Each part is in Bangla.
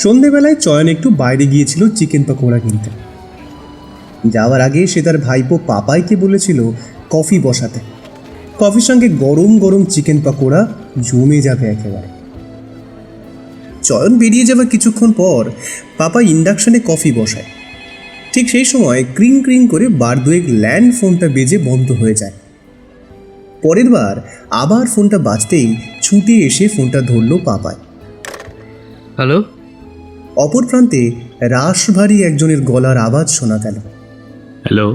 সন্ধেবেলায় চয়ন একটু বাইরে গিয়েছিল চিকেন পকোড়া কিনতে। যাওয়ার আগে সে তার ভাইপো পাপাইকে বলেছিল কফি বসাতে। কফির সঙ্গে গরম গরম চিকেন পকোড়া জমে যাবে একেবারে। চয়ন বেরিয়ে যাবার কিছুক্ষণ পর পাপা ইন্ডাকশনে কফি বসায়। ঠিক সেই সময় ক্রিং ক্রিং করে বার দুয়েক ল্যান্ড ফোনটা বেজে বন্ধ হয়ে যায়। পরের বার আবার ফোনটা বাজতেই ছুটে এসে ফোনটা ধরল পাপায়। হ্যালো। অপর প্রান্তে রাশভারী একজনের গলার আওয়াজ শোনা গেল। হ্যালো,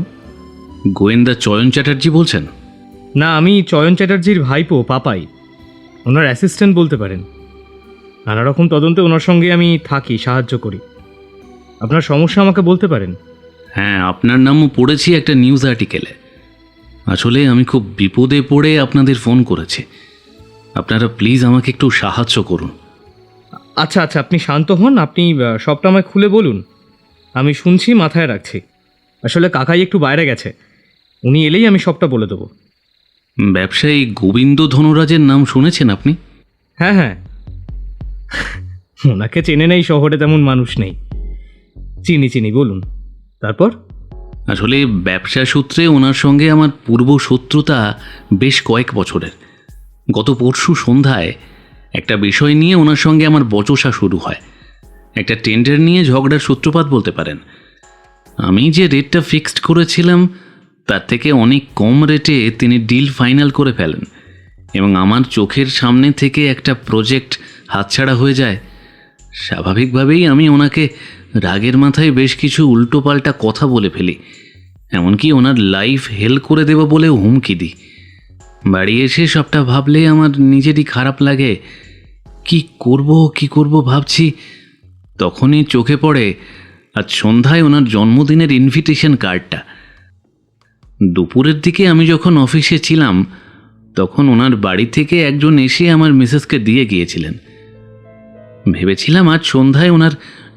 গোয়েন্দা চয়ন চ্যাটার্জি বলছেন? না, আমি চয়ন চ্যাটার্জির ভাইপো পাপাই, ওনার অ্যাসিস্ট্যান্ট বলতে পারেন। নানা রকম তদন্তে ওনার সঙ্গে আমি থাকি, সাহায্য করি। আপনার সমস্যা আমাকে বলতে পারেন। হ্যাঁ, আপনার নামও পড়েছি একটা নিউজ আর্টিকেলে। আসলে আমি খুব বিপদে পড়ে আপনাদের ফোন করেছি। আপনারা প্লিজ আমাকে একটু সাহায্য করুন। আচ্ছা আচ্ছা, আপনি শান্ত হন, আপনি সবটা আমায় খুলে বলুন। আমি শুনছি, মাথায় রাখছি। আসলে কাকাই একটু বাইরে গেছে, উনি এলেই আমি সবটা বলে দেবো। ব্যবসায়ী গোবিন্দ ধনরাজের নাম শুনেছেন আপনি? হ্যাঁ হ্যাঁ, ওনাকে চেনে নেই শহরে তেমন মানুষ নেই। চিনি চিনি, বলুন তারপর। আসলে ব্যবসা সূত্রে ওনার সঙ্গে আমার পূর্ব শত্রুতা বেশ কয়েক বছরের। গত পরশু সন্ধ্যায় একটা বিষয় নিয়ে ওনার সঙ্গে আমার বচসা শুরু হয়। একটা টেন্ডার নিয়ে ঝগড়ার সূত্রপাত বলতে পারেন। আমি যে রেটটা ফিক্সড করেছিলাম তার থেকে অনেক কম রেটে তিনি ডিল ফাইনাল করে ফেলেন এবং আমার চোখের সামনে থেকে একটা প্রজেক্ট হাতছাড়া হয়ে যায়। স্বাভাবিকভাবেই আমি ওনাকে রাগের মাথায় বেশ কিছু উল্টোপাল্টা কথা বলে ফেলি, এমনকি ওনার লাইফ হেল করে দেব বলেও হুমকি দিই। বাড়ি এসে সবটা ভাবলে আমার নিজেরই খারাপ লাগে। কি করব ভাবছি, তখনই চোখে পড়ে আজ সন্ধ্যায় ওনার জন্মদিনের ইনভিটেশন কার্ডটা। দুপুরের দিকে আমি যখন অফিসে ছিলাম তখন ওনার বাড়ি থেকে একজন এসে আমার মিসেসকে দিয়ে গিয়েছিলেন। ভেবেছিলাম আজ সন্ধ্যায় ওনার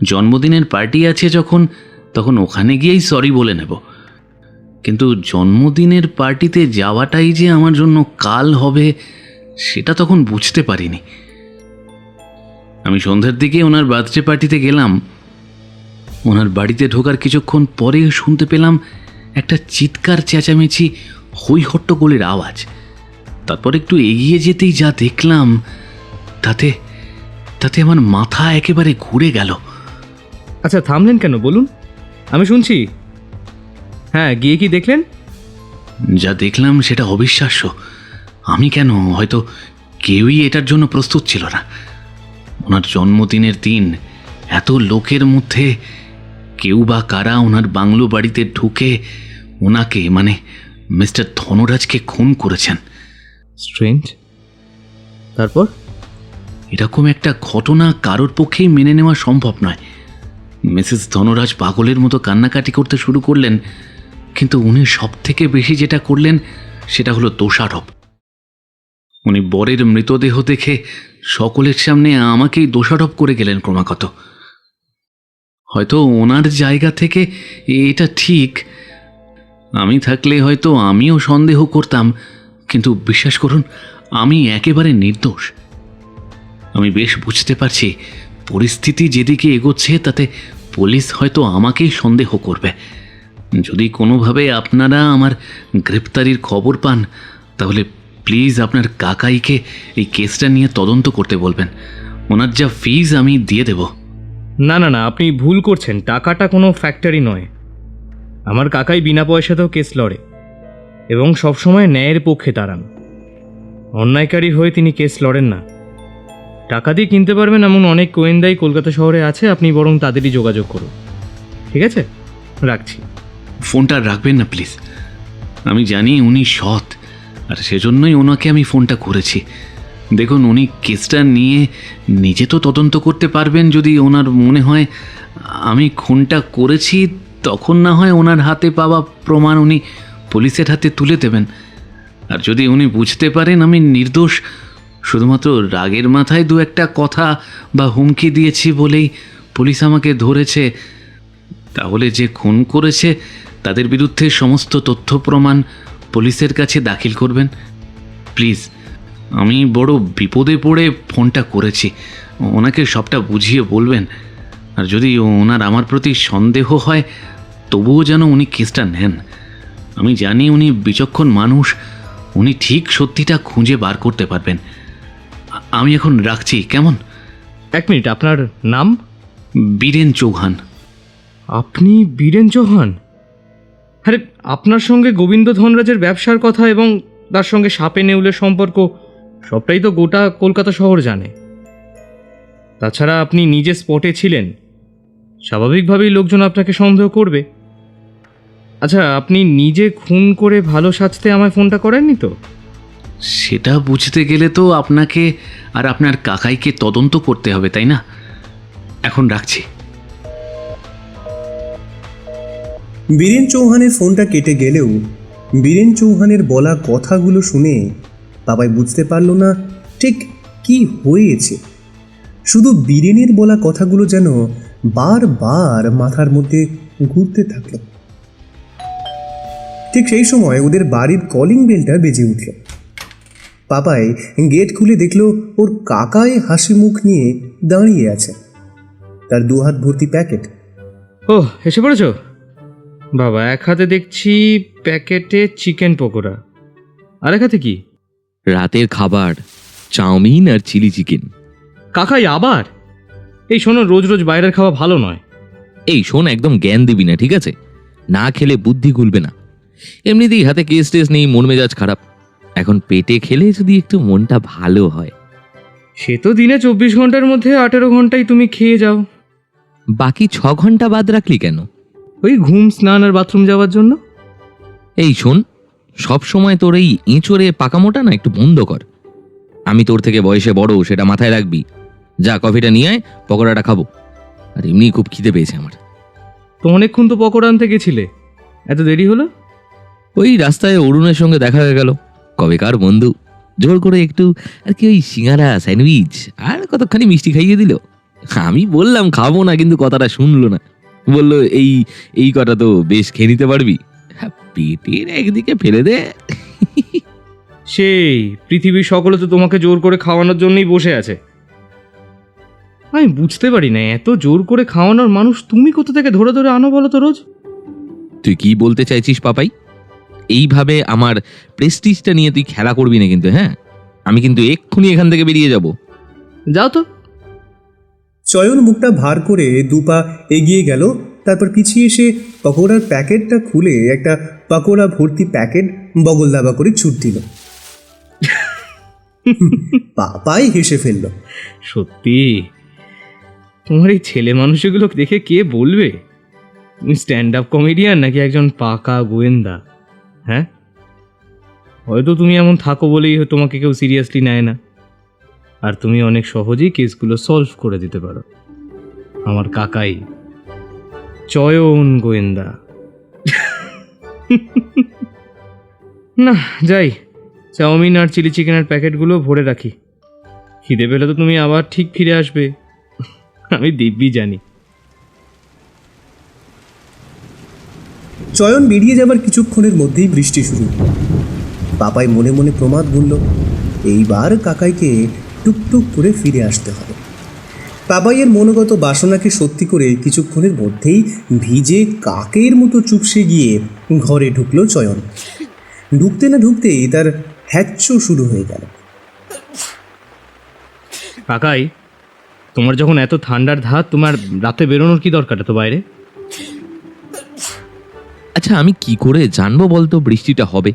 জন্মদিনের পার্টি আছে তখন ওখানে গিয়েই সরি বলে নেব, কিন্তু জন্মদিনের পার্টিতে যাওয়াটাই যে আমার জন্য কাল হবে সেটা তখন বুঝতে পারিনি। আমি সন্ধ্যার দিকে ওনার বার্থডে পার্টিতে গেলাম। ওনার বাড়িতে ঢোকার কিছুক্ষণ পরে শুনতে পেলাম একটা চিৎকার, চেঁচামেচি, হই হট্টগোলের আওয়াজ। তারপর একটু এগিয়ে যেতেই যা দেখলাম তাতে আমার মাথা একেবারে ঘুরে গেল। আচ্ছা, থামলেন কেন বলুন, আমি শুনছি। হ্যাঁ, গিয়ে কি দেখলেন? যা দেখলাম সেটা অবিশ্বাস্য। আমি কেন, হয়তো কেউই এটার জন্য প্রস্তুত ছিল না। ওনার জন্মদিনের দিন এত লোকের মধ্যে কেউ বা কারা ওনার বাংলো বাড়িতে ঢুকে ওনাকে, মানে মিস্টার ধনরাজকে খুন করেছেন। স্ট্রেঞ্জ। তারপর? এরকম একটা ঘটনা কারোর পক্ষেই মেনে নেওয়া সম্ভব নয়। মিসেস ধনরাজ পাগলের মতো কান্নাকাটি করতে শুরু করলেন, কিন্তু উনি সব থেকে বেশি যেটা করলেন সেটা হলো দোষারোপ। উনি বরের মৃতদেহ দেখে সকলের সামনে আমাকেই দোষারোপ করে গেলেন ক্রমাগত। হয়তো ওনার জায়গা থেকে এটা ঠিক, আমি থাকলে হয়তো আমিও সন্দেহ করতাম, কিন্তু বিশ্বাস করুন আমি একেবারে নির্দোষ। আমি বেশ বুঝতে পারছি পরিস্থিতি যেদিকে এগোচ্ছে তাতে পুলিশ হয়তো আমাকেই সন্দেহ করবে। যদি কোনোভাবে আপনারা আমার গ্রেপ্তারির খবর পান তাহলে প্লিজ আপনার কাকাইকে এই কেসটা নিয়ে তদন্ত করতে বলবেন। ওনার যা ফিজ আমি দিয়ে দেব। না না না, আপনি ভুল করছেন। টাকাটা কোনো ফ্যাক্টরি নয়। আমার কাকাই বিনা পয়সাতেও কেস লড়ে এবং সবসময় ন্যায়ের পক্ষে দাঁড়ান। অন্যায়কারী হয়ে তিনি কেস লড়েন না। টাকা দিয়ে কিনতে পারবেন এমন অনেক গোয়েন্দাই কলকাতা শহরে আছে, আপনি বরং তাদেরই যোগাযোগ করুন। ঠিক আছে, রাখছি। ফোনটা রাখবেন না প্লিজ। আমি জানি উনি সৎ, আর সেজন্যই ওনাকে আমি ফোনটা করেছি। দেখুন, উনি কেসটা নিয়ে নিজে তো তদন্ত করতে পারবেন। যদি ওনার মনে হয় আমি খুনটা করেছি, তখন না হয় ওনার হাতে পাওয়া প্রমাণ উনি পুলিশের হাতে তুলে দেবেন। আর যদি উনি বুঝতে পারেন আমি নির্দোষ, শুধুমাত্র রাগের মাথায় দু একটা কথা বা হুমকি দিয়েছি বলেই পুলিশ আমাকে ধরেছে, তাহলে যে খুন করেছে তাদের বিরুদ্ধে সমস্ত তথ্য প্রমাণ পুলিশের কাছে দাখিল করবেন প্লিজ। আমি বড় বিপদে পড়ে ফোনটা করেছি, ওনাকে সবটা বুঝিয়ে বলবেন। আর যদি ওনার আমার প্রতি সন্দেহ হয় তবুও যেন উনি কেসটা নেন। আমি জানি উনি বিচক্ষণ মানুষ, উনি ঠিক সত্যিটা খুঁজে বার করতে পারবেন। আমি এখন রাখছি, কেমন? 1 মিনিট, আপনার নাম? বীরেন চৌহান। আপনি বীরেন চৌহান? আরে, আপনার সঙ্গে গোবিন্দ ধনরাজের ব্যবসার কথা এবং তার সঙ্গে সাপে নেউলের সম্পর্ক সবটাই তো গোটা কলকাতা শহর জানে। তাছাড়া আপনি নিজে স্পটে ছিলেন, স্বাভাবিকভাবেই লোকজন আপনাকে সন্দেহ করবে। আচ্ছা, আপনি নিজে খুন করে ভালো সাজতে আমায় ফোনটা করেননি তো? সেটা বুঝতে গেলে তো আপনাকে আর আপনার কাকাইকে তদন্ত করতে হবে, তাই না? এখন রাখছি। বীরেন চৌহানের ফোনটা কেটে গেলেও বীরেন চৌহানের বলা কথাগুলো শুনে বাবাই বুঝতে পারল না ঠিক কি হয়েছে। শুধু বীরেনের বলা কথাগুলো যেন বারবার মাথার মধ্যে ঘুরতে থাকলো। ঠিক সেই সময় ওদের বাড়ির কলিং বেলটা বেজে উঠল। পাপাই গেট খুলে দেখল ওর কাকাই হাসি মুখ নিয়ে দাঁড়িয়ে আছে, তার 2 হাত ভর্তি প্যাকেট। ও, এসে পড়েছ বাবা। এক হাতে দেখছি প্যাকেটে চিকেন পকোড়া, আর এক হাতে কি? রাতের খাবার, চাউমিন আর চিলি চিকেন। কাকাই আবার? এই শোনো, রোজ রোজ বাইরের খাওয়া ভালো নয়। এই শোন, একদম জ্ঞান দিবি না, ঠিক আছে? না খেলে বুদ্ধি খুলবে না। এমনিতেই হাতে কেস টেস নেই, মন মেজাজ খারাপ। এখন পেটে খেলে যদি একটু মনটা ভালো হয়। সে তো দিনে 24 ঘন্টার মধ্যে 18 ঘন্টাই তুমি খেয়ে যাও। বাকি 6 ঘন্টা বাদ রাখলি কেন? ওই ঘুম, স্নান আর বাথরুম যাওয়ার জন্য। এই শোন, সব সময় তোর এই এঁচড়ে পাকামোটা না একটু বন্ধ কর। আমি তোর থেকে বয়সে বড়, সেটা মাথায় রাখবি। যা, কফিটা নিয়ে আয়, পকোড়াটা খাবো। আর এমনি খুব খিদে পেয়েছে আমার। তো অনেকক্ষণ তো পকোড়া আনতে গেছিলে, এত দেরি হলো? ওই রাস্তায় অরুণের সঙ্গে দেখা হয়ে গেল, কবেকার বন্ধু। জোর করে একটু আর কি ওই সিঙ্গারা, স্যান্ডউইচ আর কতখানি মিষ্টি খাইয়ে দিল। আমি বললাম খাবো না, কিন্তু কথাটা শুনলো না। বললো এই কটা তো বেশ খেয়ে নিতে পারবি, পেটের একদিকে ফেলে দে। সেই পৃথিবীর সকলে তো তোমাকে জোর করে খাওয়ানোর জন্যই বসে আছে। আমি বুঝতে পারি না, এত জোর করে খাওয়ানোর মানুষ তুমি কোথা থেকে ধরে ধরে আনো বলো তো রোজ? তুই কি বলতে চাইছিস পাপাই? এইভাবে আমার প্রেস্টিজটা নিয়ে তুই খেলা করবি না কিন্তু, হ্যাঁ? আমি কিন্তু এক্ষুনি এখান থেকে বেরিয়ে যাব। যাও তো। চয়ন মুখটা ভার করে 2 পা এগিয়ে গেল, তারপর পিছিয়ে এসে পকোড়ার প্যাকেটটা খুলে একটা পকোড়া ভর্তি প্যাকেট বগল দাবা করে ছুট দিল। পাপাই হেসে ফেলল। সত্যি, তোমার এই ছেলে মানুষগুলো দেখে কে বলবে তুমি স্ট্যান্ড আপ কমেডিয়ান নাকি একজন পাকা গোয়েন্দা? হ্যাঁ, হয়তো তুমি এমন থাকো বলেই তোমাকে কেউ সিরিয়াসলি নেয় না, আর তুমি অনেক সহজেই কেসগুলো সলভ করে দিতে পারো। আমার কাকাই চয়ন গোয়েন্দা। না, যাই, চাউমিন আর চিলি চিকেনের প্যাকেটগুলো ভরে রাখি। খিদে পেলে তো তুমি আবার ঠিক ফিরে আসবে, আমি দিব্যি জানি। চয়ন বেরিয়ে যাবার কিছুক্ষণের মধ্যেই বৃষ্টি শুরু। পাপাই মনে মনে প্রমাদ গুনল, এইবার কাকাইকে টুকটুক করে ফিরে আসতে হবে। পাপাইয়ের মনোগত বাসনাকে সত্যি করে কিছুক্ষণের মধ্যেই ভিজে কাকের মতো চুপসে গিয়ে ঘরে ঢুকলো চয়ন। ঢুকতে না ঢুকতেই তার হ্যাচ্চো শুরু হয়ে গেল। কাকাই, তোমার যখন এত ঠান্ডার ধাত, তোমার রাতে বেরোনোর কি দরকার তো বাইরে? আচ্ছা, আমি কি করে জানবো বলতো বৃষ্টিটা হবে?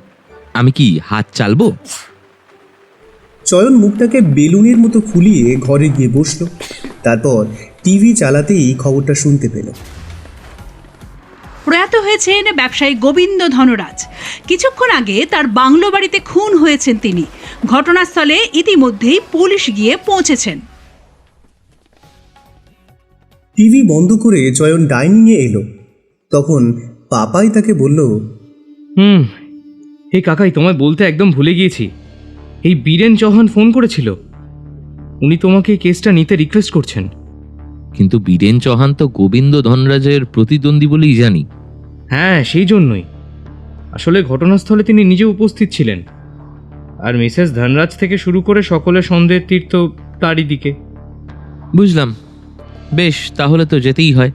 আমি কি হাত চালবো? চয়ন মুখটাকে বেলুনের মতো ফুলিয়ে ঘরে গিয়ে বসলো। তারপর টিভি চালাতেই খবরটা শুনতে পেল। প্রয়াত হয়েছেন ব্যবসায়ী গোবিন্দ ধনরাজ। কিছুক্ষণ আগে তার বাংলো বাড়িতে খুন হয়েছেন তিনি। ঘটনাস্থলে ইতিমধ্যেই পুলিশ গিয়ে পৌঁছেছেন। টিভি বন্ধ করে চয়ন ডাইনিংয়ে এলো। তখন পাপাই তাকে বলল, এই কাকাই, তোমায় বলতে একদম ভুলে গিয়েছি, এই বীরেন চৌহান ফোন করেছিল। উনি তোমাকে এই কেসটা নিতে রিকোয়েস্ট করছেন। কিন্তু বীরেন চৌহান তো গোবিন্দ ধনরাজের প্রতিদ্বন্দ্বী বলেই জানি। হ্যাঁ, সেই জন্যই। আসলে ঘটনাস্থলে তিনি নিজে উপস্থিত ছিলেন, আর মিসেস ধনরাজ থেকে শুরু করে সকলের সন্দেহের তীর তো তারই দিকে। বুঝলাম। বেশ, তাহলে তো যেতেই হয়।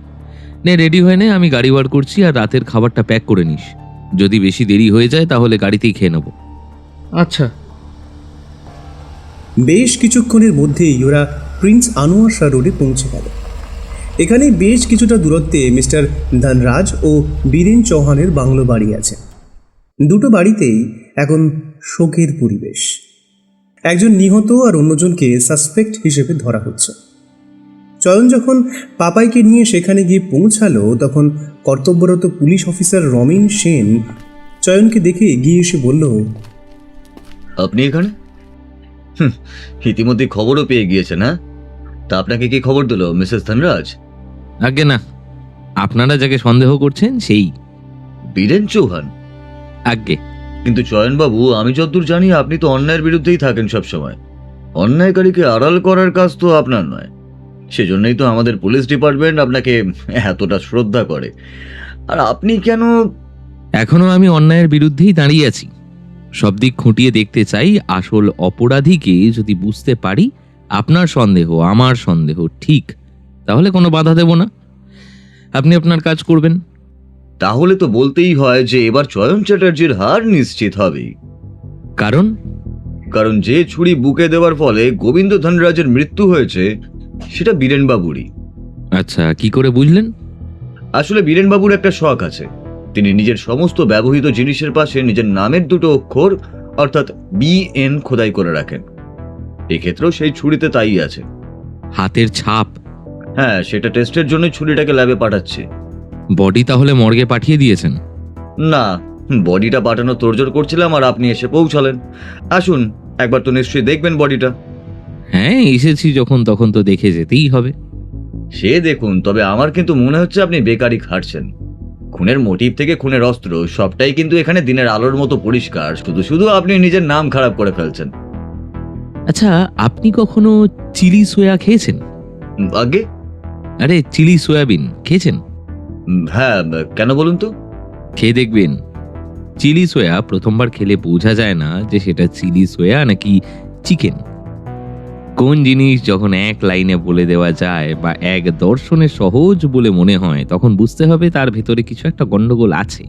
নে রেডি হয়ে নে, আমি গাড়ি বার করছি, আর রাতের খাবারটা প্যাক করে নিস। যদি বেশি দেরি হয়ে যায় তাহলে গাড়িতেই খেয়ে নেবো। আচ্ছা। বেশ কিছুক্ষণের মধ্যেই ওরা প্রিন্স আনোয়ার শাহ রোডে পৌঁছে গেল। এখানে বেশ কিছুটা দূরত্বে মিস্টার ধনরাজ ও বীরেন চৌহানের বাংলো বাড়ি আছে। দুটো বাড়িতেই এখন শোকের পরিবেশ। একজন নিহত আর অন্যজনকে সাসপেক্ট হিসেবে ধরা হচ্ছে। চয়ন যখন পাপাইকে নিয়ে সেখানে গিয়ে পৌঁছালো তখন কর্তব্যরত পুলিশ অফিসার রমেন সেন চয়নকে দেখে এগিয়ে এসে বলল, আপনি এখানে? ইতিমধ্যে খবরও পেয়ে গিয়েছেন, হ্যাঁ? তা আপনাকে কি খবর দিল মিসেস ধনরাজ? আগে না, আপনারা যাকে সন্দেহ করছেন সেই। বীরেন চৌহান? আগে কিন্তু চয়নবাবু, আমি যতদূর জানি আপনি তো অন্যায়ের বিরুদ্ধেই থাকেন সবসময়। অন্যায়কারীকে আড়াল করার কাজ তো আপনার নয়। সেজন্যই তো আমাদের পুলিশ ডিপার্টমেন্ট আপনাকে এতটা শ্রদ্ধা করে। আর আপনি কেন? এখনো আমি অন্যায়ের বিরুদ্ধেই দাঁড়িয়ে আছি। সব দিক খুঁটিয়ে দেখতে চাই। আসল অপরাধীকে যদি বুঝতে পারি আপনার সন্দেহ আমার সন্দেহ ঠিক, তাহলে কোনো বাধা দেব না। আপনি আপনার কাজ করবেন। তাহলে তো বলতেই হয় যে এবার চয়ন চ্যাটার্জির হার নিশ্চিত হবেই। কারণ যে ছুরি বুকে দেওয়ার ফলে গোবিন্দ ধনরাজের মৃত্যু হয়েছে সেটা বীরেনবাবুরই। আচ্ছা, কি করে বুঝলেন? আসলে বীরেনবাবুর একটা শখ আছে। তিনি নিজের সমস্ত ব্যবহৃত জিনিসের পাশে নিজের নামের দুটো অক্ষর অর্থাৎ BN খোদাই করে রাখেন। এক্ষেত্রেও সেই ছুরিতে তাই আছে। হাতের ছাপ? হ্যাঁ, সেটা টেস্টের জন্য ছুরিটাকে ল্যাবে পাঠাচ্ছে। বডি তাহলে মর্গে পাঠিয়ে দিয়েছেন? না, বডিটা পাঠানো তোড়জোড় করছিলাম আর আপনি এসে পৌঁছালেন। আসুন, একবার তো নিশ্চয়ই দেখবেন বডিটা। হ্যাঁ, এসেছি যখন তখন তো দেখে যেতেই হবে। সে দেখুন, তবে আমার কিন্তু মনে হচ্ছে আপনি বেকারি খাটছেন। খুনের মোটিভ থেকে খুনের অস্ত্র সবটাই কিন্তু এখানে দিনের আলোর মতো পরিষ্কার। শুধু শুধু আপনি নিজের নাম খারাপ করে ফেলছেন। আচ্ছা, আপনি কখনো চিলি সোয়া খেয়েছেন? আগে? আরে চিলি সয়াবিন খেয়েছেন? হ্যাঁ, কেন বলুন তো? খেয়ে দেখবেন। চিলি সোয়া প্রথমবার খেলে বোঝা যায় না যে সেটা চিলি সোয়া নাকি চিকেন। কোন জিনিস যখন এক লাইনে বলে দেওয়া যায় বা এক দর্শনে সহজ বলে মনে হয় তখন বুঝতে হবে তার ভেতরে কিছু একটা গন্ডগোল আছে।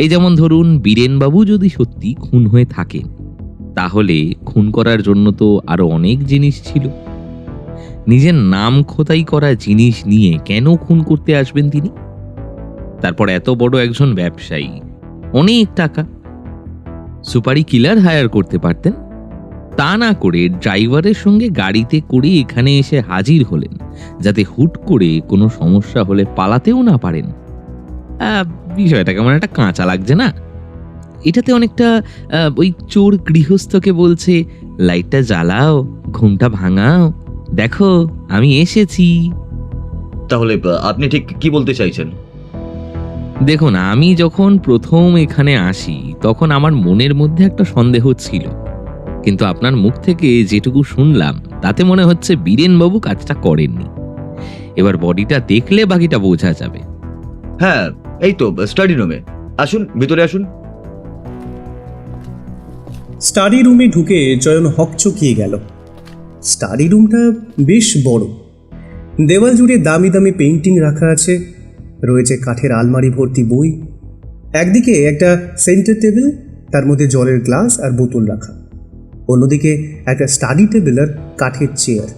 এই যেমন ধরুন, বীরেনবাবু যদি সত্যি খুন হয়ে থাকেন তাহলে খুন করার জন্য তো আরো অনেক জিনিস ছিল। নিজের নাম খোদাই করা জিনিস নিয়ে কেন খুন করতে আসবেন তিনি? তারপর এত বড় একজন ব্যবসায়ী, অনেক টাকা, সুপারি কিলার হায়ার করতে পারতেন। তা না করে ড্রাইভারের সঙ্গে গাড়িতে করে এখানে এসে হাজির হলেন যাতে হুট করে কোনো সমস্যা হলে পালাতেও না পারেন। বিষয়টা কেমন একটা কাঁচা লাগছে না? এটাতে অনেকটা ওই চোর গৃহস্থকে বলছে, লাইটটা জ্বালাও, ঘুমটা ভাঙাও, দেখো আমি এসেছি। তাহলে আপনি ঠিক কি বলতে চাইছেন? দেখুন, আমি যখন প্রথম এখানে আসি তখন আমার মনের মধ্যে একটা সন্দেহ ছিল, কিন্তু আপনার মুখ থেকে যেটুকু শুনলাম তাতে মনে হচ্ছে বীরেনবাবু কাজটা করেননি। এবার বডিটা দেখলে বাকিটা বোঝা যাবে। হ্যাঁ, এই তো স্টাডি রুমে। আসুন, ভিতরে আসুন। স্টাডি রুমে ঢুকে চয়ন হকচকিয়ে গেল। স্টাডি রুমটা বেশ বড়। দেওয়াল জুড়ে দামি দামি পেইন্টিং রাখা আছে, রয়েছে কাঠের আলমারি ভর্তি বই। একদিকে একটা সেন্টার টেবিল, তার মধ্যে জলের গ্লাস আর বোতল রাখা। অন্যদিকে একটা স্টাডি টেবিল আর কাঠের চেয়ার।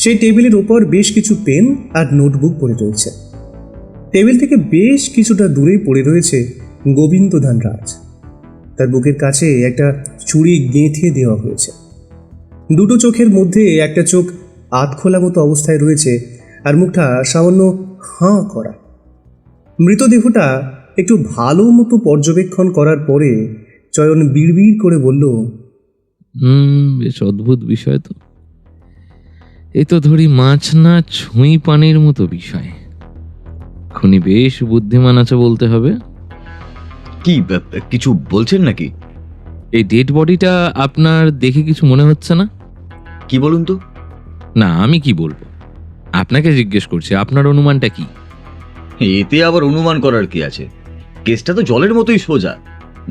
সেই টেবিলের ওপর বেশ কিছু পেন আর নোটবুক পড়ে রয়েছে। টেবিল থেকে বেশ কিছুটা দূরেই পড়ে রয়েছে গোবিন্দ ধনরাজ। তার বুকের কাছে একটা ছুরি গেঁথে দেওয়া হয়েছে। দুটো চোখের মধ্যে একটা চোখ আধখোলা মতো অবস্থায় রয়েছে আর মুখটা সামান্য হাঁ করা। মৃতদেহটা একটু ভালো মতো পর্যবেক্ষণ করার পরে চয়ন বিড়বিড় করে বলল, বেশ অদ্ভুত বিষয় তো। এই তো ধরি মাছ না ছুঁই পানির মতো বিষয়। খুনি বেশ বুদ্ধিমান আছে বলতে হবে। কি কিছু বলছেন নাকি? এই ডেড বডিটা আপনার দেখে কিছু মনে হচ্ছে না? কি বলুন তো? না, আমি কি বলবো, আপনাকে জিজ্ঞেস করছি, আপনার অনুমানটা কি? এতে আবার অনুমান করার কি আছে? কেসটা তো জলের মতোই সোজা।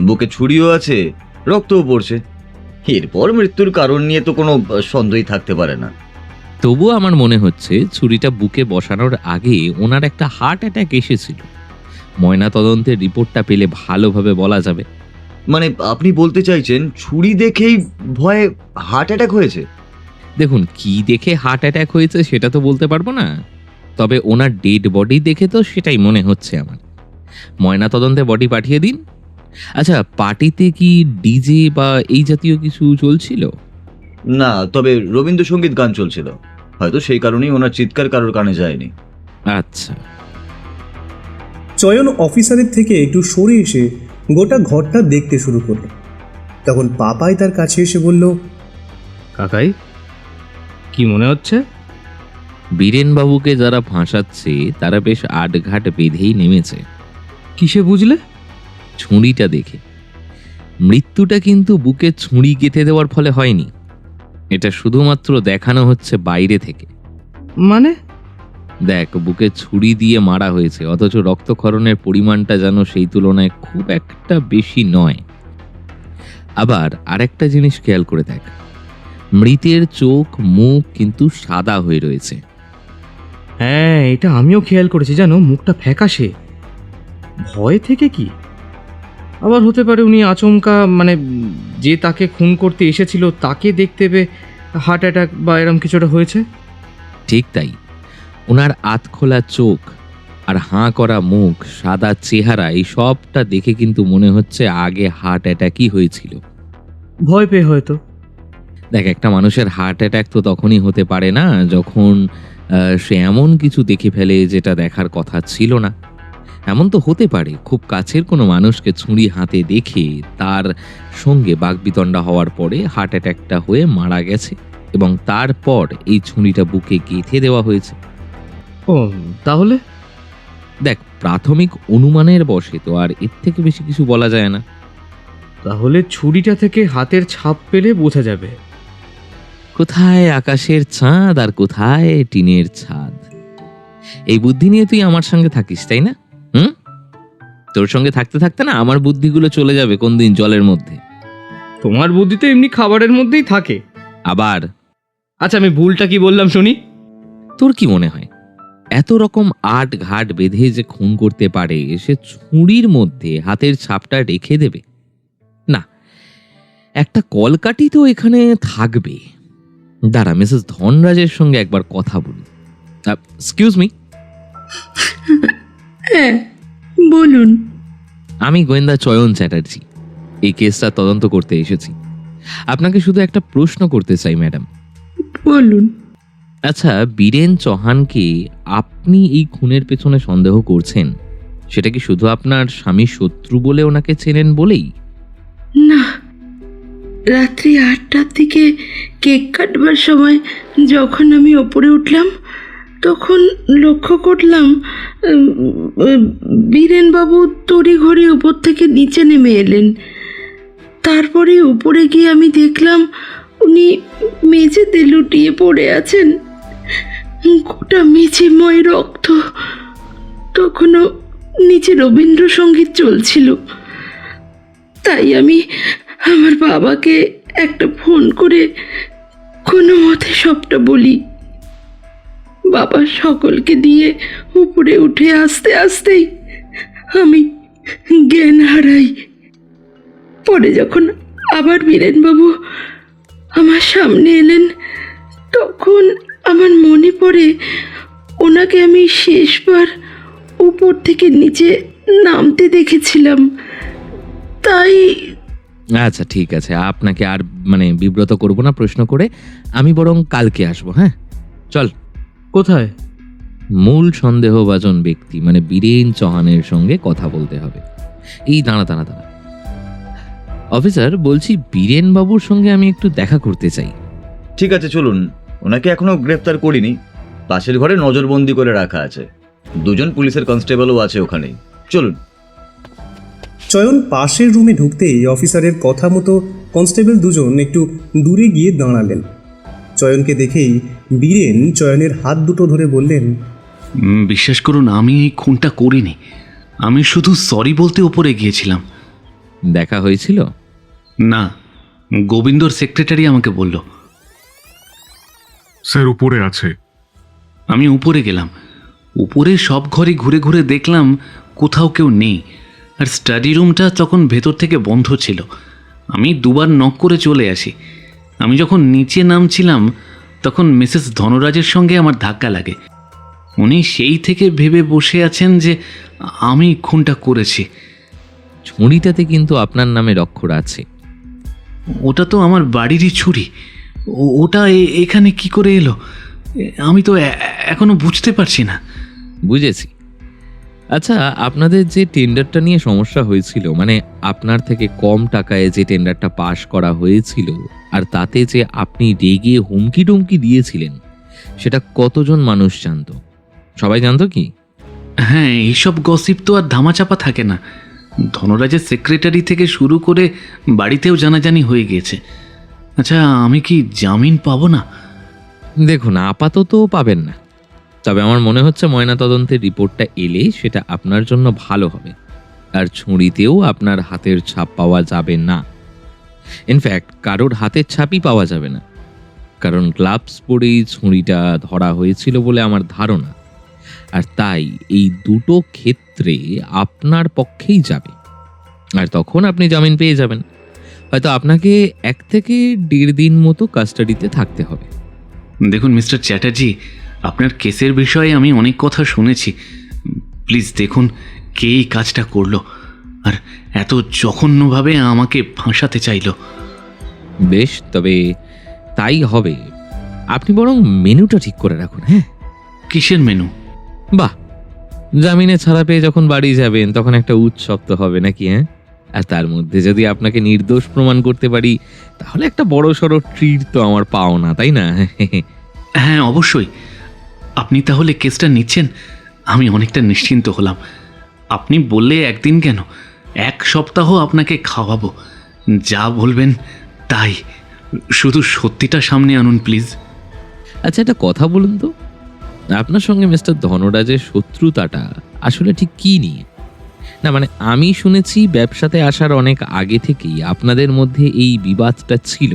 বুকে ছুরিও আছে, রক্তও পড়ছে। এরপর মৃত্যুর কারণ নিয়ে তো কোনো সন্দেহই থাকতে পারে না। তবুও আমার মনে হচ্ছে ছুরিটা বুকে বসানোর আগে ওনার একটা হার্ট অ্যাটাক এসেছিল। ময়না তদন্তের রিপোর্টটা পেলে ভালোভাবে বলা যাবে। মানে আপনি বলতে চাইছেন ছুরি দেখেই ভয়ে হার্ট অ্যাটাক হয়েছে? দেখুন, কি দেখে হার্ট অ্যাটাক হয়েছে সেটা তো বলতে পারবো না, তবে ওনার ডেড বডি দেখে তো সেটাই মনে হচ্ছে আমার। ময়না তদন্তে বডি পাঠিয়ে দিন। আচ্ছা, পার্টিতে কি ডিজে বা এই জাতীয় কিছু চলছিল? না, তবে রবীন্দ্রসঙ্গীত গান চলছিল, হয়তো সেই কারণেই ওনার চিৎকার কারোর কানে যায়নি। আচ্ছা, চয়ন অফিসারের থেকে একটু সরে এসে গোটা ঘরটা দেখতে শুরু করলো। তখন পাপাই তার কাছে এসে বলল, কাকাই, কি মনে হচ্ছে? বীরেনবাবুকে যারা ফাঁসাচ্ছে তারা বেশ আটঘাট বেঁধেই নেমেছে। কিসে বুঝলে? ছুরিটা দেখে। মৃত্যুটা কিন্তু বুকে ছুরি গেঁথে দেওয়ার ফলে হয়নি, এটা শুধুমাত্র দেখানো হচ্ছে বাইরে থেকে। মানে? দেখ, বুকে ছুরি দিয়ে মারা হয়েছে, অথচ রক্তক্ষরণের পরিমাণটা যেন সেই তুলনায় খুব একটা বেশি নয়। আবার আরেকটা জিনিস খেয়াল করে দেখ, মৃতের চোখ মুখ কিন্তু সাদা হয়ে রয়েছে। হ্যাঁ, এটা আমিও খেয়াল করেছি, জানো, মুখটা ফ্যাকাশে। ভয় থেকে কি? আবার হতে পারে উনি আচমকা, মানে যে তাকে খুন করতে এসেছিল তাকে দেখতে পেয়ে হার্ট অ্যাটাক বা এরম কিছুটা হয়েছে। ঠিক তাই, ওনার আধখোলা চোখ আর হাঁ করা মুখ, সাদা চেহারা, এই সবটা দেখে কিন্তু মনে হচ্ছে আগে হার্ট অ্যাটাকই হয়েছিল। ভয় পেয়ে হয়তো। দেখ, একটা মানুষের হার্ট অ্যাটাক তো তখনই হতে পারে না যখন সে এমন কিছু দেখে ফেলে যেটা দেখার কথা ছিল না। এমন তো হতে পারে খুব কাছের কোনো মানুষকে ছুরি হাতে দেখে তার সঙ্গে বাকবিতণ্ডা হওয়ার পরে হার্ট অ্যাটাকটা হয়ে মারা গেছে এবং তারপর এই ছুরিটা বুকে গেঁথে দেওয়া হয়েছে। ও, তাহলে? দেখ, প্রাথমিক অনুমানের বশে তো আর এর থেকে বেশি কিছু বলা যায় না। তাহলে ছুরিটা থেকে হাতের ছাপ পেলে বোঝা যাবে। কোথায় আকাশের চাঁদ আর কোথায় টিনের ছাদ, এই বুদ্ধি নিয়ে তুই আমার সঙ্গে থাকিস, তাই না? তোর সঙ্গে থাকতে থাকতে না আমার বুদ্ধিগুলো চলে যাবে কোন দিন জলের মধ্যে। তোমার বুদ্ধি তো এমনি খাবারের মধ্যেই থাকে। আবার আচ্ছা, আমি ভুলটা কি বললাম শুনি। তোর কি মনে হয় এত রকম আট ঘাট বেঁধে যে খুন করতে পারে সে ছুরির মধ্যে হাতের ছাপটা রেখে দেবে? না, একটা কলকাঠি তো এখানে থাকবে। দাঁড়া, মিসেস ধনরাজের সঙ্গে একবার কথা বলি। Excuse me. হ্যাঁ, বলুন। আমি গোয়েন্দা চয়ন চ্যাটার্জি, এই কেসটা তদন্ত করতে এসেছি। আপনাকে শুধু একটা প্রশ্ন করতে চাই ম্যাডাম। বলুন। আচ্ছা, বীরেন চৌহানকে আপনি এই খুনের পেছনে সন্দেহ করছেন, সেটা কি শুধু আপনার স্বামী শত্রু বলে ওনাকে চেনেন বলেই? না, রাত্রি 8টার দিকে কেক কাটবার সময় যখন আমি ওপরে উঠলাম তখন লক্ষ্য করলাম বীরেনবাবু তড়িঘড়ি উপর থেকে নিচে নেমে এলেন। তারপরে উপরে গিয়ে আমি দেখলাম উনি মেঝেতে লুটিয়ে পড়ে আছেন, গোটা মেঝেময় রক্ত। তখনও নিচে রবীন্দ্রসঙ্গীত চলছিল। তাই আমি আমার বাবাকে একটা ফোন করে কোনো মতে সবটা বলি। বাবা সকলকে দিয়ে উপরে উঠে আসতে আসতেই আমি জ্ঞান হারাই। পরে যখন আবার বীরেনবাবু আমার সামনে এলেন তখন আমার মনে পড়ে ওনাকে আমি শেষবার উপর থেকে নিচে নামতে দেখেছিলাম। তাই আচ্ছা, ঠিক আছে, আপনাকে আর বিব্রত করব না প্রশ্ন করে। আমি বরং কালকে আসবো। হ্যাঁ, চল। কোথায়? মূল সন্দেহভাজন ব্যক্তি বীরেন চৌহানের সঙ্গে কথা বলতে হবে। এই দাঁড়া, অফিসার, বলছি বীরেন বাবুর সঙ্গে আমি একটু দেখা করতে চাই। ঠিক আছে, চলুন। ওনাকে এখনো গ্রেফতার করিনি, পাশের ঘরে নজরবন্দি করে রাখা আছে। 2জন পুলিশের কনস্টেবলও আছে ওখানেই, চলুন। চয়ন পাশের রুমে ঢুকতেই অফিসারের কথা মতো কনস্টেবল 2জন একটু দূরে গিয়ে দাঁড়ালেন। চয়নকে দেখেই বীরেন চয়নের হাত দুটো ধরে বললেন, বিশ্বাস করুন, আমি এই খুনটা করিনি। আমি শুধু সরি বলতে ওপরে গিয়েছিলাম। দেখা হয়েছিল? না, গোবিন্দর সেক্রেটারি আমাকে বলল। স্যার উপরে আছে। আমি উপরে গেলাম। উপরে সব ঘরে ঘুরে ঘুরে দেখলাম কোথাও কেউ নেই, আর স্টাডি রুমটা তখন ভেতর থেকে বন্ধ ছিল। আমি দুবার নক করে চলে আসি। আমি যখন নিচে নামছিলাম তখন মিসেস ধনরাজের সঙ্গে আমার ধাক্কা লাগে। উনি সেই থেকে ভেবে বসে আছেন যে আমি খুনটা করেছি। ছুরিটাতে কিন্তু আপনার নামের অক্ষর আছে। ওটা তো আমার বাড়িরই ছুরি। ওটা এখানে কি করে এলো আমি তো এখনো বুঝতে পারছি না। বুঝেছি। আচ্ছা, আপনাদের যে টেন্ডারটা নিয়ে সমস্যা হয়েছিল, মানে আপনার থেকে কম টাকায় যে টেন্ডারটা পাশ করা হয়েছিল, আর তাতে যে আপনি রেগে হুমকি টুমকি দিয়েছিলেন, সেটা কতজন মানুষ জানতো? সবাই জানতো কি? হ্যাঁ, এইসব গসিপ তো আর ধামাচাপা থাকে না। ধনরাজের সেক্রেটারি থেকে শুরু করে বাড়িতেও জানাজানি হয়ে গিয়েছে। আচ্ছা, আমি কি জামিন পাবো না? দেখুন, আপাতত পাবেন না, তবে আমার মনে হচ্ছে ময়নাতদন্তের রিপোর্টটা এলে সেটা আপনার জন্য ভালো হবে। আর ছুরিতেও আপনার হাতের ছাপ পাওয়া যাবে না। ইনফ্যাক্ট কারোর হাতের ছাপই পাওয়া যাবে না, কারণ গ্লাভস পরেই ছুরিটা ধরা হয়েছিল বলে আমার ধারণা। আর তাই এই দুটো ক্ষেত্রে আপনার পক্ষেই যাবে, আর তখন আপনি জামিন পেয়ে যাবেন। হয়তো আপনাকে 1 থেকে 1.5 দিন মতো কাস্টাডিতে থাকতে হবে। দেখুন মিস্টার চ্যাটার্জি, আপনার কেসের বিষয়ে আমি অনেক কথা শুনেছি। প্লিজ দেখুন কে এই কাজটা করলো, আর এত জঘন্যভাবে আমাকে ফাঁসাতে চাইলো। বেশ, তবে তাই হবে। আপনি বরং মেনুটা ঠিক করে রাখুন। হ্যাঁ, কিসের মেনু? বাহ, জামিনে ছাড়া পেয়ে যখন বাড়ি যাবেন তখন একটা উৎসব তো হবে নাকি? হ্যাঁ, আর তার মধ্যে যদি আপনাকে নির্দোষ প্রমাণ করতে পারি, তাহলে একটা বড় সড়ো ট্রিট তো আমার পাওনা, তাই না? হ্যাঁ অবশ্যই। আপনি তাহলে কেসটা নিচ্ছেন, আমি অনেকটা নিশ্চিন্ত হলাম। আপনি বললে একদিন কেন, 1 সপ্তাহ আপনাকে খাওয়াবো। যা বলবেন তাই, শুধু সত্যিটা সামনে আনুন প্লিজ। আচ্ছা, একটা কথা বলুন তো, আপনার সঙ্গে মিস্টার ধনরাজের শত্রুতাটা আসলে ঠিক কি নিয়ে? না মানে, আমি শুনেছি ব্যবসাতে আসার অনেক আগে থেকেই আপনাদের মধ্যে এই বিবাদটা ছিল,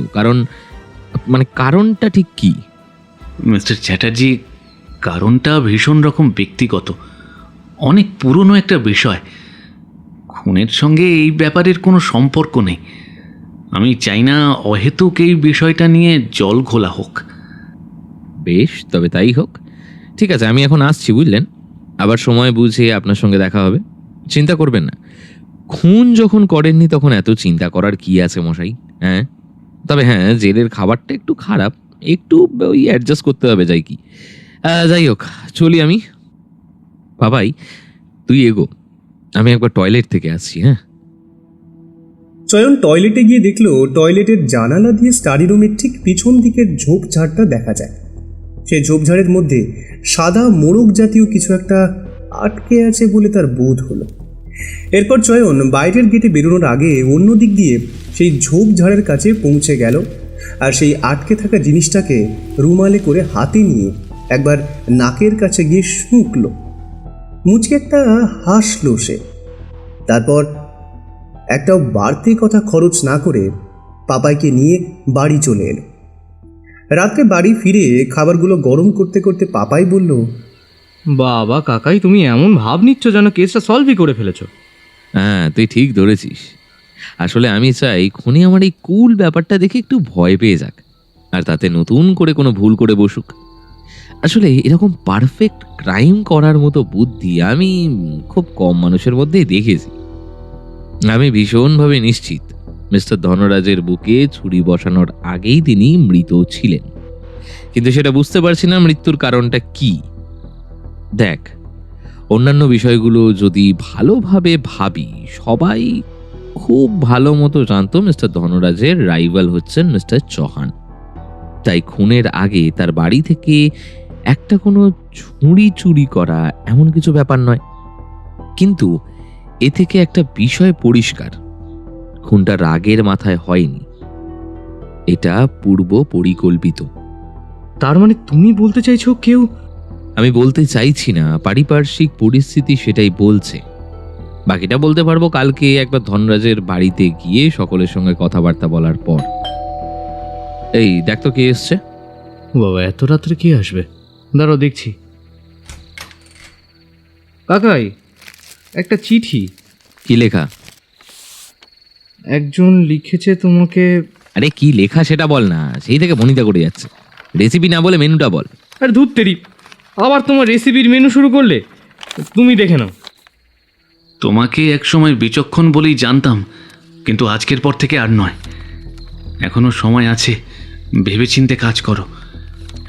কারণটা ঠিক কি? মিস্টার চ্যাটার্জি, কারণটা ভীষণ রকম ব্যক্তিগত, অনেক পুরনো একটা বিষয়। খুনের সঙ্গে এই ব্যাপারের কোনো সম্পর্ক নেই। আমি চাই না অহেতুক এই বিষয়টা নিয়ে জল ঘোলা হোক। বেশ, তবে তাই হোক। ঠিক আছে, আমি এখন আসছি, বুঝলেন? আবার সময় বুঝে আপনার সঙ্গে দেখা হবে। চিন্তা করবেন না, খুন যখন করেননি তখন এত চিন্তা করার কি আছে মশাই? হ্যাঁ, তবে হ্যাঁ, জেলের খাবারটা একটু খারাপ, একটু ওই অ্যাডজাস্ট করতে হবে, যাই কি। যাই হোক, চলি আমি। বাবাই, তুই এগো, আমি একবার টয়লেট থেকে আসছি। হ্যাঁ। চয়ন টয়লেটে গিয়ে দেখলো টয়লেটের জানালা দিয়ে স্টাডি রুমের ঠিক পিছন দিকের ঝোপঝাড়টা দেখা যায়। সেই ঝোপঝাড়ের মধ্যে সাদা মোড়ক জাতীয় কিছু একটা আটকে আছে বলে তার বোধ হলো। এরপর চয়ন বাইরের গেটে বেরোনোর আগে অন্য দিক দিয়ে সেই ঝোপঝাড়ের কাছে পৌঁছে গেল, আর সেই আটকে থাকা জিনিসটাকে রুমালে করে হাতে নিয়ে একবার নাকের কাছে গিয়ে শুঁকলো। মুচকে একটা হাসলো সে। তারপর একটাও বাড়তি কথা খরচ না করে পাপাইকে নিয়ে বাড়ি চলে এলো। রাত্রে বাড়ি ফিরে খাবারগুলো গরম করতে করতে পাপাই বলল, বাবা কাকাই, তুমি এমন ভাব নিচ্ছ যেন কেসটা সলভই করে ফেলেছো। হ্যাঁ, তুই ঠিক ধরেছিস। আসলে আমি চাই খুনি আমার এই কুল ব্যাপারটা দেখে একটু ভয় পেয়ে যাক, আর তাতে নতুন করে কোনো ভুল করে বসুক। আসলে এরকম পারফেক্ট ক্রাইম করার মতো বুদ্ধি আমি খুব কম মানুষের মধ্যেই দেখেছি। আমি ভীষণভাবে নিশ্চিত মিস্টার ধনরাজের বুকে ছুরি বসানোর আগেই তিনি মৃত ছিলেন, কিন্তু সেটা বুঝতে পারছি না মৃত্যুর কারণটা কি। দেখ, অন্যান্য বিষয়গুলো যদি ভালোভাবে ভাবি, সবাই খুব ভালো মতো জানতো মিস্টার ধনরাজের রাইভাল হচ্ছেন মিস্টার চৌহান। তাই খুনের আগে তার বাড়ি থেকে একটা কোনো ছুরি চুরি করা এমন কিছু ব্যাপার নয়। কিন্তু এ থেকে একটা বিষয় পরিষ্কার, খুনটা রাগের মাথায় হয়নি, এটা পূর্ব পরিকল্পিত। তার মানে তুমি বলতে চাইছো কেউ? আমি বলতে চাইছি না, পারিপার্শ্বিক পরিস্থিতি সেটাই বলছে। বাকিটা বলতে পারবো কালকে একবার ধনরাজের বাড়িতে গিয়ে সকলের সঙ্গে কথাবার্তা বলার পর। এই দেখ তো কে এসছে। বাবা, এত রাত্রে কে আসবে? দাঁড়াও দেখছি। কাকাই, একটা চিঠি। কি লেখা? একজন লিখেছে তোমাকে। আরে কি লেখা সেটা বল না, সেই থেকে বনিতা করে যাচ্ছে। রেসিপি না বলে মেনুটা বল। আরে ধুর তেরি, আবার তোমার রেসিপির মেনু শুরু করলে। তুমি দেখে নাও। তোমাকে একসময় বিচক্ষণ বলেই জানতাম, কিন্তু আজকের পর থেকে আর নয়। এখনো সময় আছে, ভেবেচিন্তে কাজ করো।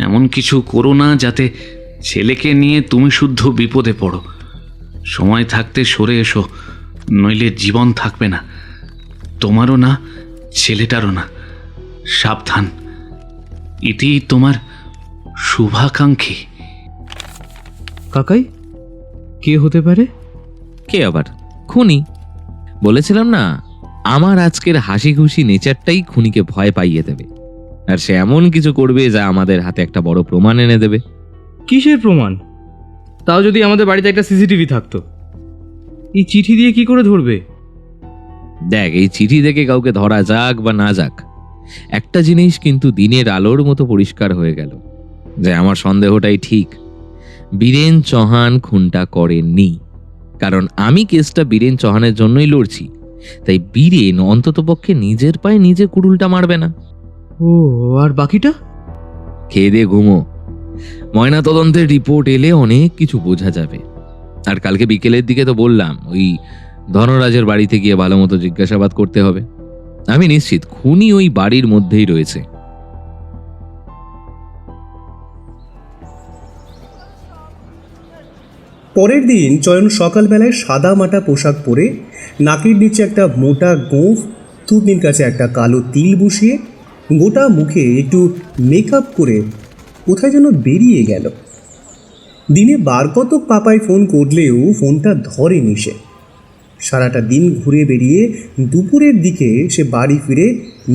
এমন কিছু করো না যাতে ছেলেকে নিয়ে তুমি শুদ্ধ বিপদে পড়ো। সময় থাকতে সরে এসো, নইলে জীবন থাকবে না, তোমারও না, ছেলেটারও না। সাবধান। ইতি তোমার শুভাকাঙ্ক্ষী। কাকাই, কে হতে পারে? কে আবার? খুনি। বলেছিলাম না, আমার আজকের হাসি খুশি নেচারটাই খুনিকে ভয় পাইয়ে দেবে। আর সে এমন কিছু করবে যা আমাদের হাতে একটা বড় প্রমাণ এনে দেবে। কিসের প্রমাণ? তাও যদি আমাদের বাড়িতে একটা সিসিটিভি থাকতো। এই চিঠি দিয়ে কি করে ধরবে? দেখ, এই চিঠি দেখে কাউকে ধরা যাক বা না যাক, একটা জিনিস কিন্তু দিনের আলোর মতো পরিষ্কার হয়ে গেল যে আমার সন্দেহটাই ঠিক। বীরেন চৌহান খুনটা করেননি, কারণ আমি কেসটা বীরেন চৌহানের জন্যই লড়ছি। তাই বীরেন অন্ততপক্ষে নিজের পায়ে নিজে কুড়ুলটা মারবে না। ও, আর বাকিটা? খেয়ে দিয়ে ঘুমো। ময়না তদন্তের রিপোর্ট এলে অনেক কিছু বোঝা যাবে। আর কালকে বিকেলের দিকে তো বললাম, ওই ধনরাজের বাড়িতে গিয়ে ভালো মতো জিজ্ঞাসাবাদ করতে হবে। আমি নিশ্চিত খুনি ওই বাড়ির মধ্যেই রয়েছে। পরের দিন চয়ন সকালবেলায় সাদা মাটা পোশাক পরে, নাকের নিচে একটা মোটা গোঁফ, থুতনির কাছে একটা কালো তিল বসিয়ে, গোটা মুখে একটু মেকআপ করে কোথায় যেন বেরিয়ে গেল। দিনে বার কতক পাপায় ফোন করলেও ফোনটা ধরেনি সে। সারাটা দিন ঘুরে বেরিয়ে দুপুরের দিকে সে বাড়ি ফিরে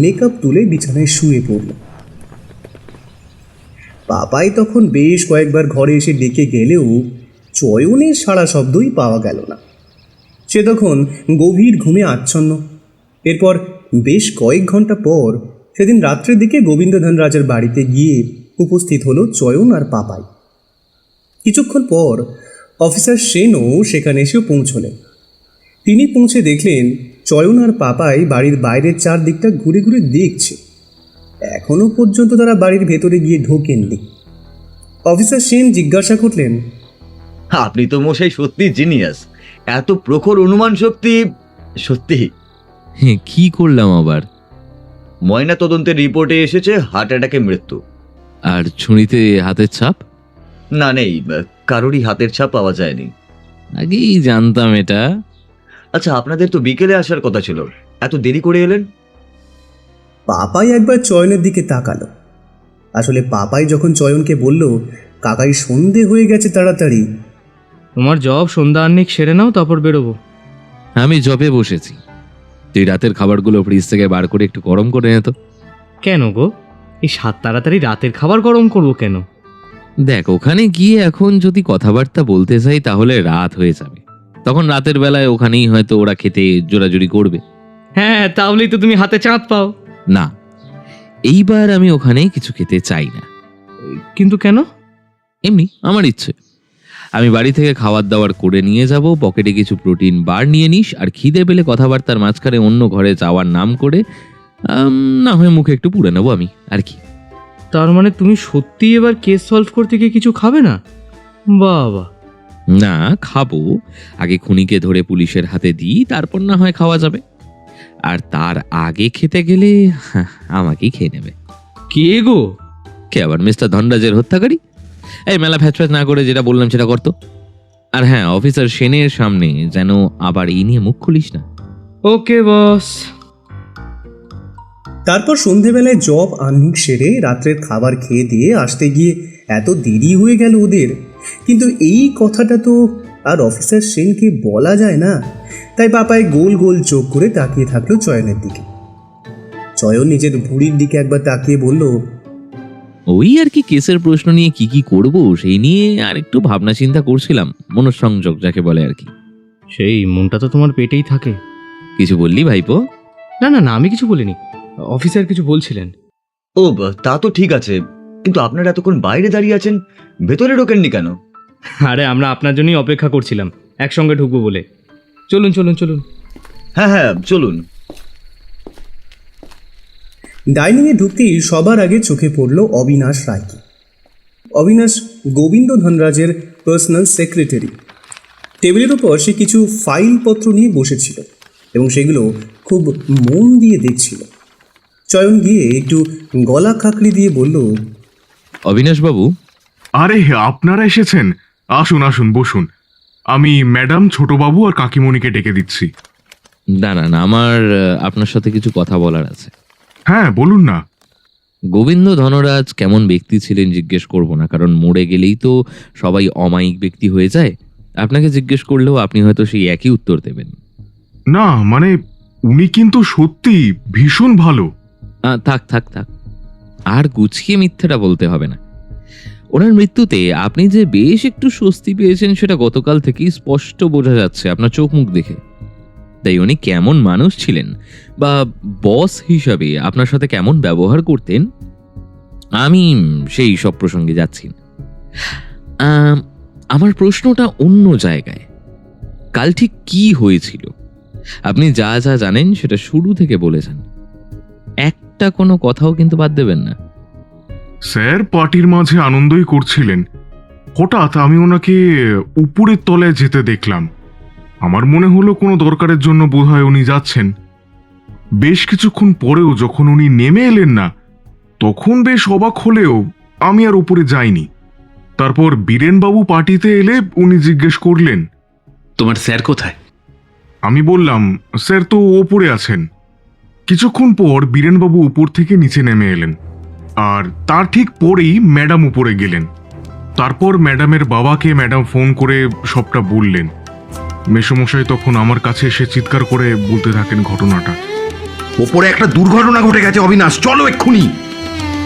মেকআপ তুলে বিছানায় শুয়ে পড়ল। পাপাই তখন বেশ কয়েকবার ঘরে এসে ডেকে গেলেও চয়নের সাড়া শব্দই পাওয়া গেল না। সে তখন গভীর ঘুমে আচ্ছন্ন। এরপর বেশ কয়েক ঘন্টা পর সেদিন রাত্রের দিকে গোবিন্দধন রাজের বাড়িতে গিয়ে উপস্থিত হলো চয়ন আর পাপাই। কিছুক্ষণ পর অফিসার সেনও সেখানে এসেও পৌঁছলেন। তিনি পৌঁছে দেখলেন চয়ন আর পাপাই বাড়ির বাইরের চারদিকটা ঘুরে ঘুরে দেখছে। এখনো পর্যন্ত তারা বাড়ির ভেতরে গিয়ে ঢোকেননি। অফিসার সেন জিজ্ঞাসা করলেন, আপনি তো মশাই সত্যি জিনিয়াস। এত প্রখর অনুমান শক্তি! সত্যি কি করলাম আবার? ময়না তদন্তের রিপোর্টে এসেছে হার্ট অ্যাটাকে মৃত্যু। আর ছুরিতে হাতের ছাপ? না, নেই, কারোরই হাতের ছাপ পাওয়া যায়নি। আগেই জানতাম এটা। আচ্ছা, আপনাদের তো বিকেলে আসার কথা ছিল, এত দেরি করে এলেন? পাপাই একবার চয়নের দিকে তাকালো। আসলে পাপাই যখন চয়নকে বলল কাকাই সন্ধে হয়ে গেছে, তাড়াতাড়ি। তোমার জব সন্ধ্যা আহ্নিক সেরে নাও, তারপর বেরোবো। আমি জবে বসেছি, তুই রাতের খাবারগুলো ফ্রিজ থেকে বার করে একটু গরম করে নে তো। কেন গো? এই সাত তাড়াতাড়ি রাতের খাবার গরম করবো কেন? দেখ, ওখানে গিয়ে এখন যদি কথাবার্তা বলতে চাই তাহলে রাত হয়ে যাবে। তখন রাতের বেলায় ওখানেই হয়তো ওরা খেতে জোরাজুরি করবে। হ্যাঁ, তাহলেই তো তুমি হাতে চাঁদ পাও। না, এইবার আমি ওখানে কিছু খেতে চাই না। কিন্তু কেন? এমনি আমার ইচ্ছে। আমি বাড়ি থেকে খাবার দাবার করে নিয়ে যাব, পকেটে কিছু প্রোটিন বার নিয়ে নিস, আর খিদে পেলে কথাবার্তার মাঝখানে অন্য ঘরে যাওয়ার নাম করে না হয় মুখে একটু পুড়ে নেবো আমি, আর কি। তার মানে তুমি সত্যিই এবার কেস সলভ করতে গিয়ে কিছু খাবে না? বাবা! না, খাবো। আগে খুনিকে ধরে পুলিশের হাতে দিই, তারপর না হয় খাওয়া যাবে। আর তার আগে খেতে গেলে আমাকেই খেয়ে নেবে। কে গো? কে আবার? মিস্টার ধনরাজের হত্যাকারী। এই মেলা ফ্যাচ ফ্যাচ না করে যেটা বললাম সেটা করতো। আর হ্যাঁ, অফিসার সেনের সামনে যেন আবার এই নিয়ে মুখ খুলিস না। ওকে বস। তারপর সন্ধেবেলায় জব আহ্নিক সেরে রাত্রের খাবার খেয়ে দিয়ে আসতে গিয়ে এত দেরি হয়ে গেল ওদের। কিন্তু এই কথাটা তো আর অফিসার সেনকে বলা যায় না। তাই পাপায় গোল গোল চোখ করে তাকিয়ে থাকলো চয়নের দিকে। চয়ন নিজের ভুঁড়ির দিকে একবার তাকিয়ে বলল, ওই আর কি, কেসের প্রশ্ন নিয়ে কি কি করব সেই নিয়ে আর একটু ভাবনা চিন্তা করছিলাম। মনঃসংযোগ যাকে বলে আর কি। সেই মনটা তো তোমার পেটেই থাকে। কিছু বললি ভাইপো? না না না, আমি কিছু বলিনি। অফিসার কিছু বলছিলেন। ও, তা তো ঠিক আছে, কিন্তু আপনারা এতক্ষণ বাইরে দাঁড়িয়ে আছেন, ভেতরে ঢোকেননি কেন? আরে আমরা আপনার জন্যই অপেক্ষা করছিলাম, একসঙ্গে ঢুকবো বলে। চলুন চলুন চলুন। হ্যাঁ হ্যাঁ, চলুন। ডাইনিংয়ে ঢুকতেই সবার আগে চোখে পড়ল অবিনাশ রায়কে। অবিনাশ গোবিন্দ ধনরাজের পার্সোনাল সেক্রেটারি। টেবিলের উপর সে কিছু ফাইলপত্র নিয়ে বসেছিল এবং সেগুলো খুব মন দিয়ে দেখছিল। চয়ন গিয়ে একটু গলা খাকড়ি দিয়ে বলল, অবিনাশবাবু, আরে আপনারা এসেছেন, আসুন আসুন বসুন। আমি ম্যাডাম, ছোটবাবু আর কাকিমণিকে ডেকে দিচ্ছি। না না না, আমার আপনার সাথে কিছু কথা বলার আছে। হ্যাঁ বলুন না। গোবিন্দ ধনরাজ কেমন ব্যক্তি ছিলেন জিজ্ঞেস করব না, কারণ মরে গেলেই তো সবাই অমায়িক ব্যক্তি হয়ে যায়। আপনাকে জিজ্ঞেস করলেও আপনি হয়তো সেই একই উত্তর দেবেন। না মানে উনি কিন্তু সত্যি ভীষণ ভালো। থাক থাক থাক, আর গুছিয়ে মিথ্যেটা বলতে হবে না। ওনার মৃত্যুতে আপনি যে বেশ একটু স্বস্তি পেয়েছেন সেটা গতকাল থেকেই স্পষ্ট বোঝা যাচ্ছে আপনার চোখ মুখ দেখে। তাই উনি কেমন মানুষ ছিলেন বা বস হিসাবে আপনার সাথে কেমন ব্যবহার করতেন, আমি সেই সব প্রসঙ্গে যাচ্ছি না। আমার প্রশ্নটা অন্য জায়গায়। কাল ঠিক কি হয়েছিল? আপনি যা যা জানেন সেটা শুরু থেকে বলে যান, একটা কোনো কথাও কিন্তু বাদ দেবেন না। স্যার পার্টির মাঝে আনন্দই করছিলেন, হঠাৎ আমি ওনাকে উপরের তলায় যেতে দেখলাম। আমার মনে হলো কোনো দরকারের জন্য বোধহয় উনি যাচ্ছেন। বেশ কিছুক্ষণ পরেও যখন উনি নেমে এলেন না, তখন বেশ অবাক হলেও আমি আর উপরে যাইনি। তারপর বীরেনবাবু পার্টিতে এলে উনি জিজ্ঞেস করলেন, তোমার স্যার কোথায়? আমি বললাম, স্যার তো ওপরে আছেন। কিছুক্ষণ পর বীরেনবাবু উপর থেকে নিচে নেমে এলেন, আর তার ঠিক পরেই ম্যাডাম উপরে গেলেন। তারপর ম্যাডামের বাবাকে ম্যাডাম ফোন করে সবটা বললেন। মেসোমশাই তখন আমার কাছে এসে চিৎকার করে বলতে থাকেন ঘটনাটা। ওপরে একটা দুর্ঘটনা ঘটে গেছে অবিনাশ, চলো এক্ষুনি।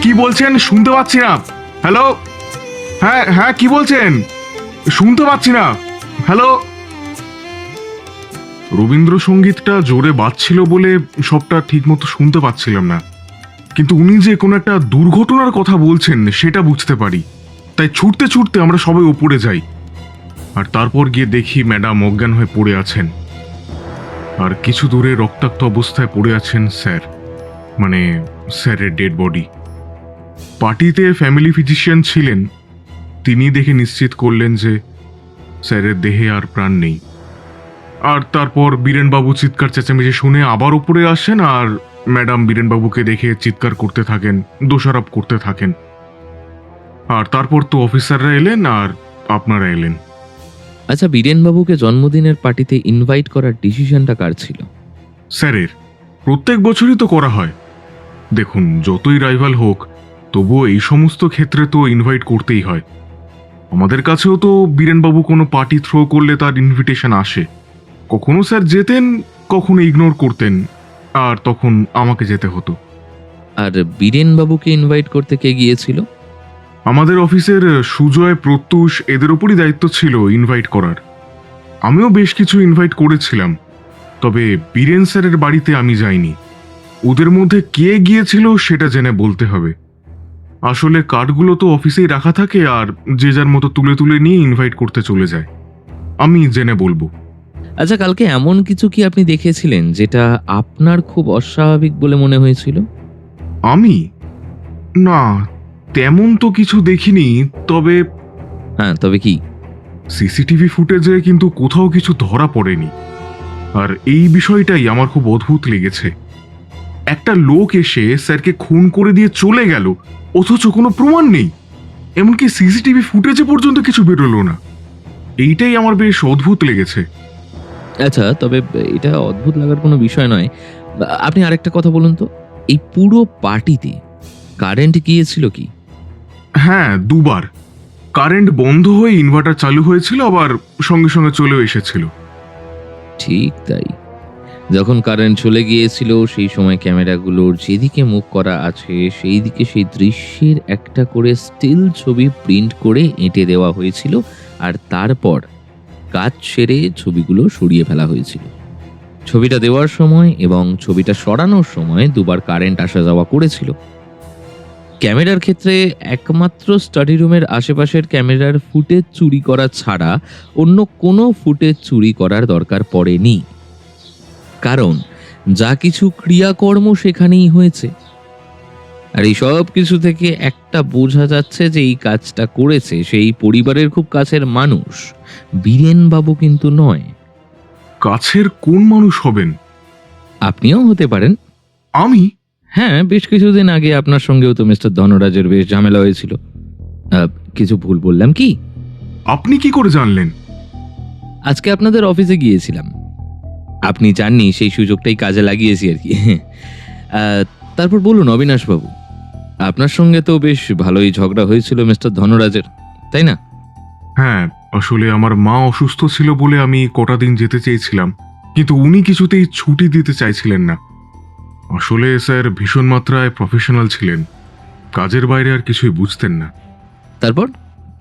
কি বলছেন? শুনতে পাচ্ছি না। হ্যালো, হ্যাঁ হ্যাঁ, কি বলছেন? শুনতে পাচ্ছি না। হ্যালো। রবীন্দ্রসঙ্গীতটা জোরে বাজছিল বলে সবটা ঠিকমতো শুনতে পাচ্ছিলাম না, কিন্তু উনি যে কোনো একটা দুর্ঘটনার কথা বলছেন সেটা বুঝতে পারি। তাই ছুটতে ছুটতে আমরা সবাই উপরে যাই, আর তারপর গিয়ে দেখি ম্যাডাম অজ্ঞান হয়ে পড়ে আছেন, আর কিছু দূরে রক্তাক্ত অবস্থায় পড়ে আছেন স্যার, মানে স্যারের ডেড বডি। পার্টিতে ফ্যামিলি ফিজিশিয়ান ছিলেন, তিনি দেখে নিশ্চিত করলেন যে স্যারের দেহে আর প্রাণ নেই। আর তারপর বীরেনবাবু চিৎকার চেঁচামেচি শুনে আবার উপরে আসেন, আর ম্যাডাম বীরেনবাবুকে দেখে চিৎকার করতে থাকেন, দোষারোপ করতে থাকেন। আর তারপর তো অফিসাররা এলেন আর আপনারা এলেন। আচ্ছা, বীরেনবাবুকে জন্মদিনের পার্টিতে ইনভাইট করার ডিসিশনটা কার ছিল? স্যারের। প্রত্যেক বছরই তো করা হয়। দেখুন, যতই রাইভাল হোক তবুও এই সমস্ত ক্ষেত্রে তো ইনভাইট করতেই হয়। আমাদের কাছেও তো বীরেনবাবু কোনো পার্টি থ্রো করলে তার ইনভিটেশন আসে। কখনো স্যার যেতেন, কখনো ইগনোর করতেন, আর তখন আমাকে যেতে হতো। আর বীরেনবাবুকে ইনভাইট করতে কে গিয়েছিল? আমাদের অফিসের সুজয়, প্রত্যুষ এদের উপরই দায়িত্ব ছিল ইনভাইট করার। আমিও বেশ কিছু ইনভাইট করেছিলাম, তবে বীরেন স্যারের বাড়িতে আমি যাইনি। ওদের মধ্যে কে গিয়েছিল সেটা জেনে বলতে হবে। আসলে কার্ডগুলো তো অফিসেই রাখা থাকে, আর যে যার মতো তুলে তুলে নিয়ে ইনভাইট করতে চলে যায়। আমি জেনে বলবো। আচ্ছা, কালকে এমন কিছু কি আপনি দেখেছিলেন যেটা আপনার খুব অস্বাভাবিক বলে মনে হয়েছিল? আমি? না, তেমন তো কিছু দেখিনি। তবে হ্যাঁ, তবে কি? সিসিটিভি ফুটেজে কিন্তু কোথাও কিছু ধরা পড়েনি, আর এই বিষয়টাই আমার খুব অদ্ভুত লেগেছে। একটা লোক এসে স্যারকে খুন করে দিয়ে চলে গেল, অথচ কোনো প্রমাণ নেই। এমনকি সিসিটিভি ফুটেজে পর্যন্ত কিছু বেরোলো না। এইটাই আমার বেশ অদ্ভুত লেগেছে। আচ্ছা, তবে এটা অদ্ভুত লাগার কোনো বিষয় নয়। আপনি আরেকটা কথা বলুন তো, এই পুরো পার্টিতে কারেন্ট গিয়েছিল কি? হ্যাঁ, দুবার কারেন্ট বন্ধ হয়ে ইনভার্টার চালু হয়েছিল, আবার সঙ্গে সঙ্গে চলেও এসেছিল। ঠিক তাই। যখন কারেন্ট চলে গিয়েছিল সেই সময় ক্যামেরাগুলোর যেদিকে মুখ করা আছে সেই দিকে সেই দৃশ্যের একটা করে স্টিল ছবি প্রিন্ট করে এঁটে দেওয়া হয়েছিল, আর তারপর কাজ সেরে ছবিগুলো সরিয়ে ফেলা হয়েছিল। ছবিটা দেওয়ার সময় এবং ছবিটা সরানোর সময় দুবার কারেন্ট আসা যাওয়া করেছিল। ক্যামেরার ক্ষেত্রে একমাত্র স্টাডি রুমের আশেপাশের ক্যামেরার ফুটেজ চুরি করা ছাড়া অন্য কোনো ফুটেজ চুরি করার দরকার পড়েনি, কারণ যা কিছু ক্রিয়াকর্ম সেখানেই হয়েছে। আর এই সব কিছু থেকে একটা বোঝা যাচ্ছে যে এই কাজটা করেছে সেই পরিবারের খুব কাছের মানুষ, বীরেন বাবু কিন্তু নয়। কাছের কোন মানুষ হবেন? আপনিও হতে পারেন। আমি? হ্যাঁ, বেশ কিছুদিন আগে আপনার সঙ্গেও তো মিস্টার ধনরাজের বেশ ঝামেলা হয়েছিল। কিছু ভুল বললাম কি? আপনি কি করে জানলেন? আজকে আপনাদের অফিসে গিয়েছিলাম, আপনি জাননি সেই সুযোগটাই কাজে লাগিয়েছি আর কি। তারপর বলুন অবিনাশবাবু, আপনার সঙ্গে তো বেশ ভালোই ঝগড়া হয়েছিল মিস্টার ধনরাজের, তাই না? হ্যাঁ, আসলে আমার মা অসুস্থ ছিল বলে আমি কটা দিন যেতে চেয়েছিলাম, কিন্তু উনি কিছুতেই ছুটি দিতে চাইছিলেন না। আসলে স্যার ভীষণ মাত্রায় প্রফেশনাল ছিলেন, কাজের বাইরে আর কিছুই বুঝতেন না। তারপর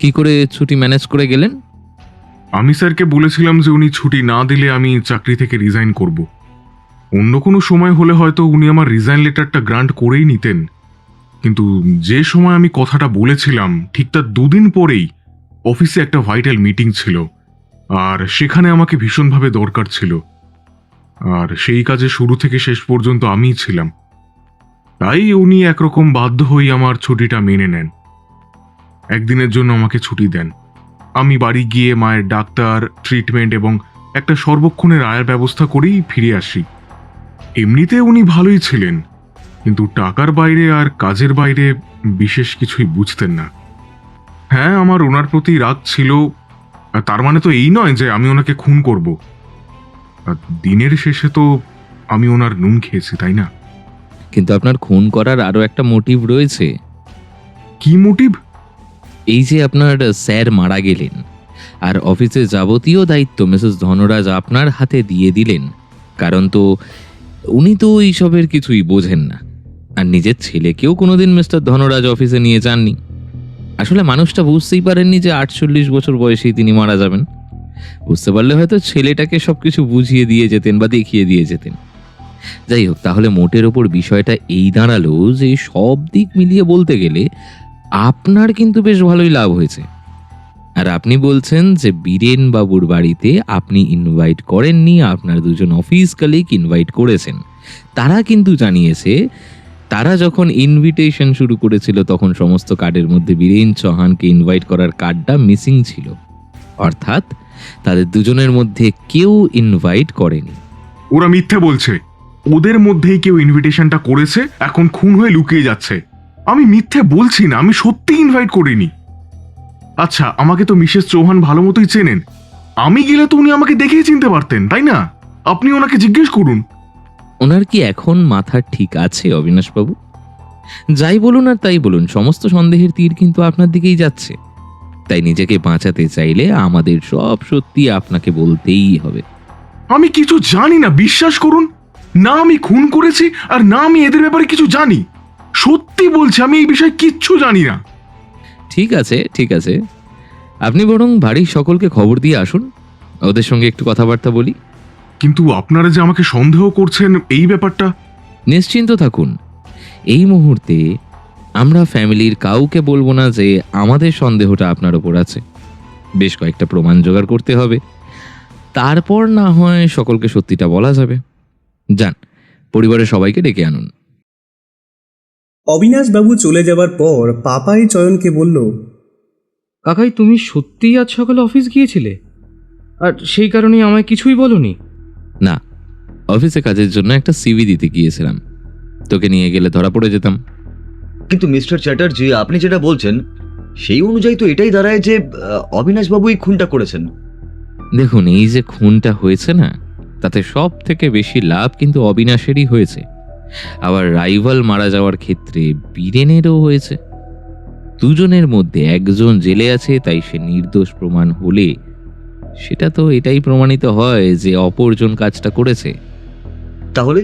কি করে ছুটি ম্যানেজ করে গেলেন? আমি স্যারকে বলেছিলাম যে উনি ছুটি না দিলে আমি চাকরি থেকে রিজাইন করব। অন্য কোনো সময় হলে হয়তো উনি আমার রিজাইন লেটারটা গ্রান্ট করেই নিতেন, কিন্তু যে সময় আমি কথাটা বলেছিলাম ঠিক তার দুদিন পরেই অফিসে একটা ভাইটাল মিটিং ছিল, আর সেখানে আমাকে ভীষণভাবে দরকার ছিল, আর সেই কাজে শুরু থেকে শেষ পর্যন্ত আমিই ছিলাম। তাই উনি একরকম বাধ্য হয়ে আমার ছুটিটা মেনে নেন, একদিনের জন্য আমাকে ছুটি দেন। আমি বাড়ি গিয়ে মায়ের ডাক্তার, ট্রিটমেন্ট এবং একটা সর্বক্ষণের আয়ের ব্যবস্থা করেই ফিরে আসি। এমনিতে উনি ভালোই ছিলেন, কিন্তু টাকার বাইরে আর কাজের বাইরে বিশেষ কিছুই বুঝতেন না। হ্যাঁ, আমার ওনার প্রতি রাগ ছিল, আর তার মানে তো এই নয় যে আমি ওনাকে খুন করব। আর দিনের শেষে তো আমি ওনার নুন খেয়েছি, তাই না? কিন্তু আপনার খুন করার আরো একটা মোটিভ রয়েছে। কি মোটিভ? এই যে আপনার স্যার মারা গেলেন আর অফিসে যাবতীয় দায়িত্ব মিসেস ধনরাজ আপনার হাতে দিয়ে দিলেন, কারণ তো উনি তো এইসবের কিছুই বোঝেন না, আর নিজের ছেলেকেও কোনোদিন মিস্টার ধনরাজ অফিসে নিয়ে যাননি। আসলে মানুষটা বুঝতেই পারেননি যে 48 বছর বয়সেই তিনি মারা যাবেন। বুঝতে পারলে হয়তো ছেলেটাকে সবকিছু বুঝিয়ে দিয়ে যেতেন বা দেখিয়ে দিয়ে যেতেন। যাই হোক, তাহলে মোটের ওপর বিষয়টা এই দাঁড়ালো যে সব দিক মিলিয়ে বলতে গেলে আপনার কিন্তু বেশ ভালোই লাভ হয়েছে। আর আপনি বলছেন যে বীরেন বাবুর বাড়িতে আপনি ইনভাইট করেননি, আপনার দুজন অফিস কলিগ ইনভাইট করেছেন। তারা কিন্তু জানিয়েছে তারা যখন ইনভিটেশন শুরু করেছিল তখন সমস্ত কার্ডের মধ্যে বীরেন চৌহানকে ইনভাইট করার কার্ডটা মিসিং ছিল, অর্থাৎ তাদের দুজনের মধ্যে কেউ ইনভাইট করেনি। ওরা মিথ্যে বলছে, ওদের মধ্যেই কেউ ইনভিটেশনটা করেছে, এখন খুন হয়ে লুকিয়ে যাচ্ছে। আমি মিথ্যে বলছি না, আমি সত্যি ইনভাইট করিনি। আচ্ছা, আমাকে তো মিসেস চৌহান ভালো মতোই চেনেন, আমি গেলে তো উনি আমাকে দেখেই চিনতে পারতেন, তাই না? আপনি ওনাকে জিজ্ঞেস করুন। ওনার কি এখন মাথা ঠিক আছে অবিনাশবাবু? যাই বলুন আর তাই বলুন, সমস্ত সন্দেহের তীর কিন্তু আপনার দিকেই যাচ্ছে। তাই নিজেকে বাঁচাতে চাইলে আমাদের সব সত্যি আপনাকে বলতেই হবে। আমি কিছু জানি না, বিশ্বাস করুন। না আমি খুন করেছি, আর না আমি এদের ব্যাপারে কিছু জানি। সত্যি বলছি, আমি এই বিষয়ে কিচ্ছু জানি না। ঠিক আছে, ঠিক আছে, আপনি বরং বাড়ির সকলকে খবর দিয়ে আসুন, ওদের সঙ্গে একটু কথাবার্তা বলি। কিন্তু আপনারা যে আমাকে সন্দেহ করছেন এই ব্যাপারটা। নিশ্চিন্ত থাকুন, এই মুহূর্তে আমরা ফ্যামিলির কাউকে বলবো না যে আমাদের সন্দেহটা আপনার ওপর আছে। বেশ কয়েকটা প্রমাণ জোগাড় করতে হবে, তারপর না হয় সকলকে সত্যিটা বলা যাবে। যান, পরিবারের সবাইকে ডেকে আনুন। অবিনাশবাবু চলে যাবার পর পাপাই চয়নকে বলল, কাকাই, তুমি সত্যিই আজ সকালে অফিস গিয়েছিলে? আর সেই কারণেই আমায় কিছুই বলনি? না, অফিসে কাজের জন্য একটা সিভি দিতে গিয়েছিলাম, তোকে নিয়ে গেলে ধরা পড়ে যেতাম। কিন্তু মিস্টার চ্যাটার্জি, আপনি যেটা বলছেন সেই অনুযায়ী তো এটাই দাঁড়ায় যে অবিনাশবাবু এই খুনটা করেছেন। দেখুন, এই যে খুনটা হয়েছে না, তাতে সব থেকে বেশি লাভ কিন্তু অবিনাশেরই হয়েছে। আবার রাইভাল মারা যাওয়ার ক্ষেত্রে বীরেনেরও হয়েছে। দুজনের মধ্যে একজন জেলে আছে, তাই সে নির্দোষ প্রমাণ হলে সেটা তো এটাই প্রমাণিত হয় যে অপরজন কাজটা করেছে। তাহলে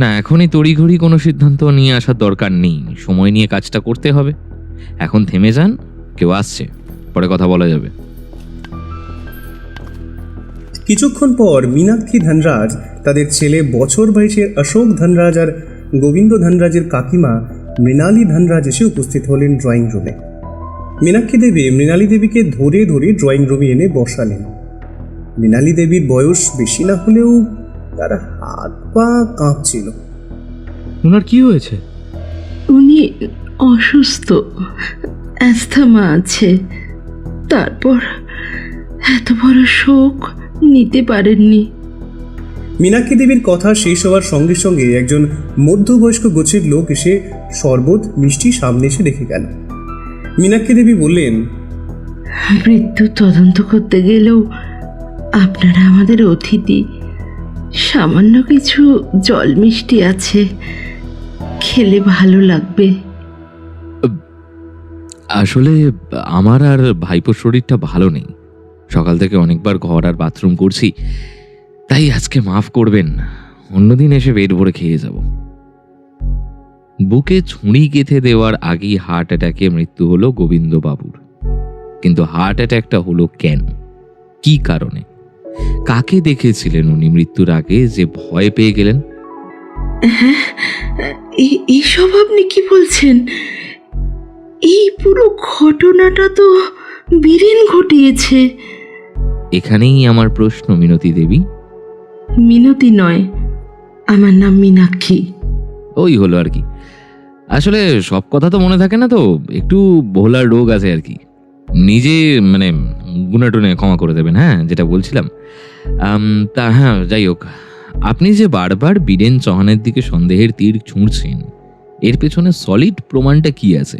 না, এখনই তড়িঘড়ি কোনো সিদ্ধান্ত নিয়ে আসার দরকার নেই, সময় নিয়ে কাজটা করতে হবে। এখন থেমে যান, কেউ আসছে, পরে কথা বলা যাবে। কিছুক্ষণ পর মীনাক্ষী ধনরাজ, তাদের ছেলে বছর বয়সের অশোক ধনরাজ আর গোবিন্দ ধনরাজের কাকিমা মৃণালী ধনরাজ এসে উপস্থিত হলেন ড্রয়িং রুমে। মীনাক্ষী দেবী মৃণালী দেবীকে ধরে ধরে ড্রয়িং রুমে এনে বসালেন। মৃণালী দেবীর বয়স বেশি না হলেও তার হাত পা কাঁপছিল। ওনার কি হয়েছে? উনি অসুস্থ, অ্যাস্থমা আছে। তারপর এত বড় শোক নিতে পারেননি। মীনাক্ষী দেবীর কথা শেষ হওয়ার সঙ্গে সঙ্গে একজন মধ্যবয়স্ক গোছের লোক এসে শরবত মিষ্টি সামনে এসে রেখে গেল। মীনাক্ষী দেবী বললেন, মৃত্যু তদন্ত করতে গেলেও আপনারা আমাদের অতিথি। সামান্য কিছু জল মিষ্টি আছে, খেলে ভালো লাগবে। আসলে আমার আর ভাইপোর শরীরটা ভালো নেই। সকাল থেকে অনেকবার ঘর আর বাথরুম করছি, তাই আজকে মাফ করবেন, অন্যদিন এসে পেট ভরে খেয়ে যাব। বুকে ছুরি গেঁথে দেওয়ার আগেই হার্ট অ্যাটাকে মৃত্যু হলো গোবিন্দবাবুর। কিন্তু হার্ট অ্যাটাকটা হলো কেন, কি কারণে, কাকে দেখেছিলেন উনি মৃত্যুর আগে যে ভয় পেয়ে গেলেন? এইসব আপনি কি বলছেন? এই পুরো ঘটনাটা তো বীরেন ঘটিয়েছে। এখানেই আমার প্রশ্ন মিনতি দেবী। মিনতি নয়, আমার নাম মীনাক্ষী। ওই হলো আর কি। আসলে সব কথা তো মনে থাকে না, তো একটু ভোলার রোগ আছে আর কি। নিজে মানে গুনাটুনে ক্ষমা করে দেবেন। হ্যাঁ, যেটা বলছিলাম, তা হ্যাঁ, যাই হোক, আপনি যে বারবার বীরেন চৌহানের দিকে সন্দেহের তীর ছুঁড়ছেন, এর পেছনে সলিড প্রমাণটা কি আছে?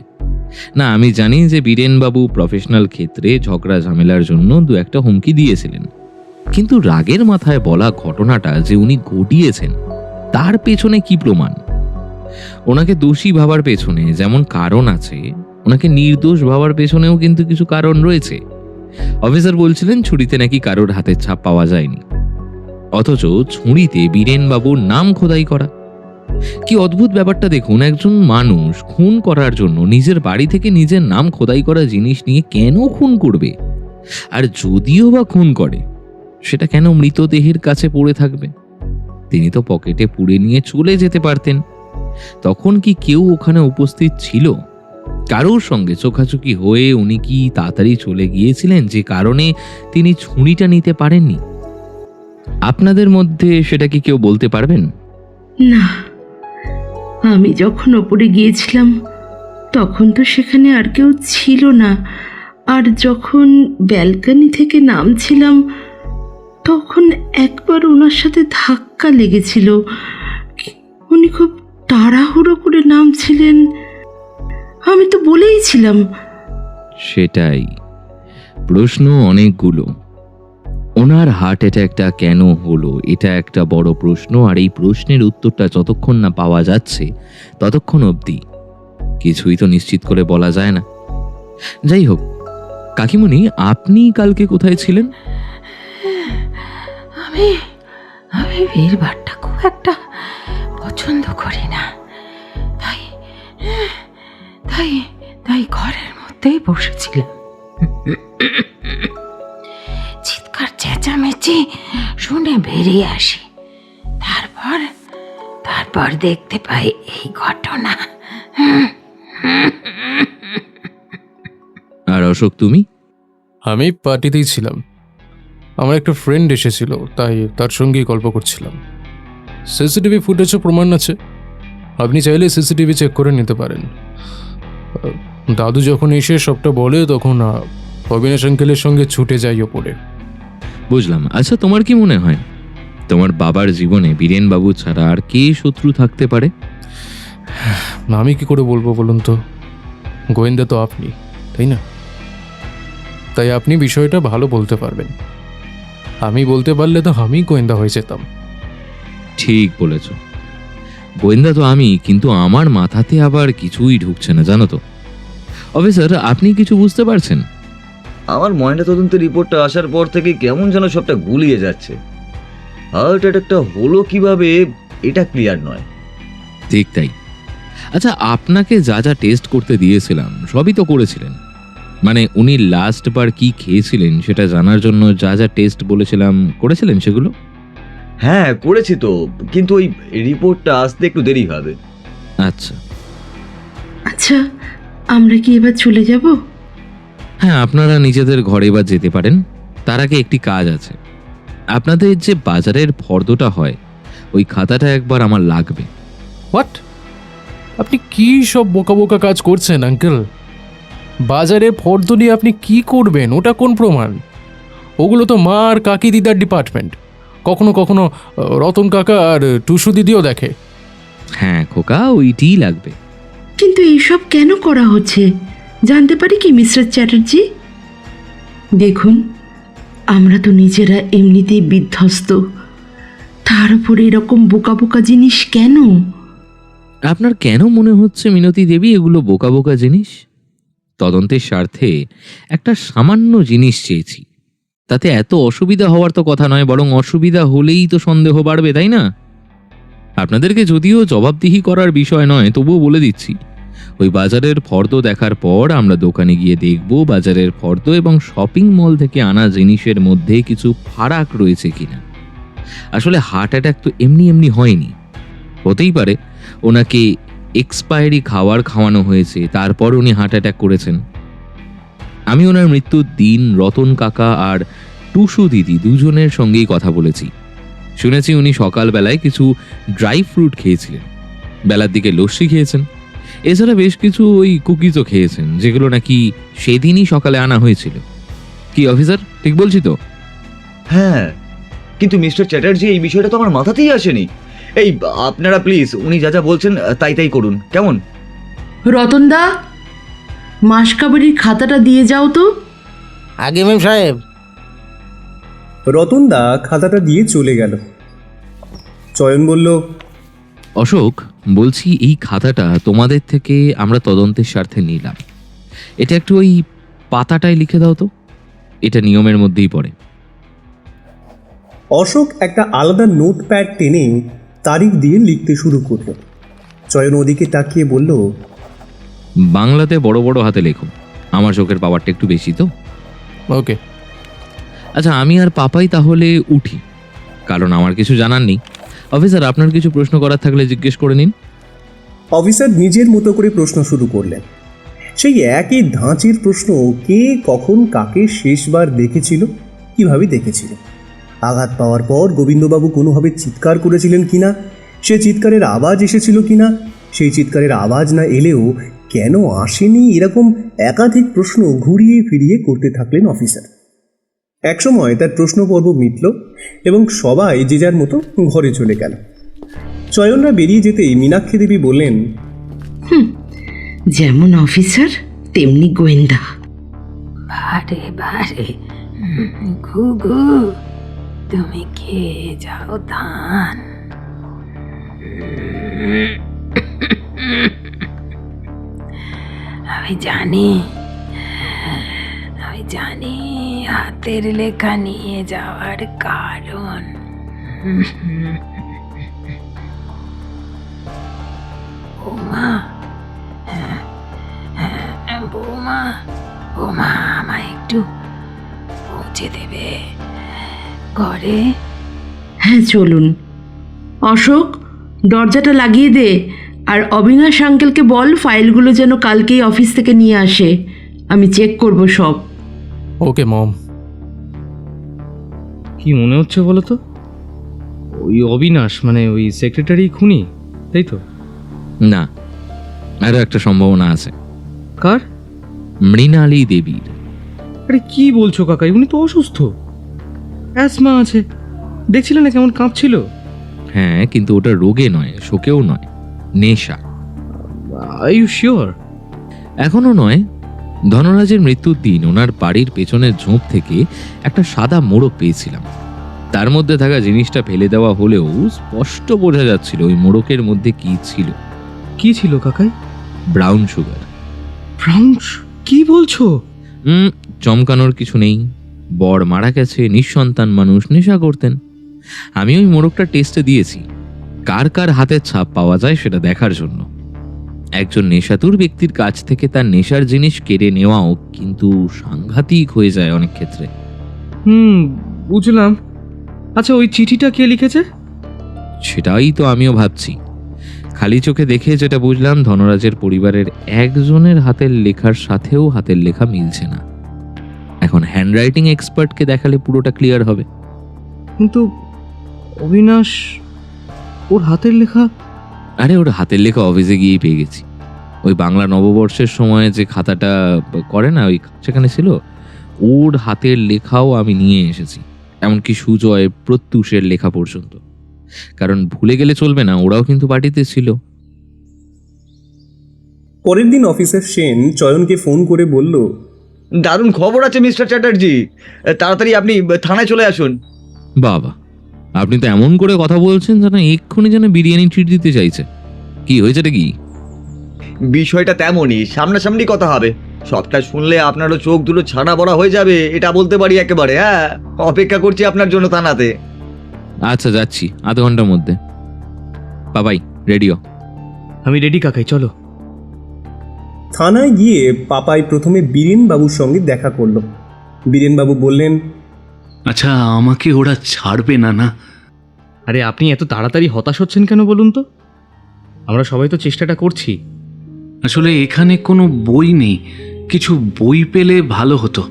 না, আমি জানি যে বীরেন বাবু প্রফেশনাল ক্ষেত্রে ঝগড়া ঝামেলার জন্য দু একটা হুমকি দিয়েছিলেন, কিন্তু রাগের মাথায় বলা ঘটনাটা যে উনি ঘটিয়েছেন, তার পেছনে কি প্রমাণ? ওনাকে দোষী ভাবার পেছনে যেমন কারণ আছে, ওনাকে নির্দোষ ভাবার পেছনেও কিন্তু কিছু কারণ রয়েছে। অফিসার বলছিলেন ছুরিতে নাকি কারোর হাতের ছাপ পাওয়া যায়নি, অথচ ছুরিতে বীরেন বাবুর নাম খোদাই করা। কি অদ্ভুত ব্যাপারটা দেখুন, একজন মানুষ খুন করার জন্য নিজের বাড়ি থেকে নিজের নাম খোদাই করা জিনিস নিয়ে কেন খুন করবে? আর যদিও বা খুন করে, সেটা কেন মৃতদেহের কাছে পড়ে থাকবে? তিনি তো পকেটে পুড়ে নিয়ে চলে যেতে পারতেন। তখন কি কেউ ওখানে উপস্থিত ছিল? কারোর সঙ্গে চোখাচোখি হয়ে উনি কি তাড়াতাড়ি চলে গিয়েছিলেন, যে কারণে তিনি ছুরিটা নিতে পারেননি? আপনাদের মধ্যে সেটা কি কেউ বলতে পারবেন? না, আমি যখন ওপরে গিয়েছিলাম তখন তো সেখানে আর কেউ ছিল না। আর যখন ব্যালকনি থেকে নামছিলাম তখন একবার ওনার সাথে ধাক্কা লেগেছিল। উনি খুব তাড়াহুড়ো করে নামছিলেন, আমি তো বলেইছিলাম। সেটাই, প্রশ্ন অনেকগুলো। ওনার হার্ট অ্যাটাকটা কেন হলো, এটা একটা বড় প্রশ্ন। আর এই প্রশ্নের উত্তরটা যতক্ষণ না পাওয়া যাচ্ছে ততক্ষণ অবধি কিছুই তো নিশ্চিত করে বলা যায় না। যাই হোক, কাকিমণি, আপনি কালকে কোথায় ছিলেন? আমি আমি বীরবারটা খুব একটা পছন্দ করি না, তাই তাই তাই ঘরের মধ্যেই বসেছিলাম। চিৎকার চেঁচামেচি শুনে বেরিয়ে আসি, তারপর দেখতে পাই এই ঘটনা। আর অশোক, তুমি? আমি পার্টিতেই ছিলাম, আমার একটা ফ্রেন্ড এসেছিল, তাই তার সঙ্গেই গল্প করছিলাম। সিসিটিভি ফুটেজও প্রমাণ আছে, আপনি চাইলে সিসিটিভি চেক করে নিতে পারেন। দাদু যখন এসে সবটা বলে তখন অবিনাশ আঙ্কেলের সঙ্গে ছুটে যাই ওপরে। বুঝলাম। আচ্ছা, তোমার কি মনে হয় তোমার বাবার জীবনে বীরেন বাবু ছাড়া আর কে শত্রু থাকতে পারে? আমি কি করে বলবো বলুন তো, গোয়েন্দা তো আপনি, তাই না? তাই আপনি বিষয়টা ভালো বলতে পারবেন। আমি বলতে পারলে তো আমি গোয়েন্দা হয়ে যেতাম। ঠিক বলেছ, গোয়েন্দা তো আমি, কিন্তু আমার মাথাতে আবার কিছুই ঢুকছে না, জানো তো। অফিসার, আপনি কিছু বুঝতে পারছেন? আমার ময়না তদন্তের রিপোর্টটা আসার পর থেকে কেমন যেন সবটা গুলিয়ে যাচ্ছে। হার্ট অ্যাটাকটা হলো কিভাবে এটা ক্লিয়ার নয়। ঠিক তাই। আচ্ছা, আপনাকে যা যা টেস্ট করতে দিয়েছিলাম সবই তো করেছিলেন? মানে উনি লাস্ট বার কি খেয়েছিলেন সেটা জানার জন্য যা যা টেস্ট বলেছিলাম করেছিলেন সেগুলো? হ্যাঁ, করেছি তো, কিন্তু ওই রিপোর্টটা আসতে একটু দেরি হবে। আচ্ছা, আচ্ছা, আমরা কি এবার চলে যাব? হ্যাঁ, আপনারা নিজেদের ঘরে বা যেতে পারেন। তার আগে একটি কাজ আছে। আপনাদের যে বাজারের ফর্দটা হয়, ওই খাতাটা একবার আমার লাগবে। হোয়াট? আপনি কি সব বোকা বোকা কাজ করছেন আঙ্কেল? বাজারে ফর্দ নিয়ে আপনি কি করবেন? ওটা কোন প্রমাণ? ওগুলো তো মা আর কাকি দিদার ডিপার্টমেন্ট। কখনো কখনো রতন কাকা আর টুসু দিদিও দেখে। হ্যাঁ খোকা, ওইটিই লাগবে। কিন্তু এইসব কেন করা হচ্ছে জানতে পারি কি মিস্টার চ্যাটার্জি? দেখুন, আমরা তো নিজেরা এমনিতেই বিধ্বস্ত, তার উপরে এরকম বোকা বোকা জিনিস কেন? আপনার কেন মনে হচ্ছে মিনতি দেবী এগুলো বোকা বোকা জিনিস? তদন্তের স্বার্থে একটা সামান্য জিনিস চেয়েছি, তাতে এত অসুবিধা হওয়ার তো কথা নয়, বরং অসুবিধা হলেই তো সন্দেহ বাড়বে, তাই না? আপনাদেরকে যদিও জবাবদিহি করার বিষয় নয়, তবুও বলে দিচ্ছি, ওই বাজারের ফর্দ দেখার পর আমরা দোকানে গিয়ে দেখব বাজারের ফর্দ এবং শপিং মল থেকে আনা জিনিসের মধ্যে কিছু ফারাক রয়েছে কিনা। আসলে হার্ট অ্যাটাক তো এমনি এমনি হয়নি। হতেই পারে ওনাকে এক্সপায়ারি খাবার খাওয়ানো হয়েছে, তারপর উনি হার্ট অ্যাটাক করেছেন। আমি ওনার মৃত্যুর দিন রতন কাকা আর টুসু দিদি দুজনের সঙ্গেই কথা বলেছি। শুনেছি উনি সকালবেলায় কিছু ড্রাই ফ্রুট খেয়েছিলেন, বেলার দিকে লস্যি খেয়েছেন, এছাড়া বেশ কিছু ওই কুকিজও খেয়েছেন, যেগুলো নাকি সেদিনই সকালে আনা হয়েছিল। কি অফিসার, ঠিক বলছি তো? হ্যাঁ, কিন্তু মিস্টার চ্যাটার্জি এই বিষয়টা তো আমার মাথাতেই আসেনি। এই আপনারা প্লিজ উনি যা যা বলছেন তাই তাই করুন, কেমন? রতনদা, মাসকাবারির খাতাটা দিয়ে যাও তো। আগে ম্যাম সাহেব। রতনদা খাতাটা দিয়ে চলে গেল। চয়ন বলল, অশোক, বলছি এই খাতাটা তোমাদের থেকে আমরা তদন্তের স্বার্থে নিলাম। এটা একটু ওই পাতাটায় লিখে দাও তো, এটা নিয়মের মধ্যেই পড়ে। অশোক একটা আলাদা নোটপ্যাড টেনে তারিখ দিয়ে লিখতে শুরু করলো। চয়ন ওদিকে তাকিয়ে বলল, বাংলাতে বড় বড় হাতে লেখো, আমার চোখের পাওয়ারটা একটু বেশি তো। ওকে। আচ্ছা, আমি আর পাপাই তাহলে উঠি, কারণ আমার কিছু জানার নেই। অফিসার, আপনার কিছু প্রশ্ন করার থাকলে জিজ্ঞেস করে নিন। অফিসার নিজের মতো করে প্রশ্ন শুরু করলেন। সেই একই ধাঁচের প্রশ্ন, কে কখন কাকে শেষবার দেখেছিল, কিভাবে দেখেছিল, আঘাত পাওয়ার পর গোবিন্দবাবু কোনোভাবে চিৎকার করেছিলেন কিনা, সে চিৎকারের আওয়াজ এসেছিল কিনা, সেই চিৎকারের আওয়াজ না এলেও কেন আসেনি, এরকম একাধিক প্রশ্ন ঘুরিয়ে ফিরিয়ে করতে থাকলেন অফিসার। একসময় তার প্রশ্ন পর্ব মিটল এবং সবাই যে যার মতো ঘরে চলে গেল। চয়নরা বেরিয়ে যেতেই মীনাক্ষী দেবী বললেন, যেমন অফিসার তেমনি গোয়েন্দা। বারে বারে ঘুঘু, তুমি খেয়ে যাও ধান। আমি জানি হাতের লেখা নিয়ে যাওয়ার কারণ। বৌমা, বৌমা, বৌমা, আমায় একটু পৌঁছে দেবে ঘরে? হ্যাঁ, চলুন। অশোক, দরজাটা লাগিয়ে দে, আর অবিনাশ আঙ্কেলকে বল ফাইলগুলো যেন কালকেই অফিস থেকে নিয়ে আসে, আমি চেক করব সব। ওকে মম। কি মনে হচ্ছে বলো তো? ওই অবিনাশ মানে ওই সেক্রেটারি খুনি, তাই তো? না, আরও একটা সম্ভাবনা আছে। কার? মৃণালী দেবীর। আরে কি বলছো কাকাই, উনি তো অসুস্থ, অ্যাসমা আছে, দেখছিলে না কেমন কাঁপছিল? হ্যাঁ, কিন্তু ওটা রোগে নয়, শোকেও নয়, নেশা। Are you sure? এখনো নয়। ধনরাজের মৃত্যুর দিন ওনার বাড়ির পেছনের ঝোপ থেকে একটা সাদা মোড়ক পেয়েছিলাম। তার মধ্যে থাকা জিনিসটা ফেলে দেওয়া হলেও স্পষ্ট বোঝা যাচ্ছিল ওই মোড়কের মধ্যে কি ছিল। কি ছিল কাকাই? Brown sugar. ব্রাউন? কি বলছো? চমকানোর কিছু নেই। বর মারা গেছে, নিঃসন্তান মানুষ, নেশা করতেন। আমি ওই মোড়কটা টেস্টে দিয়েছি, কার কার হাতের ছাপ পাওয়া যায় সেটা দেখার জন্য। একজন নেশাতুর ব্যক্তির কাছ থেকে তার নেশার জিনিস কেড়ে নেওয়াও কিন্তু সাংঘাতিক হয়ে যায় অনেক ক্ষেত্রে। বুঝলাম। আচ্ছা, ওই চিঠিটা কে লিখেছে? সেটাই তো আমিও ভাবছি। খালি চোখে দেখে যেটা বুঝলাম, ধনরাজের পরিবারের একজনের হাতের লেখার সাথেও হাতের লেখা মিলছে না। এখন হ্যান্ডরাইটিং এক্সপার্টকে দেখালে পুরোটা ক্লিয়ার হবে। কিন্তু অবিনাশ, ওর হাতের লেখা। আরে ওর হাতের লেখা অফিসে গিয়েই পেয়ে গেছি। ওই বাংলা নববর্ষের সময় যে খাতাটা করে না, ওই সেখানে ছিল। ওর হাতের লেখাও আমি নিয়ে এসেছি, এমনকি সুজয়, প্রত্যুষের লেখা পর্যন্ত। কারণ ভুলে গেলে চলবে না, ওরাও কিন্তু পার্টিতে ছিল। পরের দিন অফিসার সেন চয়নকে ফোন করে বলল, দারুণ খবর আছে মিস্টার চ্যাটার্জি, তাড়াতাড়ি আপনি থানায় চলে আসুন। বাবা, আপনি তো এমন করে কথা বলছেন যেন এক্ষুনি যেন বিরিয়ানি ট্রিট দিতে চাইছে। কি হয়েছেটা কি? বিষয়টা তেমনই, সামনাসামনি কথা হবে। সবটা শুনলে আপনারও চোখ দুটো ছানা বড়া হয়ে যাবে, এটা বলতে পারি একেবারে। হ্যাঁ, অপেক্ষা করছি আপনার জন্য থানাতে। আচ্ছা, যাচ্ছি আধ ঘন্টার মধ্যে। বাবাই, রেডিও। আমি রেডি কাকাই, চলো। থানায় গিয়ে পাপাই প্রথমে বীরেনবাবুর সঙ্গে দেখা করলো। বীরেনবাবু বললেন, আচ্ছা, আমাকে ওরা ছাড়বে না? না, আরে আপনি এত তাড়াতাড়ি হতাশ হচ্ছেন কেন বলুন তো? আমরা সবাই তো চেষ্টাটা করছি। আসলে এখানে কোনো বই নেই, কিছু বই পেলে ভালো হতো।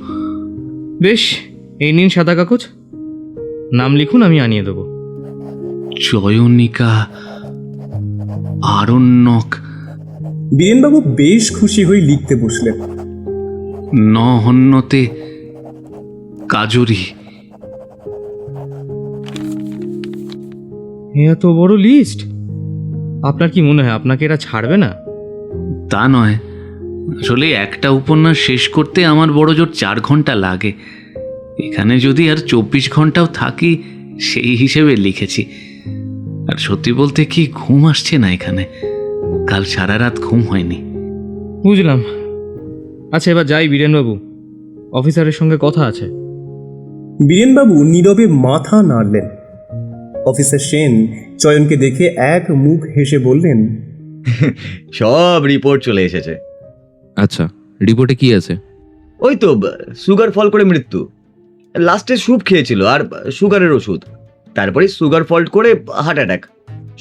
বেশ, এই নিন সাদা কাগজ, নাম লিখুন, আমি আনিয়ে দেবো। চয়নিকা আরণ্যক, বীরেনবাবু বেশ খুশি হয়ে লিখতে বসলেন। নহন্যতে কাজরি। এত বড় লিস্ট! আপনার কি মনে হয় আপনাকে এরা ছাড়বে না? তা নয়, আসলে একটা উপন্যাস শেষ করতে আমার বড় জোর 4 ঘন্টা লাগে। এখানে যদি আর 24 ঘন্টাও থাকি, সেই হিসেবে লিখেছি। আর সত্যি বলতে কি, ঘুম আসছে না এখানে। কাল সারা রাত ঘুম হয়নি। বুঝলাম। আচ্ছা, এবার যাই বীরেনবাবু, অফিসারের সঙ্গে কথা আছে। বীরেনবাবু নীরবে মাথা নাড়লেন। অফিসার সেন চয়নকে দেখে এক মুখ হেসে বললেন, সব রিপোর্ট চলে এসেছে। আচ্ছা, রিপোর্টে কি আছে? ওই তো সুগার ফল করে মৃত্যু, লাস্টে স্যুপ খেয়েছিল আর সুগারের ওষুধ, তারপরে সুগার ফল্ট করে হার্ট অ্যাটাক।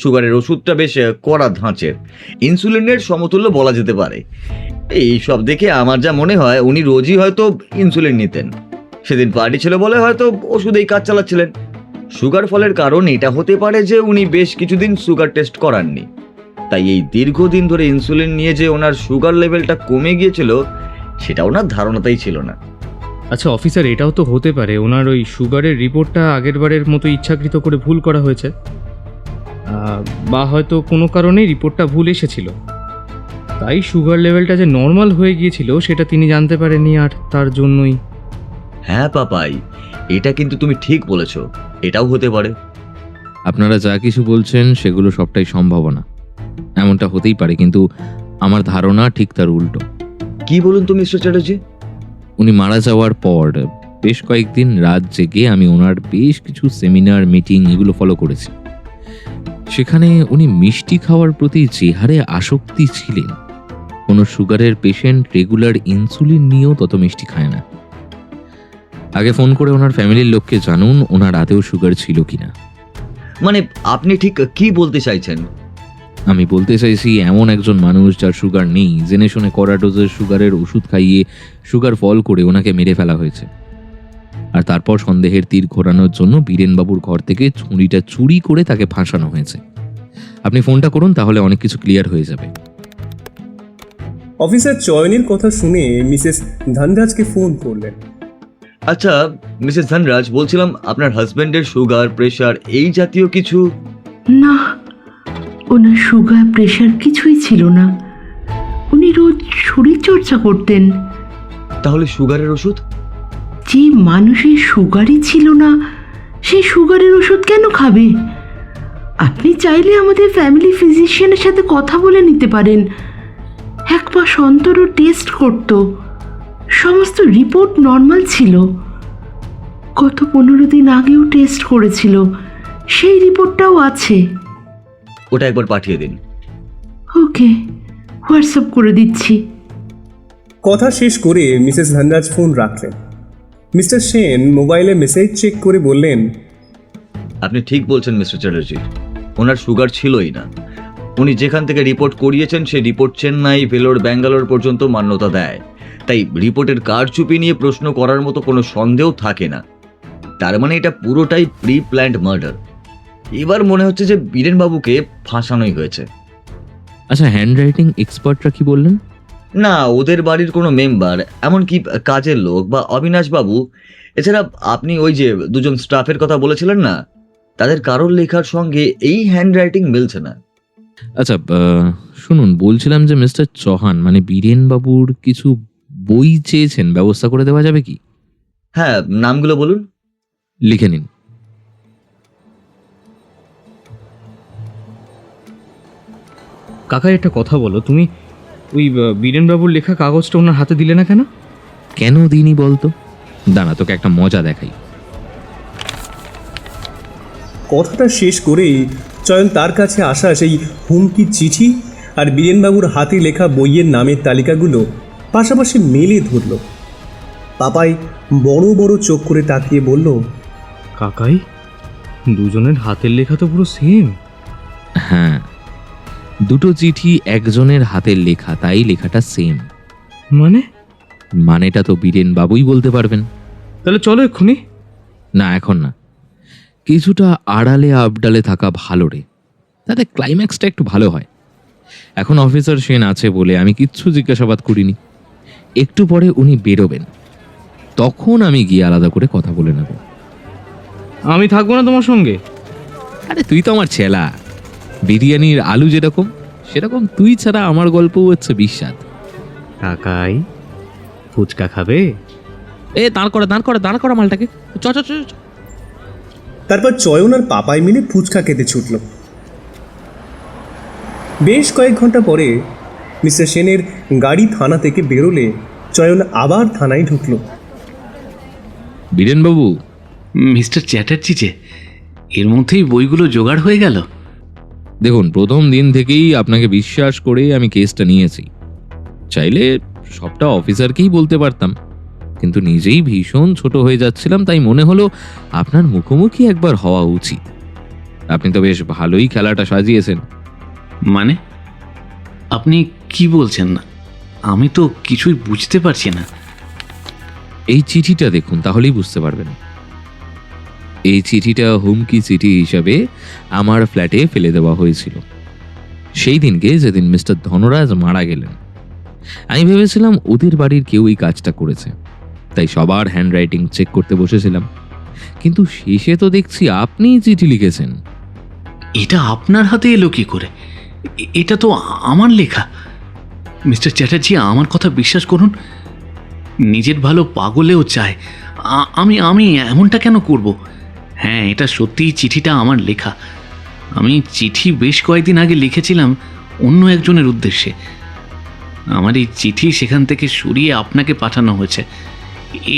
সুগারের ওষুধটা বেশ কড়া ধাঁচের, ইনসুলিনের সমতুল্য বলা যেতে পারে। এই সব দেখে আমার যা মনে হয় উনি রোজই হয়তো ইনসুলিন নিতেন। সেদিন পার্টি ছিল বলে হয়তো ওষুধেই কাজ চালাচ্ছিলেন। সুগার ফলের কারণ এটা হতে পারে যে উনি বেশ কিছুদিন সুগার টেস্ট করাননি, তাই এই দীর্ঘদিন ধরে ইনসুলিন নিয়ে যে ওনার সুগার লেভেলটা কমে গিয়েছিল সেটা ওনার ধারণাতেই ছিল না। আচ্ছা অফিসার, এটাও তো হতে পারে ওনার ওই সুগারের রিপোর্টটা আগের বারের মতো ইচ্ছাকৃত করে ভুল করা হয়েছে, বা হয়তো কোনো কারণে রিপোর্টটা ভুল এসেছিল, তাই সুগার লেভেলটা যে নর্মাল হয়ে গিয়েছিল সেটা তিনি জানতে পারেননি, আর তার জন্যই। হ্যাঁ পাপাই, এটা কিন্তু তুমি ঠিক বলেছো, এটাও হতে পারে। আপনারা যা কিছু বলছেন সেগুলো সবটাই সম্ভাবনা, এমনটা হতেই পারে, কিন্তু আমার ধারণা ঠিক তার উল্টো। কি বলুন তো মিস্টার চ্যাটার্জি? উনি মারা যাওয়ার পর বেশ কয়েকদিন রাত জেগে আমি ওনার বেশ কিছু সেমিনার, মিটিং এগুলো ফলো করেছি। সেখানে উনি মিষ্টি খাওয়ার প্রতি যে হারে আসক্তি ছিলেন, কোনো সুগারের পেশেন্ট রেগুলার ইনসুলিন নিয়েও তত মিষ্টি খায় না। আগে ফোন করে ওনার ফ্যামিলির লোককে জানুন ওনার আদেও সুগার ছিল কিনা। মানে আপনি ঠিক কি বলতে চাইছেন? আমি বলতে চাইছি, এমন একজন মানুষ যার সুগার নেই, জেনে শুনে কড়া ডোজের সুগারের ওষুধ খাইয়ে সুগার ফল করে ওনাকে মেরে ফেলা হয়েছে, আর তারপর সন্দেহের তীর ঘোরানোর জন্য বীরেনবাবুর ঘর থেকে ছুরিটা চুরি করে তাকে ফাঁসানো হয়েছে। আপনি ফোনটা করুন, তাহলে অনেক কিছু ক্লিয়ার হয়ে যাবে। অফিসার চয়নের কথা শুনে মিসেস ধনরাজকে ফোন করলেন। আচ্ছা মিসেস ধনরাজ, বলছিলাম আপনার হাজবেন্ডের সুগার, প্রেশার এই জাতীয় কিছু? না, ওনার সুগার প্রেশার কিছুই ছিল না। উনি রোজ শরীর চর্চা করতেন। তাহলে সুগারের ওষুধ? যে মানুষের সুগারই ছিল না, সেই সুগারের ওষুধ কেন খাবে? আপনি চাইলে আমাদের ফ্যামিলি ফিজিশিয়ানের সাথে কথা বলে নিতে পারেন। এক মাস অন্তরও টেস্ট করত, সমস্ত রিপোর্ট নর্মাল ছিল। গত 15 দিন আগেও টেস্ট করেছিল, সেই রিপোর্টটাও আছে। ওটা একবার পাঠিয়ে দিন। ওকে, হোয়াটসঅ্যাপ করে দিচ্ছি। কথা শেষ করে মিসেস ধনরাজ ফোন রাখলেন। মিস্টার সেন মোবাইলে মেসেজ চেক করে বললেন, আপনি ঠিক বলছেন মিস্টার চ্যাটার্জি, ওনার সুগার ছিলই না। উনি যেখান থেকে রিপোর্ট করিয়েছেন সেই রিপোর্ট চেন্নাই, ভেলোর, ব্যাঙ্গালোর পর্যন্ত মান্যতা দেয়। তাই রিপোর্টের কারচুপি নিয়ে প্রশ্ন করার মতো কোনো সন্দেহ থাকে না। তার মানে এটা পুরোটাই প্রি প্ল্যান্ড মার্ডার। এবার মনে হচ্ছে যে বীরেনবাবুকে ফাঁসানোই হয়েছে। আচ্ছা, হ্যান্ড রাইটিং এক্সপার্টরা কি বললেন? না, ওদের বাড়ির কোনো মেম্বার, এমনকি কাজের লোক বা অবিনাশ বাবু, এছাড়া আপনি ওই যে দুজন স্টাফের কথা বলেছিলেন না, তাদের কারোর লেখার সঙ্গে এই হ্যান্ড রাইটিং মিলছে না। আচ্ছা, শুনুন, বলছিলাম যে মিস্টার চৌহান মানে বীরেনবাবুর কিছু বই চেয়েছেন, ব্যবস্থা করে দেওয়া যাবে কি? হ্যাঁ, নামগুলো বলুন। লিখে নিন। কাকা, একটা কথা বলো, তুমি ওই বীরেনবাবুর লেখা কাগজটা ওনার হাতে দিলে না কেন? কেন দিইনি বলতো? দাঁড়া, তোকে একটা মজা দেখাই। কথাটা শেষ করে চয়ন তার কাছে আসা সেই হুমকির চিঠি আর বীরেনবাবুর হাতে লেখা বইয়ের নামের তালিকাগুলো পাশাপাশি মেলে ধরল। পাপাই বড় বড় চোখ করে তাকিয়ে বলল, কাকাই, দুজনের হাতের লেখা তো পুরো সেম। হ্যাঁ, দুটো চিঠি একজনের হাতের লেখা, তাই লেখাটা সেম। মানেটা তো বীরেনবাবুই বলতে পারবেন। তাহলে চলো এক্ষুনি। না, এখন না, কিছুটা আড়ালে আবডালে থাকা ভালো রে, তাতে ক্লাইম্যাক্সটা একটু ভালো হয়। এখন অফিসার সেন আছে বলে আমি কিচ্ছু জিজ্ঞাসাবাদ করিনি। একটু পরে উনি বেরোবেন, তখন আমি গিয়ে আলাদা করে কথা বলে নেব। আমি থাকবো না তোমার সঙ্গে? আরে তুই তো আমার ছেলা, বিরিয়ানির আলু যেরকম সেরকম তুই ছাড়া আমার গল্পও হচ্ছে বিস্বাদ। কাকাই, ফুচকা খাবে? দাঁড় করা মালটাকে। চ চ চ চ। তারপর চয়ন আর পাপাই মিলে ফুচকা খেতে ছুটল। বেশ কয়েক ঘন্টা পরে মিস্টার সেনের গাড়ি থানা থেকে বেরোলে চয়ন আবার থানায় ঢুকল। বীরেনবাবু। মিস্টার চ্যাটার্জি যে, এর মধ্যেই বইগুলো জোগাড় হয়ে গেল? দেখুন, প্রথম দিন থেকেই আপনাকে বিশ্বাস করে আমি কেসটা নিয়েছি। চাইলে সবটা অফিসারকেই বলতে পারতাম, কিন্তু নিজেই ভীষণ ছোট হয়ে যাচ্ছিলাম, তাই মনে হলো আপনার মুখোমুখি একবার হওয়া উচিত। আপনি তো বেশ ভালোই খেলাটা সাজিয়েছেন। মানে আপনি কি বলছেন? না, আমি তো কিছুই বুঝতে পারছি না। এই চিঠিটা দেখুন, তাহলেই বুঝতে পারবেন। এই চিঠিটা হুমকি চিঠি হিসাবে আমার ফ্ল্যাটে ফেলে দেওয়া হয়েছিল সেই দিনকে, যেদিন মিস্টার ধনরাজ মারা গেলেন। আমি ভেবেছিলাম ওদের বাড়ির কেউ এই কাজটা করেছে, তাই সবার হ্যান্ডরাইটিং চেক করতে বসেছিলাম। কিন্তু শেষে তো দেখছি আপনিই চিঠি লিখেছেন। এটা আপনার হাতে এলো কি করে? এটা তো আমার লেখা। মিস্টার চ্যাটার্জি, আমার কথা বিশ্বাস করুন। নিজের ভালো পাগলেও চায়। আমি এমনটা কেন করব? হ্যাঁ, এটা সত্যিই চিঠিটা আমার লেখা। আমি চিঠি বেশ কয়েকদিন আগে লিখেছিলাম অন্য একজনের উদ্দেশ্যে। আমার এই চিঠি সেখান থেকে সরিয়ে আপনাকে পাঠানো হয়েছে।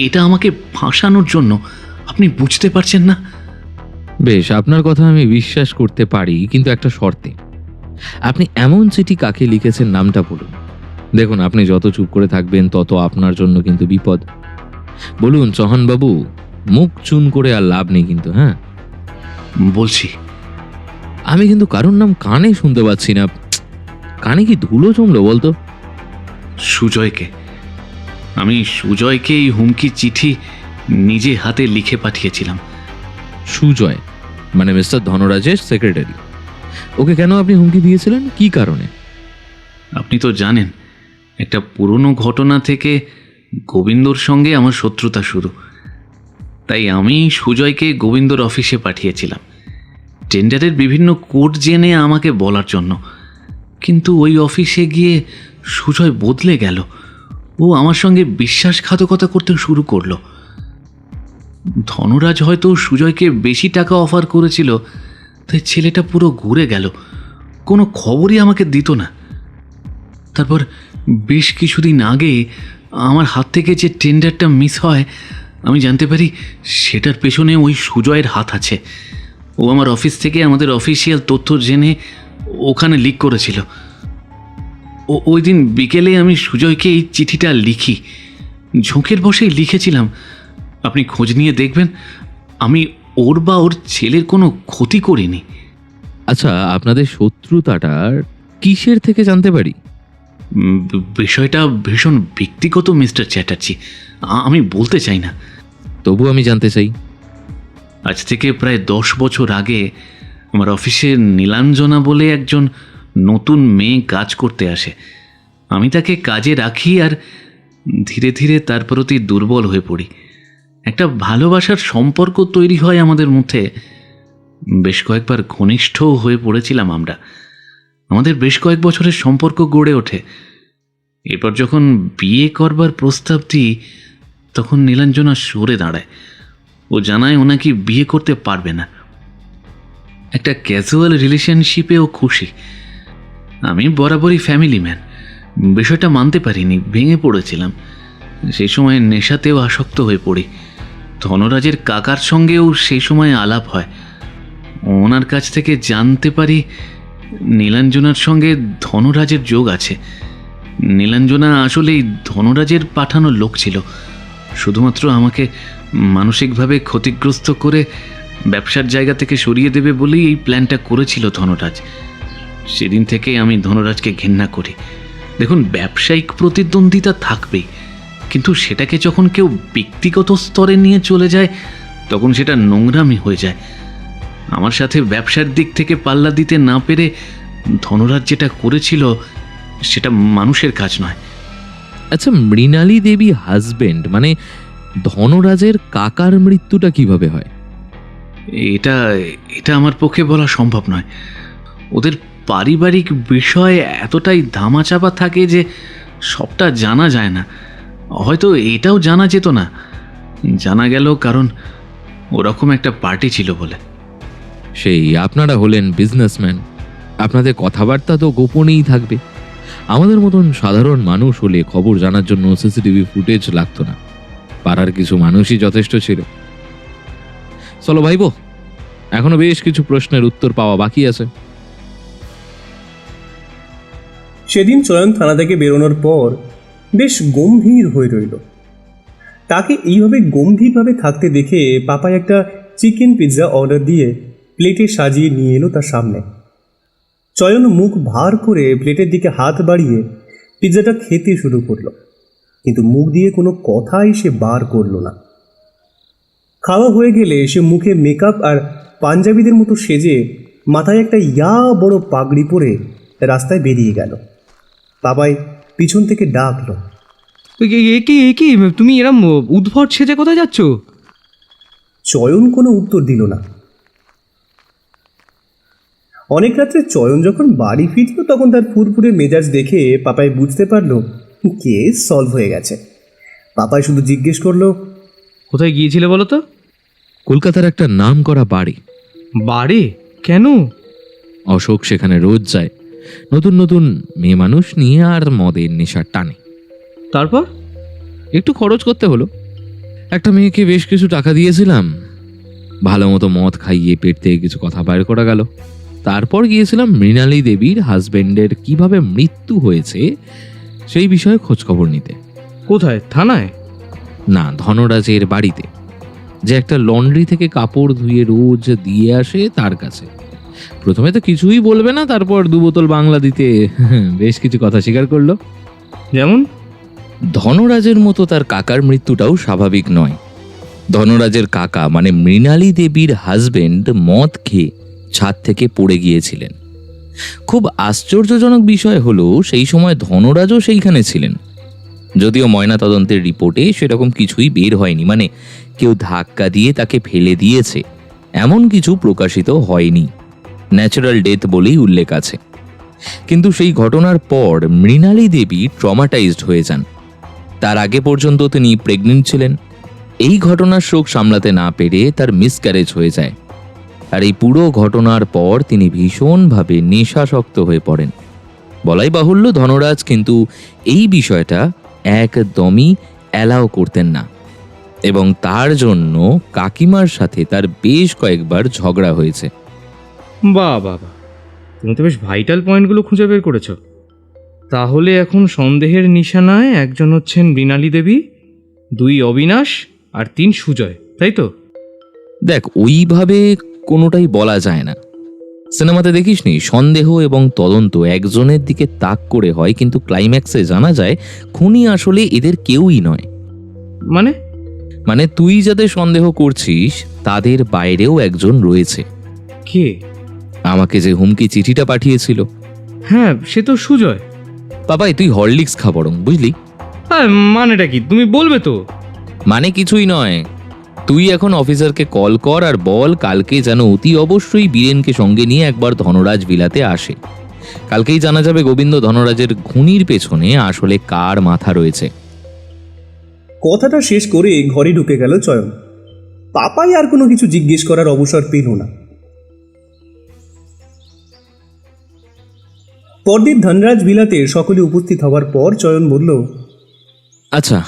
এটা আমাকে ফাঁসানোর জন্য। আপনি বুঝতে পারছেন না? বেশ, আপনার কথা আমি বিশ্বাস করতে পারি, কিন্তু একটা শর্তে। আপনি এমন চিঠি কাকে লিখেছেন নামটা বলুন। দেখুন, আপনি যত চুপ করে থাকবেন তত আপনার জন্য কিন্তু বিপদ। বলুন চৌহান বাবু, মুখ চুন করে আর লাভ নেই কিন্তু। হ্যাঁ বলছি। আমি কিন্তু কারোর নাম কানে শুনতে পাচ্ছি না। কানে কি ধুলো জমলো বলতো? সুজয়কে। আমি সুজয়কে এই হুমকি চিঠি নিজে হাতে লিখে পাঠিয়েছিলাম। সুজয় মানে মিস্টার ধনরাজের সেক্রেটারি? ওকে কেন আপনি হুমকি দিয়েছিলেন, কি কারণে? আপনি তো জানেন, একটা পুরনো ঘটনা থেকে গোবিন্দর সঙ্গে আমার শত্রুতা শুরু। তাই আমি সুজয়কে গোবিন্দর অফিসে পাঠিয়েছিলাম টেন্ডারের বিভিন্ন কোড জেনে আমাকে বলার জন্য। কিন্তু ওই অফিসে গিয়ে সুজয় বদলে গেল। ও আমার সঙ্গে বিশ্বাসঘাতকতা করতে শুরু করলো। ধনরাজ হয়তো সুজয়কে বেশি টাকা অফার করেছিল, তাই ছেলেটা পুরো ঘুরে গেল। কোনো খবরই আমাকে দিত না। তারপর বেশ কিছুদিন আগে আমার হাত থেকে যে টেন্ডারটা মিস হয়, আমি জানতে পারি সেটার পেছনে ওই সুজয়ের হাত আছে। ও আমার অফিস থেকে আমাদের অফিসিয়াল তথ্য জেনে ওখানে লিক করেছিল। ওই দিন বিকেলে আমি সুজয়কে এই চিঠিটা লিখি। ঝোঁকের বসেই লিখেছিলাম, আপনি খোঁজ নিয়ে দেখবেন আমি ওর বা ওর ছেলের কোনো ক্ষতি করিনি। আচ্ছা, আপনাদের শত্রুতাটার কিসের থেকে জানতে পারি? বিষয়টা ভীষণ ব্যক্তিগত মিস্টার চ্যাটার্জি, আমি বলতে চাই না। তবু আমি জানতে চাই। আজ থেকে প্রায় 10 বছর আগে আমার অফিসে নীলাঞ্জনা বলে একজন নতুন মেয়ে কাজ করতে আসে। আমি তাকে কাজে রাখি আর ধীরে ধীরে তার প্রতি দুর্বল হয়ে পড়ি। একটা ভালোবাসার সম্পর্ক তৈরি হয় আমাদের মধ্যে। বেশ কয়েকবার ঘনিষ্ঠও হয়ে পড়েছিলাম আমরা। আমাদের বেশ কয়েক বছরের সম্পর্ক গড়ে ওঠে। এরপর যখন বিয়ে করবার প্রস্তাব দিই, তখন নীলাঞ্জনা সরে দাঁড়ায়। ও জানায় ও নাকি বিয়ে করতে পারবে না। একটা ক্যাজুয়াল রিলেশনশিপে ও খুশি। আমি বরাবরই ফ্যামিলি ম্যান, বিষয়টা মানতে পারিনি, ভেঙে পড়েছিলাম। সেই সময় নেশাতেও আসক্ত হয়ে পড়ি। ধনরাজের কাকার সঙ্গেও সেই সময় আলাপ হয়। ওনার কাছ থেকে জানতে পারি নীলাঞ্জনার সঙ্গে ধনরাজের যোগ আছে। নীলাঞ্জনা আসলেই ধনরাজের পাঠানো লোক ছিল, শুধুমাত্র আমাকে মানসিকভাবে ক্ষতিগ্রস্ত করে ব্যবসার জায়গা থেকে সরিয়ে দেবে বলেই এই প্ল্যানটা করেছিল ধনরাজ। সেদিন থেকে আমি ধনরাজকে ঘেন্না করি। দেখুন, ব্যবসায়িক প্রতিদ্বন্দ্বিতা থাকবেই, কিন্তু সেটাকে যখন কেউ ব্যক্তিগত স্তরে নিয়ে চলে যায়, তখন সেটা নোংরামি হয়ে যায়। আমার সাথে ব্যবসার দিক থেকে পাল্লা দিতে না পেরে ধনরাজ যেটা করেছিল, সেটা মানুষের কাজ নয়। আচ্ছা, মৃণালী দেবী হাজবেন্ড মানে ধনরাজের কাকার মৃত্যুটা কিভাবে হয়? এটা এটা আমার পক্ষে বলা সম্ভব নয়। ওদের পারিবারিক বিষয় এতটাই ধামাচাপা থাকে যে সবটা জানা যায় না। হয়তো এটাও জানা যেত না, জানা গেল কারণ ওরকম একটা পার্টি ছিল বলে। সেই আপনারা হলেন বিজনেসম্যান, আপনাদের কথাবার্তা তো গোপনেই থাকবে। আমাদের মতন সাধারণ মানুষ হলে খবর জানার জন্য সিসিটিভি ফুটেজ লাগতো না, পাড়ার কিছু মানুষই যথেষ্ট ছিল। চলো ভাইবো, এখনো বেশ কিছু প্রশ্নের উত্তর পাওয়া বাকি আছে। সেদিন চয়ন থানা থেকে বেরোনোর পর বেশ গম্ভীর হয়ে রইল। তাকে এইভাবে গম্ভীরভাবে থাকতে দেখে পাপাই একটা চিকেন পিৎজা অর্ডার দিয়ে প্লেটে সাজিয়ে নিয়ে এলো তার সামনে। চয়ন মুখ ভার করে প্লেটের দিকে হাত বাড়িয়ে পিৎজাটা খেতে শুরু করলো, কিন্তু মুখ দিয়ে কোনো কথাই সে বার করলো না। খাওয়া হয়ে গেলে সে মুখে মেকআপ আর পাঞ্জাবিদের মতো সেজে মাথায় একটা বড় পাগড়ি পরে রাস্তায় বেরিয়ে গেল। বাবাই পিছন থেকে ডাকলো, কি তুমি এরম উদ্ভট সেজে কোথায় যাচ্ছ? চয়ন কোনো উত্তর দিল না। অনেক রাত্রে চয়ন যখন বাড়ি ফিরল, তখন তার ফুরফুরে মেজাজ দেখে পাপাই বুঝতে পারলো কেস সলভ হয়ে গেছে। পাপাই শুধু জিজ্ঞেস করলো, কোথায় গিয়েছিলে বলো তো? কলকাতার একটা নাম করা বাড়ি। বাড়ি? কেন? অশোক সেখানে রোজ যায়, নতুন নতুন মেয়ে মানুষ নিয়ে আর মদের নেশার টানে। তারপর একটু খরচ করতে হলো। একটা মেয়েকে বেশ কিছু টাকা দিয়েছিলাম, ভালো মতো মদ খাইয়ে পেট থেকে কিছু কথা বাইর করা গেল। তারপর গিয়েছিলাম মৃণালী দেবীর হাজবেন্ডের কিভাবে মৃত্যু হয়েছে সেই বিষয়ে খোঁজখবর নিতে। কোথায়? থানায়? না, ধনরাজের বাড়িতে, যে একটা লন্ড্রি থেকে কাপড় ধুয়ে রোজ দিয়ে আসে তার কাছে। প্রথমে তো কিছুই বলবে না, তারপর 2 বোতল বাংলা দিতে বেশ কিছু কথা স্বীকার করলো। যেমন ধনরাজের মতো তার কাকার মৃত্যুটাও স্বাভাবিক নয়। ধনরাজের কাকা মানে মৃণালী দেবীর হাজবেন্ড মদ খেয়ে ছাদ থেকে পড়ে গিয়েছিলেন। খুব আশ্চর্যজনক বিষয় হলো সেই সময় ধনরাজও সেইখানে ছিলেন, যদিও ময়নাতদন্তের রিপোর্টে সেরকম কিছুই বের হয়নি, মানে কেউ ধাক্কা দিয়ে তাকে ফেলে দিয়েছে এমন কিছু প্রকাশিত হয়নি। ন্যাচারাল ডেথ বলেই উল্লেখ আছে। কিন্তু সেই ঘটনার পর মৃণালী দেবী ট্রমাটাইজড হয়ে যান। তার আগে পর্যন্ত তিনি প্রেগনেন্ট ছিলেন। এই ঘটনার শোক সামলাতে না পেরে তার মিসক্যারেজ হয়ে যায়, আর এই পুরো ঘটনার পর তিনি ভীষণভাবে নেশাসক্ত হয়ে পড়েন। বলাই বাহুল্য, ধনরাজ কিন্তু এই বিষয়টা একদমই অ্যালাউ করতেন না, এবং তার জন্য কাকিমার সাথে তার বেশ কয়েকবার ঝগড়া হয়েছে। বাবা, তুমি তো বেশ ভাইটাল পয়েন্টগুলো খুঁজে বের করেছো। তাহলে এখন সন্দেহের নিশানায় একজন হচ্ছেন মৃণালী দেবী, 2 অবিনাশ, আর 3 সুজয়, তাই তো? দেখ, ওইভাবে কোনোটাই বলা যায় না। সিনেমাতে দেখিসনি, সন্দেহ এবং তদন্ত একজনের দিকে তাক করে হয়, কিন্তু ক্লাইম্যাক্সে জানা যায় খুনি আসলে এদের কেউই নয়। মানে তুই যাদের সন্দেহ করছিস তাদের বাইরেও একজন রয়েছে। কে? আমাকে যে হুমকি চিঠিটা পাঠিয়েছিল। হ্যাঁ, সে তো সুজয়। বাবাই, তুই হরলিক্স খা বরং, বুঝলি? মানেটা কি তুমি বলবে তো? মানে কিছুই নয়, তুই এখন অফিসারকে কল কর আর বল কালকে যেন অতি অবশ্যই বীরেনকে সঙ্গে নিয়ে একবার ধনরাজ বিলাতে আসে। কালকেই জানা যাবে গোবিন্দ ধনরাজের খুনির পেছনে আসলে কার মাথা রয়েছে। কথাটা শেষ করে ঘরে ঢুকে গেল চয়ন। পাপাই আর কোনো কিছু জিজ্ঞেস করার অবসর পেল না। পরদিন ধনরাজ বিলাতে সকলে উপস্থিত হওয়ার পর চয়ন বলল, আচ্ছা,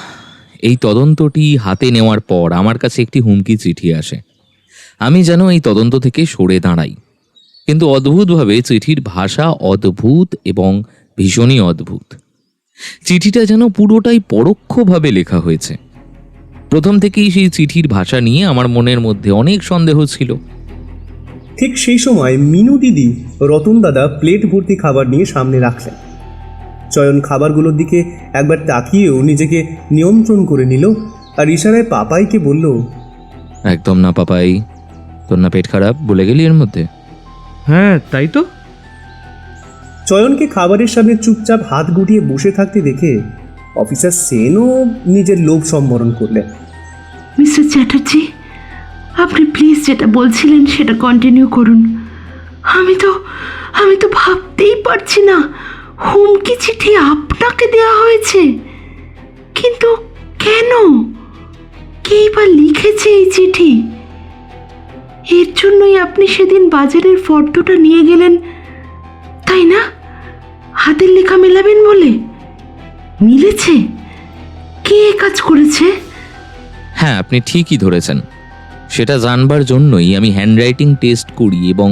এই তদন্তটি হাতে নেওয়ার পর আমার কাছে একটি হুমকি চিঠি আসে। আমি যেন এই তদন্ত থেকে সরে দাঁড়াই, কিন্তু অদ্ভুতভাবে চিঠির ভাষা অদ্ভুত এবং ভীষণই অদ্ভুত। চিঠিটা যেন পুরোটাই পরোক্ষভাবে লেখা হয়েছে। প্রথম থেকেই সেই চিঠির ভাষা নিয়ে আমার মনের মধ্যে অনেক সন্দেহ ছিল। ঠিক সেই সময় মিনু দিদি রতন দাদা প্লেট ভর্তি খাবার নিয়ে সামনে রাখলেন। চয়ন খাবারগুলোর দিকে একবার তাকিয়েও নিজেকে নিয়ন্ত্রণ করে নিল আর ইশারায় পাপাইকে বলল, একদম না পাপাই, তোর না পেট খারাপ, বলে গেলি এর মধ্যে? হ্যাঁ, তাই তো। চয়নকে খাবারের সামনে চুপচাপ হাত গুটিয়ে বসে থাকতে দেখে অফিসার সেনও নিজের লোভ সম্বরণ করলেন। মিস্টার চ্যাটার্জি, আপনি প্লিজ যেটা বলছিলেন সেটা কন্টিনিউ করুন। আমি তো ভাবতেই পারছি না হুমকি চিঠি আপনাকে দেওয়া হয়েছে। কিন্তু কেন? কেই বা লিখেছে এই চিঠি? এর জন্যই আপনি সেদিন বাজারের ফর্দটা নিয়ে গেলেন, তাই না? হাতের লেখা মেলাবেন বলে। মিলেছে? কে কাজ করেছে? হ্যাঁ, আপনি ঠিকই ধরেছেন। সেটা জানবার জন্যই আমি হ্যান্ডরাইটিং টেস্ট করি, এবং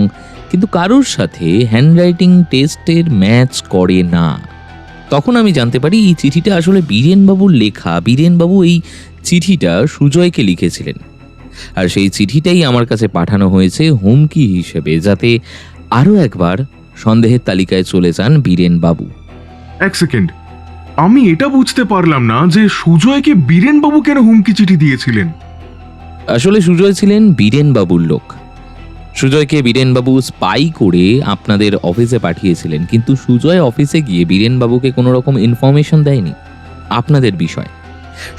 কিন্তু কারোর সাথে হ্যান্ডরাইটিং টেস্টের ম্যাচ করে না। তখন আমি জানতে পারি এই চিঠিটা আসলে বীরেনবাবুর লেখা। বীরেনবাবু এই চিঠিটা সুজয়কে লিখেছিলেন, আর সেই চিঠিটাই আমার কাছে পাঠানো হয়েছে হুমকি হিসেবে, যাতে আরও একবার সন্দেহের তালিকায় চলে যান বীরেনবাবু। এক সেকেন্ড, আমি এটা বুঝতে পারলাম না যে সুজয়কে বীরেনবাবু কেন হুমকি চিঠি দিয়েছিলেন। আসলে সুজয় ছিলেন বীরেনবাবুর লোক। সুজয়কে বীরেনবাবু স্পাই করে আপনাদের অফিসে পাঠিয়েছিলেন, কিন্তু সুজয় অফিসে গিয়ে বীরেনবাবুকে কোনো রকম ইনফরমেশন দেয়নি আপনাদের বিষয়।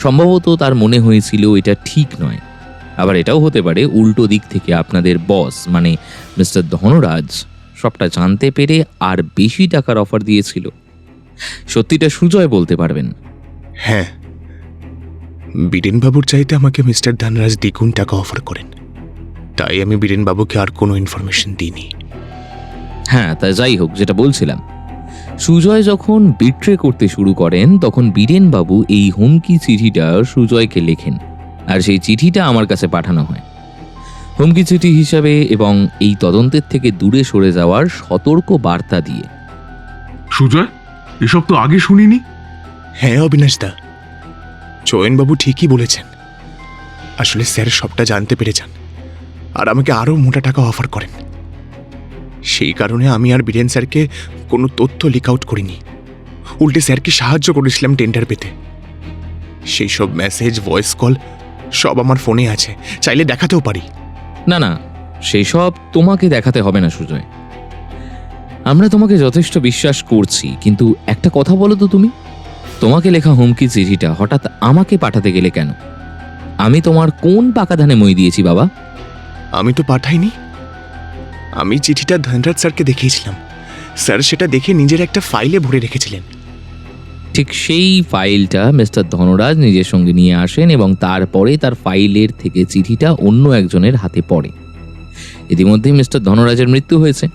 সম্ভবত তার মনে হয়েছিল এটা ঠিক নয়। আবার এটাও হতে পারে উল্টো দিক থেকে আপনাদের বস মানে মিস্টার ধনরাজ সবটা জানতে পেরে আর বেশি টাকার অফার দিয়েছিল। সত্যিটা সুজয় বলতে পারবেন। হ্যাঁ, বীরেনবাবুর চাইতে আমাকে মিস্টার ধনরাজ দ্বিগুণ টাকা অফার করেন, তাই আমি বীরেনবাবুকে আর কোনো ইনফরমেশন দিইনি। হ্যাঁ, তা যাই হোক, যেটা বলছিলাম, সুজয় যখন বিট্রে করতে শুরু করেন তখন বীরেনবাবু এই হুমকি চিঠিটা সুজয়কে লেখেন, আর সেই চিঠিটা আমার কাছে পাঠানো হয় হুমকি চিঠি হিসাবে এবং এই তদন্তের থেকে দূরে সরে যাওয়ার সতর্ক বার্তা দিয়ে। সুজয়, এসব তো আগে শুনিনি। হ্যাঁ অবিনাশ দা, চয়নবাবু ঠিকই বলেছেন। আসলে স্যার সবটা জানতে পেরে যান আর আমাকে আরও মোটা টাকা অফার করেন। সেই কারণে আমি আর বীরেন স্যারকে কোনো তথ্য লিক আউট করিনি, উল্টে স্যারকে সাহায্য করেছিলাম টেন্ডার পেতে। সেই সব মেসেজ, ভয়েস কল সব আমার ফোনে আছে, চাইলে দেখাতেও পারি। না না, সেই সব তোমাকে দেখাতে হবে না সুজয়, আমরা তোমাকে যথেষ্ট বিশ্বাস করছি। কিন্তু একটা কথা বলো তো, তুমি তোমাকে লেখা হুমকি চিঠিটা হঠাৎ আমাকে পাঠাতে গেলে কেন? আমি তোমার কোন পাকা ধানে মই দিয়েছি বাবা? আমি তো পাঠাইনি, আমি চিঠিটা ধনরাজ স্যারকে দেখিয়েছিলাম। স্যার সেটা দেখে নিজের একটা ফাইলে ভরে রেখেছিলেন। ঠিক সেই ফাইলটা মিস্টার ধনরাজ নিজের সঙ্গে নিয়ে আসেন এবং তারপরে তার ফাইলের থেকে চিঠিটা অন্য একজনের হাতে পড়ে। ইতিমধ্যেই মিস্টার ধনরাজের মৃত্যু হয়েছে,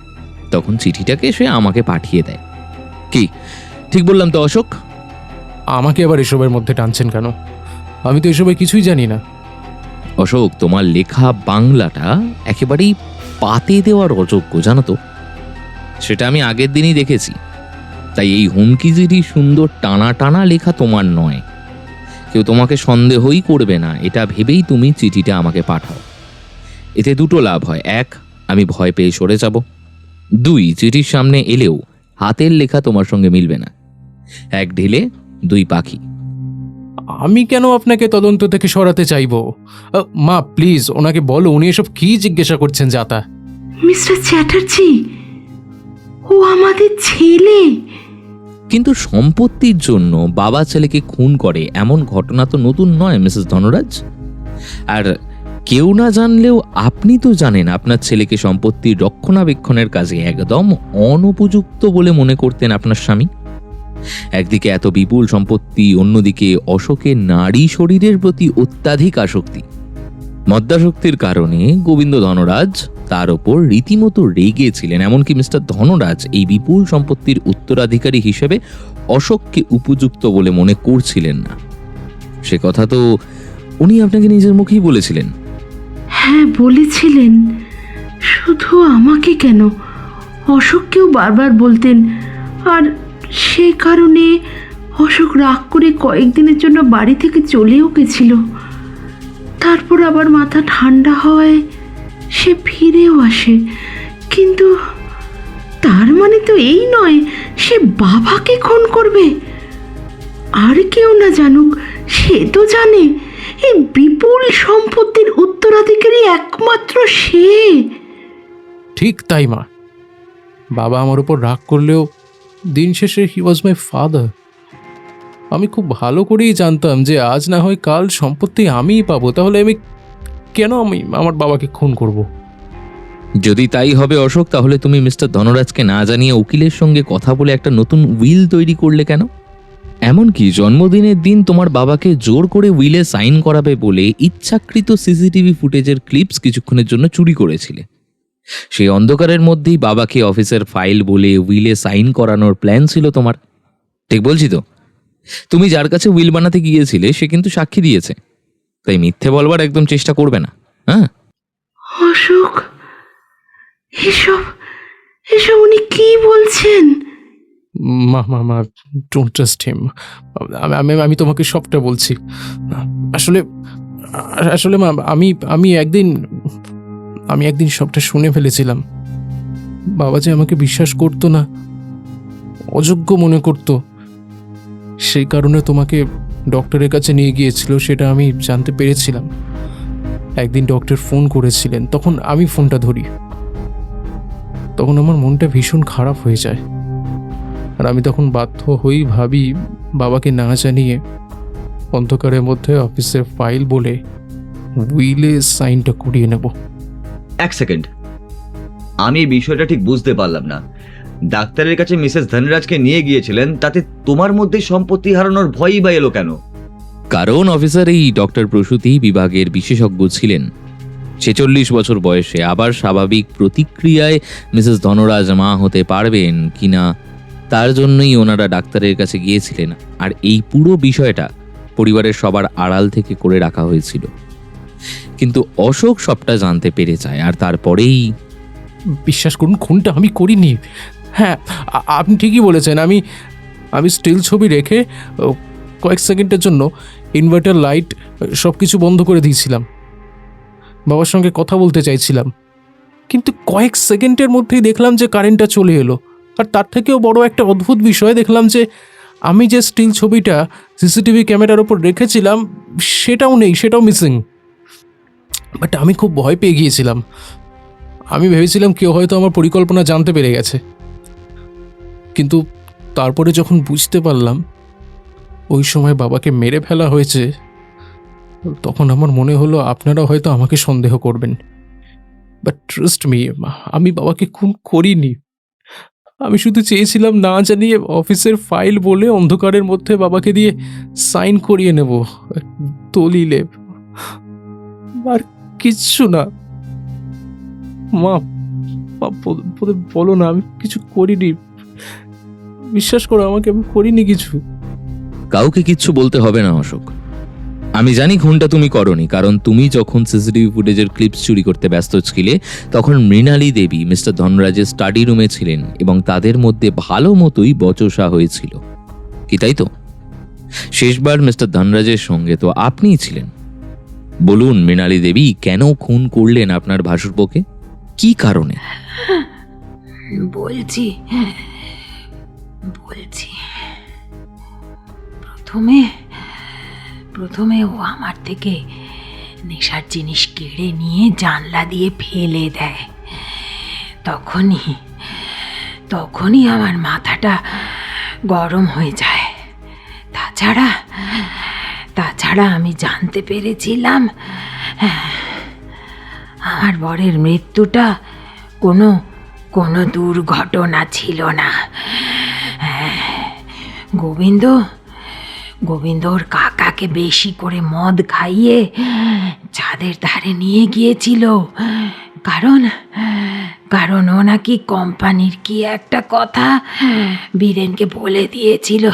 তখন চিঠিটাকে সে আমাকে পাঠিয়ে দেয়। কি ঠিক বললাম তো অশোক? আমাকে আবার এসবের মধ্যে টানছেন কেন? আমি তো এসবে কিছুই জানি না। অশোক, তোমার লেখা বাংলাটা একেবারেই পাতে দেওয়ার অযোগ্য, জানো তো? সেটা আমি আগের দিনই দেখেছি। তাই এই হুমকি চিঠি সুন্দর টানা টানা লেখা তোমার নয়। কেউ তোমাকে সন্দেহই করবে না এটা ভেবেই তুমি চিঠিটা আমাকে পাঠাও। এতে দুটো লাভ হয়। এক, আমি ভয় পেয়ে সরে যাব, 2 চিঠির সামনে এলেও হাতের লেখা তোমার সঙ্গে মিলবে না। 1 ঢিলে 2 পাখি। আমি কেন আপনাকে তদন্ত থেকে সরাতে চাইবো? মা প্লিজ ওনাকে বলো, উনি এসব কি জিজ্ঞাসা করছেন যাতা। মিস্টার চ্যাটার্জি, ও আমাদের ছেলে। কিন্তু সম্পত্তির জন্য বাবা ছেলেকে খুন করে এমন ঘটনা তো নতুন নয় মিসেস ধনরাজ। আর কেউ না জানলেও আপনি তো জানেন আপনার ছেলেকে সম্পত্তির রক্ষণাবেক্ষণের কাজে একদম অনুপযুক্ত বলে মনে করতেন আপনার স্বামী। একদিকে এত বিপুল সম্পত্তি, অন্যদিকে অশোকের নারী শরীরের প্রতি অত্যাধিক আসক্তি। মদ্যাসক্তির কারণে গোবিন্দ ধনরাজ তার ওপর রীতিমতো রেগে ছিলেন। এমনকি মিস্টার ধনরাজ এই বিপুল সম্পত্তির উত্তরাধিকারী হিসেবে অশোককে উপযুক্ত বলে মনে করছিলেন না। সে কথা তো উনি আপনাকে নিজের মুখেই বলেছিলেন। হ্যাঁ বলেছিলেন, শুধু আমাকে কেন, অশোককেও বারবার বলতেন। আর সে কারণে অশোক রাগ করে কয়েকদিনের জন্য বাড়ি থেকে চলেও গেছিল। তারপর আবার মাথা ঠান্ডা হওয়ায় সে ফিরেও আসে। কিন্তু তার মানে তো এই নয় সে বাবাকে খুন করবে। আর কেউ না জানুক, সে তো জানে এই বিপুল সম্পত্তির উত্তরাধিকারী একমাত্র সে। ঠিক তাই মা, বাবা আমার উপর রাগ করলেও দিন শেষে হি ওয়াজ মাই ফাদার। আমি খুব ভালো করেই জানতাম যে আজ না হয় কাল সম্পত্তি আমিই পাবো, তাহলে আমি কেন আমার বাবাকে খুন করব? যদি তাই হবে অশোক, তাহলে তুমি মিস্টার ধনরাজকে না জানিয়ে উকিলের সঙ্গে কথা বলে একটা নতুন উইল তৈরি করলে কেন? এমনকি জন্মদিনের দিন তোমার বাবাকে জোর করে উইলে সাইন করাবে বলে ইচ্ছাকৃত সিসিটিভি ফুটেজের ক্লিপস কিছুক্ষণের জন্য চুরি করেছিলে। সেই অন্ধকারের মধ্যেই বাবাকে অফিসের ফাইল বলে উইলে সাইন করানোর প্ল্যান ছিল তোমার। ঠিক বলছি তো? তুমি যার কাছে উইল বানাতে গিয়েছিলে সে কিন্তু সাক্ষী দিয়েছে, তাই মিথ্যে বলবার একদম চেষ্টা করবে না। হ্যাঁ অশোক, এসব এসব উনি কি বলছেন? মা মা মা ডোন্ট ট্রাস্ট হিম। আমি তোমাকে সবটা বলছি। আসলে আসলে মা আমি একদিন সবটা শুনে ফেলেছিলাম। বাবা যে আমাকে বিশ্বাস করতো না, অযোগ্য মনে করত, সেই কারণে তোমাকে ডক্টরের কাছে নিয়ে গিয়েছিল, সেটা আমি জানতে পেরেছিলাম। একদিন ডক্টর ফোন করেছিলেন, তখন আমি ফোনটা ধরি। তখন আমার মনটা ভীষণ খারাপ হয়ে যায়। আর আমি তখন বাধ্য হই ভাবি বাবাকে না জানিয়ে অন্ধকারের মধ্যে অফিসের ফাইল বলে উইলে সাইনটা করিয়ে নেব। 1 সেকেন্ড, আমি এই বিষয়টা ঠিক বুঝতে পারলাম না। ডাক্তারের কাছে মিসেস ধনরাজকে নিয়ে গিয়েছিলেন, তাতে তোমার মধ্যে সম্পত্তি হারানোর ভয়ই বা এলো কেন? কারণ অফিসার এই ডক্টর প্রসূতি বিভাগের বিশেষজ্ঞ ছিলেন। 46 বছর বয়সে আবার স্বাভাবিক প্রতিক্রিয়ায় মিসেস ধনরাজ মা হতে পারবেন কিনা তার জন্যই ওনারা ডাক্তারের কাছে গিয়েছিলেন। আর এই পুরো বিষয়টা পরিবারের সবার আড়াল থেকে করে রাখা হয়েছিল। কিন্তু অশোক সবটা জানতে পেরে যায়, আর তারপরেই বিশ্বাস করুন, খুনটা আমি করিনি। হ্যাঁ, আপনি ঠিকই বলেছেন। আমি স্টিল ছবি রেখে কয়েক সেকেন্ডের জন্য ইনভার্টার লাইট সব কিছু বন্ধ করে দিয়েছিলাম। বাবার সঙ্গে কথা বলতে চাইছিলাম, কিন্তু কয়েক সেকেন্ডের মধ্যেই দেখলাম যে কারেন্টটা চলে এলো। আর তার থেকেও বড় একটা অদ্ভুত বিষয় দেখলাম যে আমি যে স্টিল ছবিটা সিসিটিভি ক্যামেরার ওপর রেখেছিলাম সেটাও নেই, সেটাও মিসিং। বাট আমি খুব ভয় পেয়ে গিয়েছিলাম। আমি ভেবেছিলাম কেউ হয়তো আমার পরিকল্পনা জানতে পেরে গেছে। কিন্তু তারপরে যখন বুঝতে পারলাম ওই সময় বাবাকে মেরে ফেলা হয়েছে, তখন আমার মনে হলো আপনারা হয়তো আমাকে সন্দেহ করবেন। বাট ট্রাস্ট মি, আমি বাবাকে খুন করিনি। আমি শুধু চেয়েছিলাম না জানিয়ে অফিসের ফাইল বলে অন্ধকারের মধ্যে বাবাকে দিয়ে সাইন করিয়ে নেব দলিলে, আর কিচ্ছু না। মা বলো না, আমি কিছু করিনি। বিশ্বাস করো আমাকে, আমি করিনি কিছু। কাউকে কিচ্ছু বলতে হবে না অশোক। আমি জানি খুনটা তুমি করনি, কারণ তুমি যখন সিসিটিভি ফুটেজের ক্লিপস চুরি করতে ব্যস্ত ছিলে তখন মৃণালী দেবী মিস্টার ধনরাজের স্টাডি রুমে ছিলেন এবং তাদের মধ্যে ভালো মতোই বচসা হয়েছিল, কি তাই তো? শেষবার মিস্টার ধনরাজের সঙ্গে তো আপনিই ছিলেন। বলুন মৃণালী দেবী, কেন খুন করলেন আপনার ভাসুরপোকে? কি কারণে? বলছি বলছি প্রথমে প্রথমে ও আমার থেকে নেশার জিনিস কেড়ে নিয়ে জানলা দিয়ে ফেলে দেয়। তখনই আমার মাথাটা গরম হয়ে যায়। তাছাড়া আমি জানতে পেরেছিলাম আমার বরের মৃত্যুটা কোনো দুর্ঘটনা ছিল না। গোবিন্দ ওর কাকাকে বেশি করে মদ খাইয়ে ছাদের ধারে নিয়ে গিয়েছিল, কারণ ও নাকি কোম্পানির কি একটা কথা বীরেনকে বলে দিয়েছিল।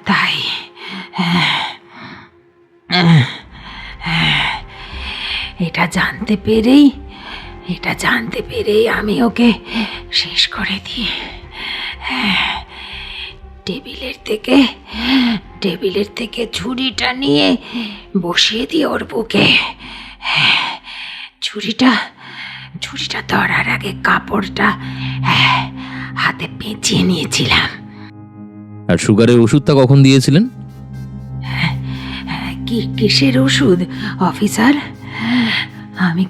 তাই এটা জানতে পেরেই আমি ওকে শেষ করে দিই। টেবিলের থেকে ছুরিটা নিয়ে বসিয়ে দিই ওর বুকে। ছুরিটা ধরার আগে কাপড়টা হাতে পেঁচিয়ে নিয়েছিলাম। আর সুগারের ওষুধটা কখন দিয়েছিলেন? কিসের ওষুধ অফিসার? আমি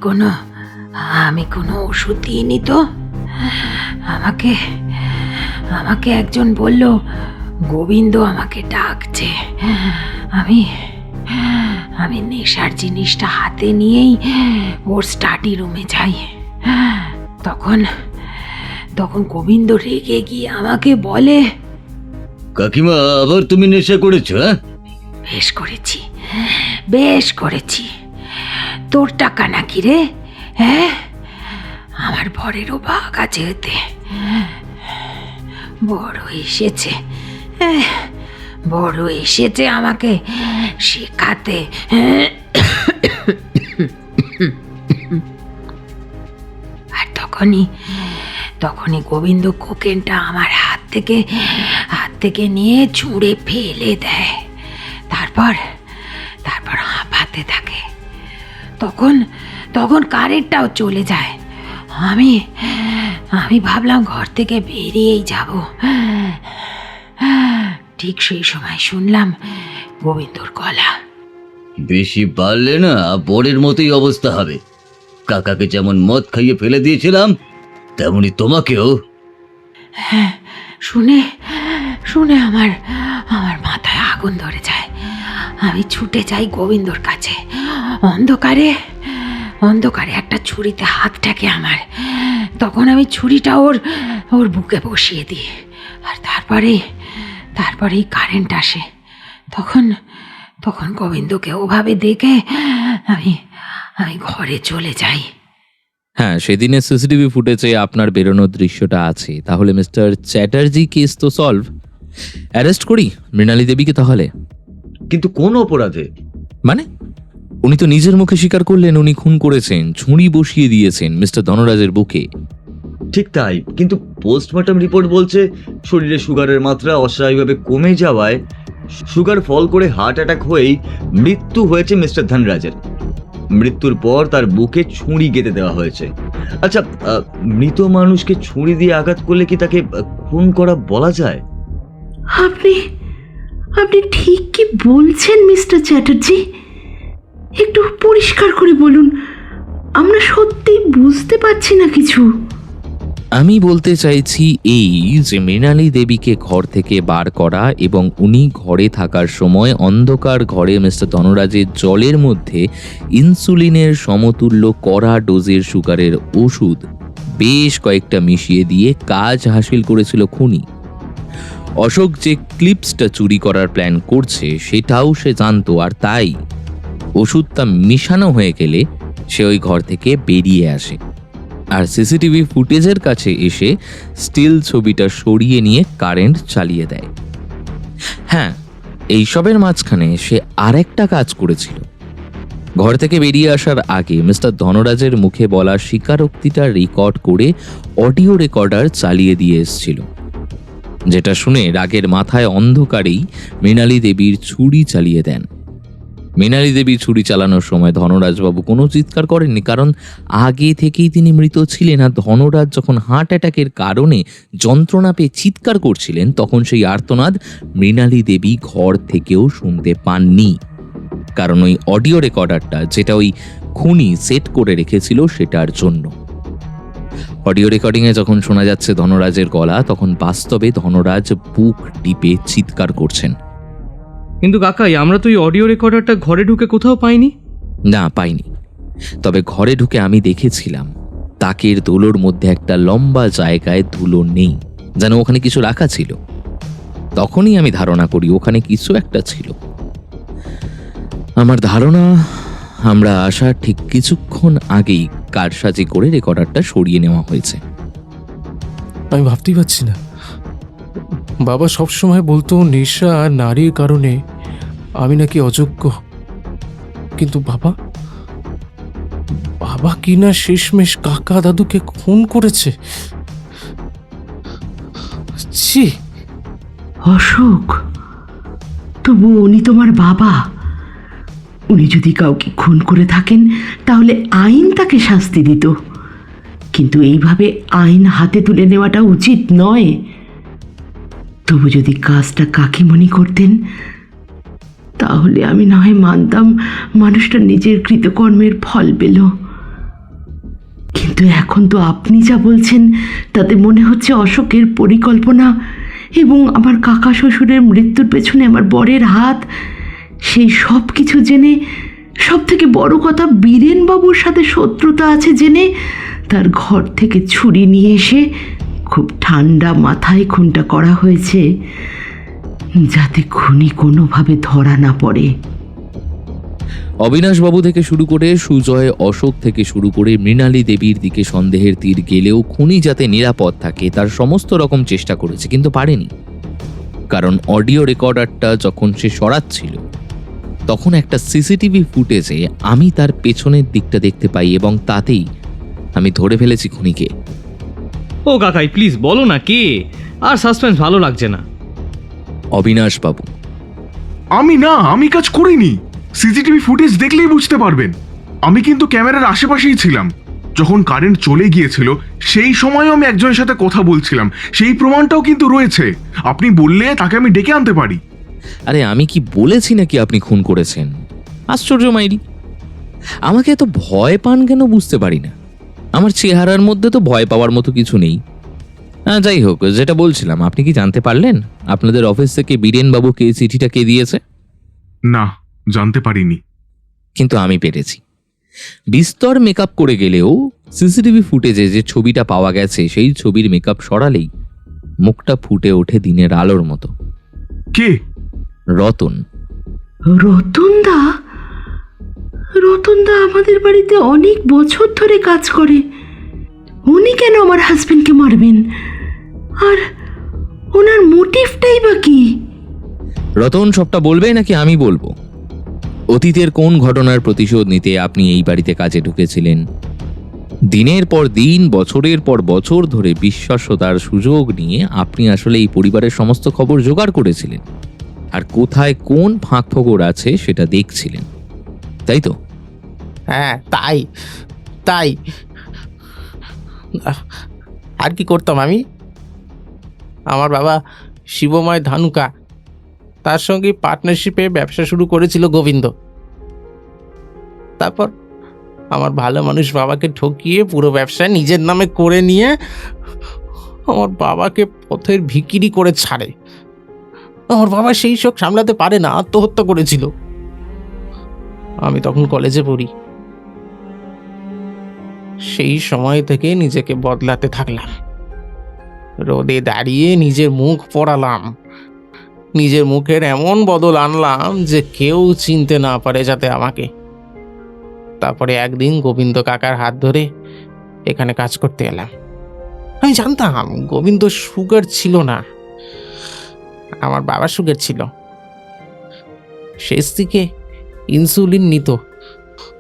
কোনো ওষুধ দিইনি তো। আমাকে একজন বলল গোবিন্দ আমাকে ডাকছে। আমি নেশার জিনিসটা হাতে নিয়েই ওর স্টাডি রুমে যাই। তখন গোবিন্দ রেগে গিয়ে আমাকে বলে, কাকিমা আবার তুমি নেশা করেছো? বেশ করেছি। তোর টাকা নাকি রে? হ্যাঁ, আমার বরেরও ভাগ আছে এতে। বড় এসেছে আমাকে শেখাতে। আর তখনই গোবিন্দ কোকেনটা আমার হাত থেকে নিয়ে ছুঁড়ে ফেলে দেয়। তারপর হাঁপাতে থাকে। তখন কারেন্টটাও চলে যায়। আমি ভাবলাম ঘর থেকে বেরিয়েই যাব। ঠিক সেই সময় শুনলাম গোবিন্দর গলা। বেশি বাড়লে না বরের মতোই অবস্থা হবে। কাকাকে যেমন মদ খাইয়ে ফেলে দিয়েছিলাম তেমনি তোমাকেও। শুনে আমার মাথায় আগুন ধরে যায়। আমি ছুটে যাই গোবিন্দর কাছে। অন্ধকারে একটা ছুরিতে হাতটাকে আমার। তখন আমি ছুরিটা ওর বুকে বসিয়ে দিই। আর তারপরেই কারেন্ট আসে। তখন গোবিন্দকে ওভাবে দেখে আমি ঘরে চলে যাই। হ্যাঁ, সেদিনের সিসিটিভি ফুটেজে আপনার বেরোনোর দৃশ্যটা আছে। তাহলে মিস্টার চ্যাটার্জি কেস তো সলভ। অ্যারেস্ট করি মৃণালী দেবীকে তাহলে। কিন্তু কোন অপরাধে? মানে উনি তো নিজের মুখে স্বীকার করলেন উনি খুন করেছেন, ছুরি বসিয়ে দিয়েছেন মিস্টার ধনরাজের বুকে। ঠিক তাই, কিন্তু পোস্টমর্টম রিপোর্ট বলছে শরীরে সুগারের মাত্রা অস্বাভাবিকভাবে কমে যাওয়ায় সুগার ফল করে হার্ট অ্যাটাক হয়েই মৃত্যু হয়েছে মিস্টার ধনরাজের। মৃত্যুর পর তার বুকে ছুরি গেঁথে দেওয়া হয়েছে। আচ্ছা, মৃত মানুষকে ছুরি দিয়ে আঘাত করলে কি তাকে খুন করা বলা যায়? আপনি ঠিক কি বলছেন মিস্টার চ্যাটার্জি? একটু পরিষ্কার করে বলুন, আমরা সত্যি বুঝতে পারছি না কিছু। আমি বলতে চাইছি এই যে মৃণালী দেবীকে ঘর থেকে বার করা এবং উনি ঘরে থাকার সময় অন্ধকার ঘরে মিস্টার ধনরাজের জলের মধ্যে ইনসুলিনের সমতুল্য কড়া ডোজের সুগারের ওষুধ বেশ কয়েকটা মিশিয়ে দিয়ে কাজ হাসিল করেছিল খুনি। অশোক যে ক্লিপসটা চুরি করার প্ল্যান করছে সেটাও সে জানতো, আর তাই ওষুধটা মিশানো হয়ে গেলে সে ওই ঘর থেকে বেরিয়ে আসে আর সিসিটিভি ফুটেজের কাছে এসে স্টিল ছবিটা সরিয়ে নিয়ে কারেন্ট চালিয়ে দেয়। হ্যাঁ, এইসবের মাঝখানে সে আরেকটা কাজ করেছিল। ঘর থেকে বেরিয়ে আসার আগে মিস্টার ধনরাজের মুখে বলা স্বীকারোক্তিটা রেকর্ড করে অডিও রেকর্ডার চালিয়ে দিয়ে এসেছিল, যেটা শুনে রাগের মাথায় অন্ধকারেই মৃণালী দেবীর ছুরি চালিয়ে দেন। মৃণালী দেবী ছুরি চালানোর সময় ধনরাজবাবু কোনো চিৎকার করেননি, কারণ আগে থেকেই তিনি মৃত ছিলেন। আর ধনরাজ যখন হার্ট অ্যাটাকের কারণে যন্ত্রণা পেয়ে চিৎকার করছিলেন, তখন সেই আর্তনাদ মৃণালী দেবী ঘর থেকেও শুনতে পাননি, কারণ ওই অডিও রেকর্ডারটা যেটা ওই খুনি সেট করে রেখেছিল সেটার জন্য। অডিও রেকর্ডিংয়ে যখন শোনা যাচ্ছে ধনরাজের গলা, তখন বাস্তবে ধনরাজ বুক টিপে চিৎকার করছেন। কিন্তু কাকাই, আমরা তো ওই অডিও রেকর্ডারটা ঘরে ঢুকে কোথাও পাইনি। না, পাইনি। তবে ঘরে ঢুকে আমি দেখেছিলাম তাকের ধুলোর মধ্যে একটা লম্বা জায়গায় ধুলো নেই, যেন ওখানে কিছু রাখা ছিল। তখনই আমি ধারণা করি ওখানে কিছু একটা ছিল। আমার ধারণা আমরা আসার ঠিক কিছুক্ষণ আগেই কারসাজি করে রেকর্ডারটা সরিয়ে নেওয়া হয়েছে। আমি ভাবতেই পারছি না। বাবা সবসময় বলতো নেশা আর নারীর কারণে আমি নাকি অযোগ্য, কিন্তু বাবা বাবা কি না শেষমেশ কাকা দাদুকে খুন করেছে। ছি! অশোক, তবু উনি তোমার বাবা। উনি যদি কাউকে খুন করে থাকেন তাহলে আইন তাকে শাস্তি দিত, কিন্তু এইভাবে আইন হাতে তুলে নেওয়াটা উচিত নয়। তবু যদি কাজটা কাকিমণি করতেন তাহলে আমি না হয় মানতাম মানুষটা নিজের কৃতকর্মের ফল পেল, কিন্তু এখন তো আপনি যা বলছেন তাতে মনে হচ্ছে অশোকের পরিকল্পনা এবং আমার কাকা শ্বশুরের মৃত্যুর পেছনে আমার বরের হাত। সেই সব কিছু জেনে, সব থেকে বড় কথা বীরেনবাবুর সাথে শত্রুতা আছে জেনে, তার ঘর থেকে ছুরি নিয়ে এসে খুব ঠান্ডা মাথায় খুনটা করা হয়েছে, যাতে খুনি কোনোভাবে ধরা না পড়ে। অবিনাশবাবু থেকে শুরু করে সুজয়, অশোক থেকে শুরু করে মৃণালী দেবীর দিকে সন্দেহের তীর গেলেও খুনি যাতে নিরাপদ থাকে তার সমস্ত রকম চেষ্টা করেছে, কিন্তু পারেনি। কারণ অডিও রেকর্ডারটা যখন সে সরাচ্ছিল তখন একটা সিসিটিভি ফুটেজে আমি তার পেছনের দিকটা দেখতে পাই, এবং তাতেই আমি ধরে ফেলেছি খুনিকে। ও কাকাই, প্লিজ বলো না কে। আর সাসপেন্স ভালো লাগছে না। অবিনাশবাবু। আমি কাজ করিনি। সিসিটিভি ফুটেজ দেখলেই বুঝতে পারবেন। আমি কিন্তু ক্যামেরার আশেপাশেই ছিলাম। যখন কারেন্ট চলে গিয়েছিল সেই সময়ও আমি একজনের সাথে কথা বলছিলাম, সেই প্রমাণটাও কিন্তু রয়েছে। আপনি বললে তাকে আমি ডেকে আনতে পারি। আরে আমি কি বলেছি নাকি আপনি খুন করেছেন? আশ্চর্য মাইরি, আমাকে এত ভয় পান কেন বুঝতে পারি না। আমার চেহারার মধ্যে তো ভয় পাওয়ার মতো কিছু নেই। যাই হোক, যেটা বলছিলাম, আপনি কি জানতে পারলেন আপনাদের অফিস থেকে বীরেনবাবুকে এই চিঠিটা কে দিয়েছে? না, জানতে পারিনি। কিন্তু আমি পেরেছি। বিস্তর মেকআপ করে গেলেও সিসিটিভি ফুটেজে যে ছবিটা পাওয়া গেছে সেই ছবির মেকআপ সরালেই মুখটা ফুটে ওঠে দিনের আলোর মতো। কে? রতন। রতনদা? রতনদা আমাদের বাড়িতে অনেক বছর ধরে কাজ করে। উনি কেন আমার হাজবেন্ডকে মারবেন? আর ওনার মোটিভটাই বা কি? রতন সবটা বলবে নাকি আমি বলবো? অতীতের কোন ঘটনার প্রতিশোধ নিতে আপনি এই বাড়িতে কাজে ঢুকেছিলেন? দিনের পর দিন, বছরের পর বছর ধরে বিশ্বাস্যতার সুযোগ নিয়ে আপনি আসলে এই পরিবারের সমস্ত খবর জোগাড় করেছিলেন, আর কোথায় কোন ফাঁক ফোকর আছে সেটা দেখছিলেন, তাই তো? হ্যাঁ, তাই তাই আর কি করতাম আমি? আমার বাবা শিবময় ধানুকা, তার সঙ্গে পার্টনারশিপে ব্যবসা শুরু করেছিল গোবিন্দ। তারপর আমার ভালো মানুষ বাবাকে ঠকিয়ে পুরো ব্যবসা নিজের নামে করে নিয়ে আমার বাবাকে পথের ভিখিরি করে ছাড়ে। আমার বাবা সেই শোক সামলাতে পারে না, আত্মহত্যা করেছিল। আমি তখন কলেজে পড়ি। সেই সময় থেকে নিজেকে বদলাতে থাকলাম। রোদে দাঁড়িয়ে নিজের মুখ পড়ালাম, নিজের মুখের এমন বদল আনলাম যে কেউ চিনতে না পারে যাতে আমাকে। তারপরে একদিন গোবিন্দ কাকার হাত ধরে এখানে কাজ করতে এলাম। আমি জানতাম গোবিন্দ সুগার ছিল না, আমার বাবার সুগার ছিল। শেষ দিকে ইনসুলিন নিত,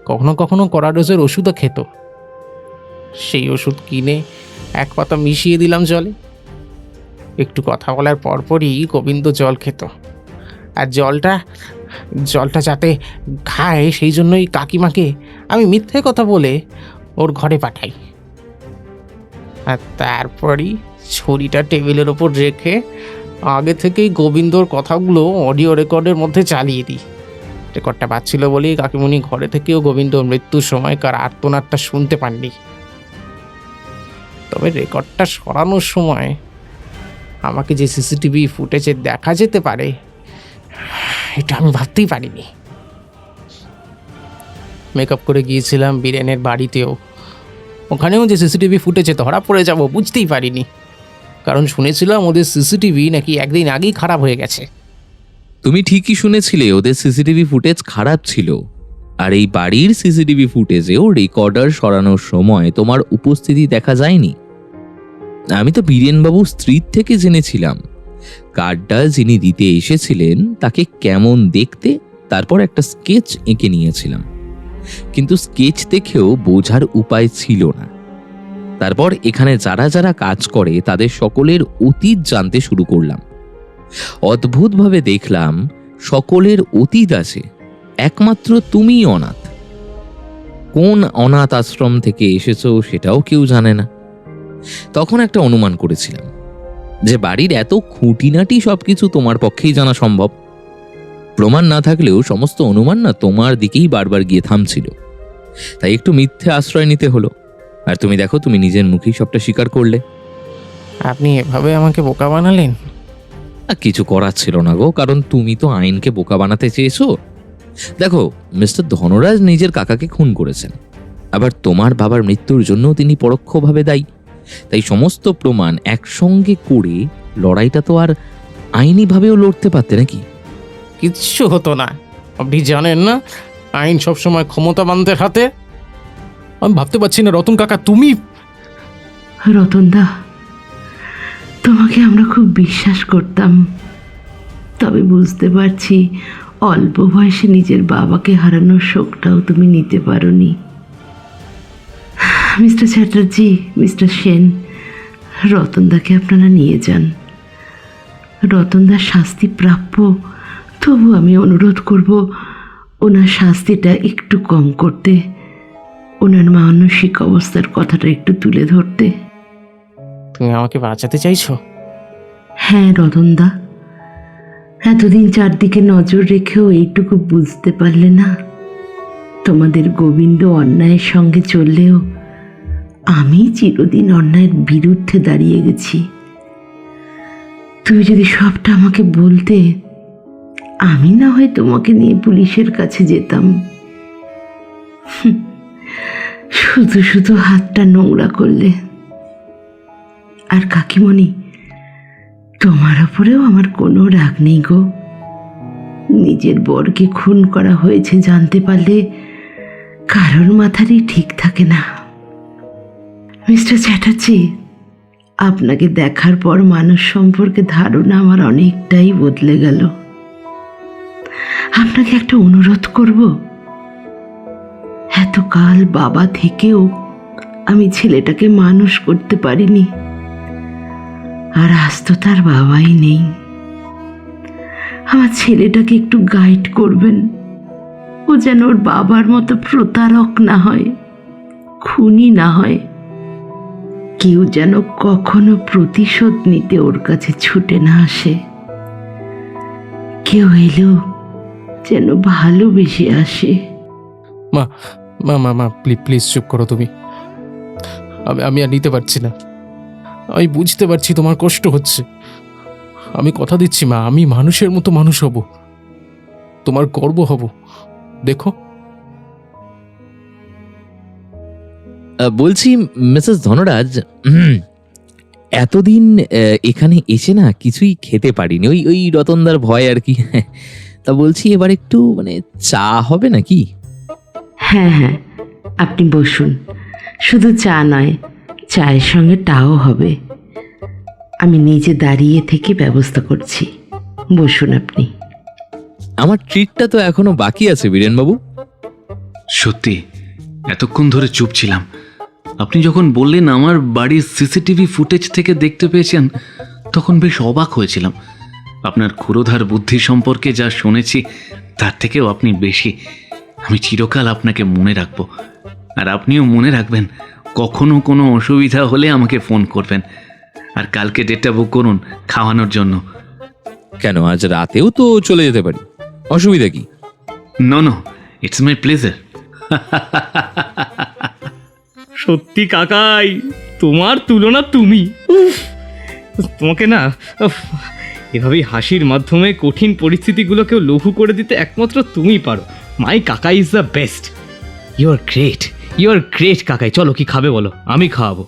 কখনো কখনো কড়াডোজের ওষুধও খেত। সেই ওষুধ কিনে এক পাতা মিশিয়ে দিলাম জলে। একটু কথা বলার পরপরই গোবিন্দ জল খেত, আর জলটা জলটা যাতে খায় সেই জন্যই কাকিমাকে আমি মিথ্যে কথা বলে ওর ঘরে পাঠাই। আর তারপরই ছড়িটা টেবিলের ওপর রেখে আগে থেকেই গোবিন্দর কথাগুলো অডিও রেকর্ডের মধ্যে চালিয়ে দিই। রেকর্ডটা বাজছিল বলেই কাকিমণি ঘরে থেকেও গোবিন্দর মৃত্যুর সময়কার আর্তনাদটা শুনতে পাননি। তবে রেকর্ডটা সরানোর সময় আমাকে যে সিসিটিভি ফুটেজে দেখা যেতে পারে এটা আমি ভাবতেই পারিনি। মেকআপ করে গিয়েছিলাম বীরেনের বাড়িতেও, ওখানেও যে সিসিটিভি ফুটেজে ধরা পড়ে যাব বুঝতেই পারিনি, কারণ শুনেছিলাম ওদের সিসিটিভি নাকি একদিন আগেই খারাপ হয়ে গেছে। তুমি ঠিকই শুনেছিলে, ওদের সিসিটিভি ফুটেজ খারাপ ছিল। আর এই বাড়ির সিসিটিভি ফুটেজেও রেকর্ডার সরানোর সময় তোমার উপস্থিতি দেখা যায়নি। আমি তো বীরেনবাবুর স্ত্রীর থেকে জেনেছিলাম কার্ডটা যিনি দিতে এসেছিলেন তাকে কেমন দেখতে, তারপর একটা স্কেচ এঁকে নিয়েছিলাম, কিন্তু স্কেচ দেখেও বোঝার উপায় ছিল না। তারপর এখানে যারা যারা কাজ করে তাদের সকলের অতীত জানতে শুরু করলাম। অদ্ভুতভাবে দেখলাম সকলের অতীত আছে, একমাত্র তুমিই অনাথ। কোন অনাথ আশ্রম থেকে এসেছো সেটাও কেউ জানে না। তখন একটা অনুমান করেছিলাম যে বাড়ির এত খুঁটিনাটি সবকিছু তোমার পক্ষেই জানা সম্ভব। প্রমাণ না থাকলেও সমস্ত অনুমান না তোমার দিকেই বারবার গিয়ে থামছিল, তাই একটু মিথ্যে আশ্রয় নিতে হলো। আর তুমি দেখো, তুমি নিজের মুখেই সবটা স্বীকার করলে। আপনি এভাবে আমাকে বোকা বানালেন? আর কিছু করার ছিল না গো, কারণ তুমি তো আইনকে বোকা বানাতে চেয়েছো। দেখো, মিস্টার ধনরাজ নিজের কাকাকে খুন করেছেন, আবার তোমার বাবার মৃত্যুর জন্য তিনি পরোক্ষভাবে দায়ী। তাই সমস্ত প্রমাণ একসঙ্গে করে লড়াইটা তো আর আইনিভাবেও লড়তে পারতে নাকি? কিচ্ছু হতো না। আপনি জানেন না আইন সবসময় ক্ষমতাবানদের হাতে। আমি ভাবতে পারছি না রতন কাকা, তুমি রতনদা, তোমাকে আমরা খুব বিশ্বাস করতাম, তবে বুঝতে পারছি অল্প বয়সে নিজের বাবাকে হারানোর শোকটাও তুমি নিতে পারোনি। মিস্টার চ্যাটার্জি, মিস্টার সেন, রতনদাকে আপনারা নিয়ে যান। রতনদার শাস্তি প্রাপ্য, তবু আমি অনুরোধ করব ওনার শাস্তিটা একটু কম করতে, ওনার মানসিক অবস্থার কথাটা একটু তুলে ধরতে। তুমি আমাকে বাঁচাতে চাইছো? হ্যাঁ রতনদা, এতদিন চারদিকে নজর রেখেও এইটুকু বুঝতে পারলে না? তোমাদের গোবিন্দ অন্যায়ের সঙ্গে চললেও আমি চিরদিন অন্যায়ের বিরুদ্ধে দাঁড়িয়ে গেছি। তুমি যদি সবটা আমাকে বলতে, আমি না হয় তোমাকে নিয়ে পুলিশের কাছে যেতাম। শুধু শুধু হাতটা নোংরা করলে। আর কাকিমণি, তোমার ওপরেও আমার কোনো রাগ নেই গো। নিজের বরকে খুন করা হয়েছে জানতে পারলে কারোর মাথারই ঠিক থাকে না। মিস্টার চ্যাটার্জি, আপনাকে দেখার পর মানুষ সম্পর্কে ধারণা আমার অনেকটাই বদলে গেল। আপনাকে একটা অনুরোধ করব। এতকাল বাবা থেকেও আমি ছেলেটাকে মানুষ করতে পারিনি, আর আজ তো তার বাবাই নেই। আমার ছেলেটাকে একটু গাইড করবেন, ও যেন ওর বাবার মতো প্রতারক না হয়, খুনি না হয়। কেউ যেন কখনো প্রতিশোধ নিতে ওর কাছে ছুটে না আসে। কেউ এলেও যেন ভালোবেসে আসে। মা মা মা মা প্লিজ প্লিজ চুপ করো তুমি। আমি আর নিতে পারছি না। আমি বুঝতে পারছি তোমার কষ্ট হচ্ছে। আমি কথা দিচ্ছি মা, আমি মানুষের মতো মানুষ হব, তোমার গর্ব হব। দেখো, বলছি মিসেস ধনরাজ, এতদিন এখানে এসে না কিছুই খেতে পারিনি, ওই ওই রতনদার ভয় আর কি। তা বলছি এবার একটু মানে চা হবে নাকি? হ্যাঁ হ্যাঁ, আপনি বসুন। শুধু চা নয়, চায়ের সঙ্গে টাও হবে। আমি নিজে দাঁড়িয়ে থেকে ব্যবস্থা করছি। বসুন আপনি। আমার ট্রিটটা তো এখনো বাকি আছে বীরেনবাবু। সত্যি এতক্ষণ ধরে চুপ ছিলাম। আপনি যখন বললেন আমার বাড়ির সিসিটিভি ফুটেজ থেকে দেখতে পেয়েছেন, তখন বেশ অবাক হয়েছিলাম। আপনার ক্ষুরোধার বুদ্ধি সম্পর্কে যা শুনেছি তার থেকেও আপনি বেশি। আমি চিরকাল আপনাকে মনে রাখবো, আর আপনিও মনে রাখবেন, কখনো কোনো অসুবিধা হলে আমাকে ফোন করবেন। আর কালকে ডেটটা বুক করুন খাওয়ানোর জন্য। কেন, আজ রাতেও তো চলে যেতে পারি, অসুবিধা কি? No no, it's my pleasure. সত্যি কাকাই, তোমার তুলনা তুমি। উফ, তোমাকে না, উফ, এভাবেই হাসির মাধ্যমে কঠিন পরিস্থিতিগুলোকেও লঘু করে দিতে একমাত্র তুমিই পারো। My kakai is the best. You are great, you are great kakai. চলো, কি খাবে বলো, আমি খাওয়াবো।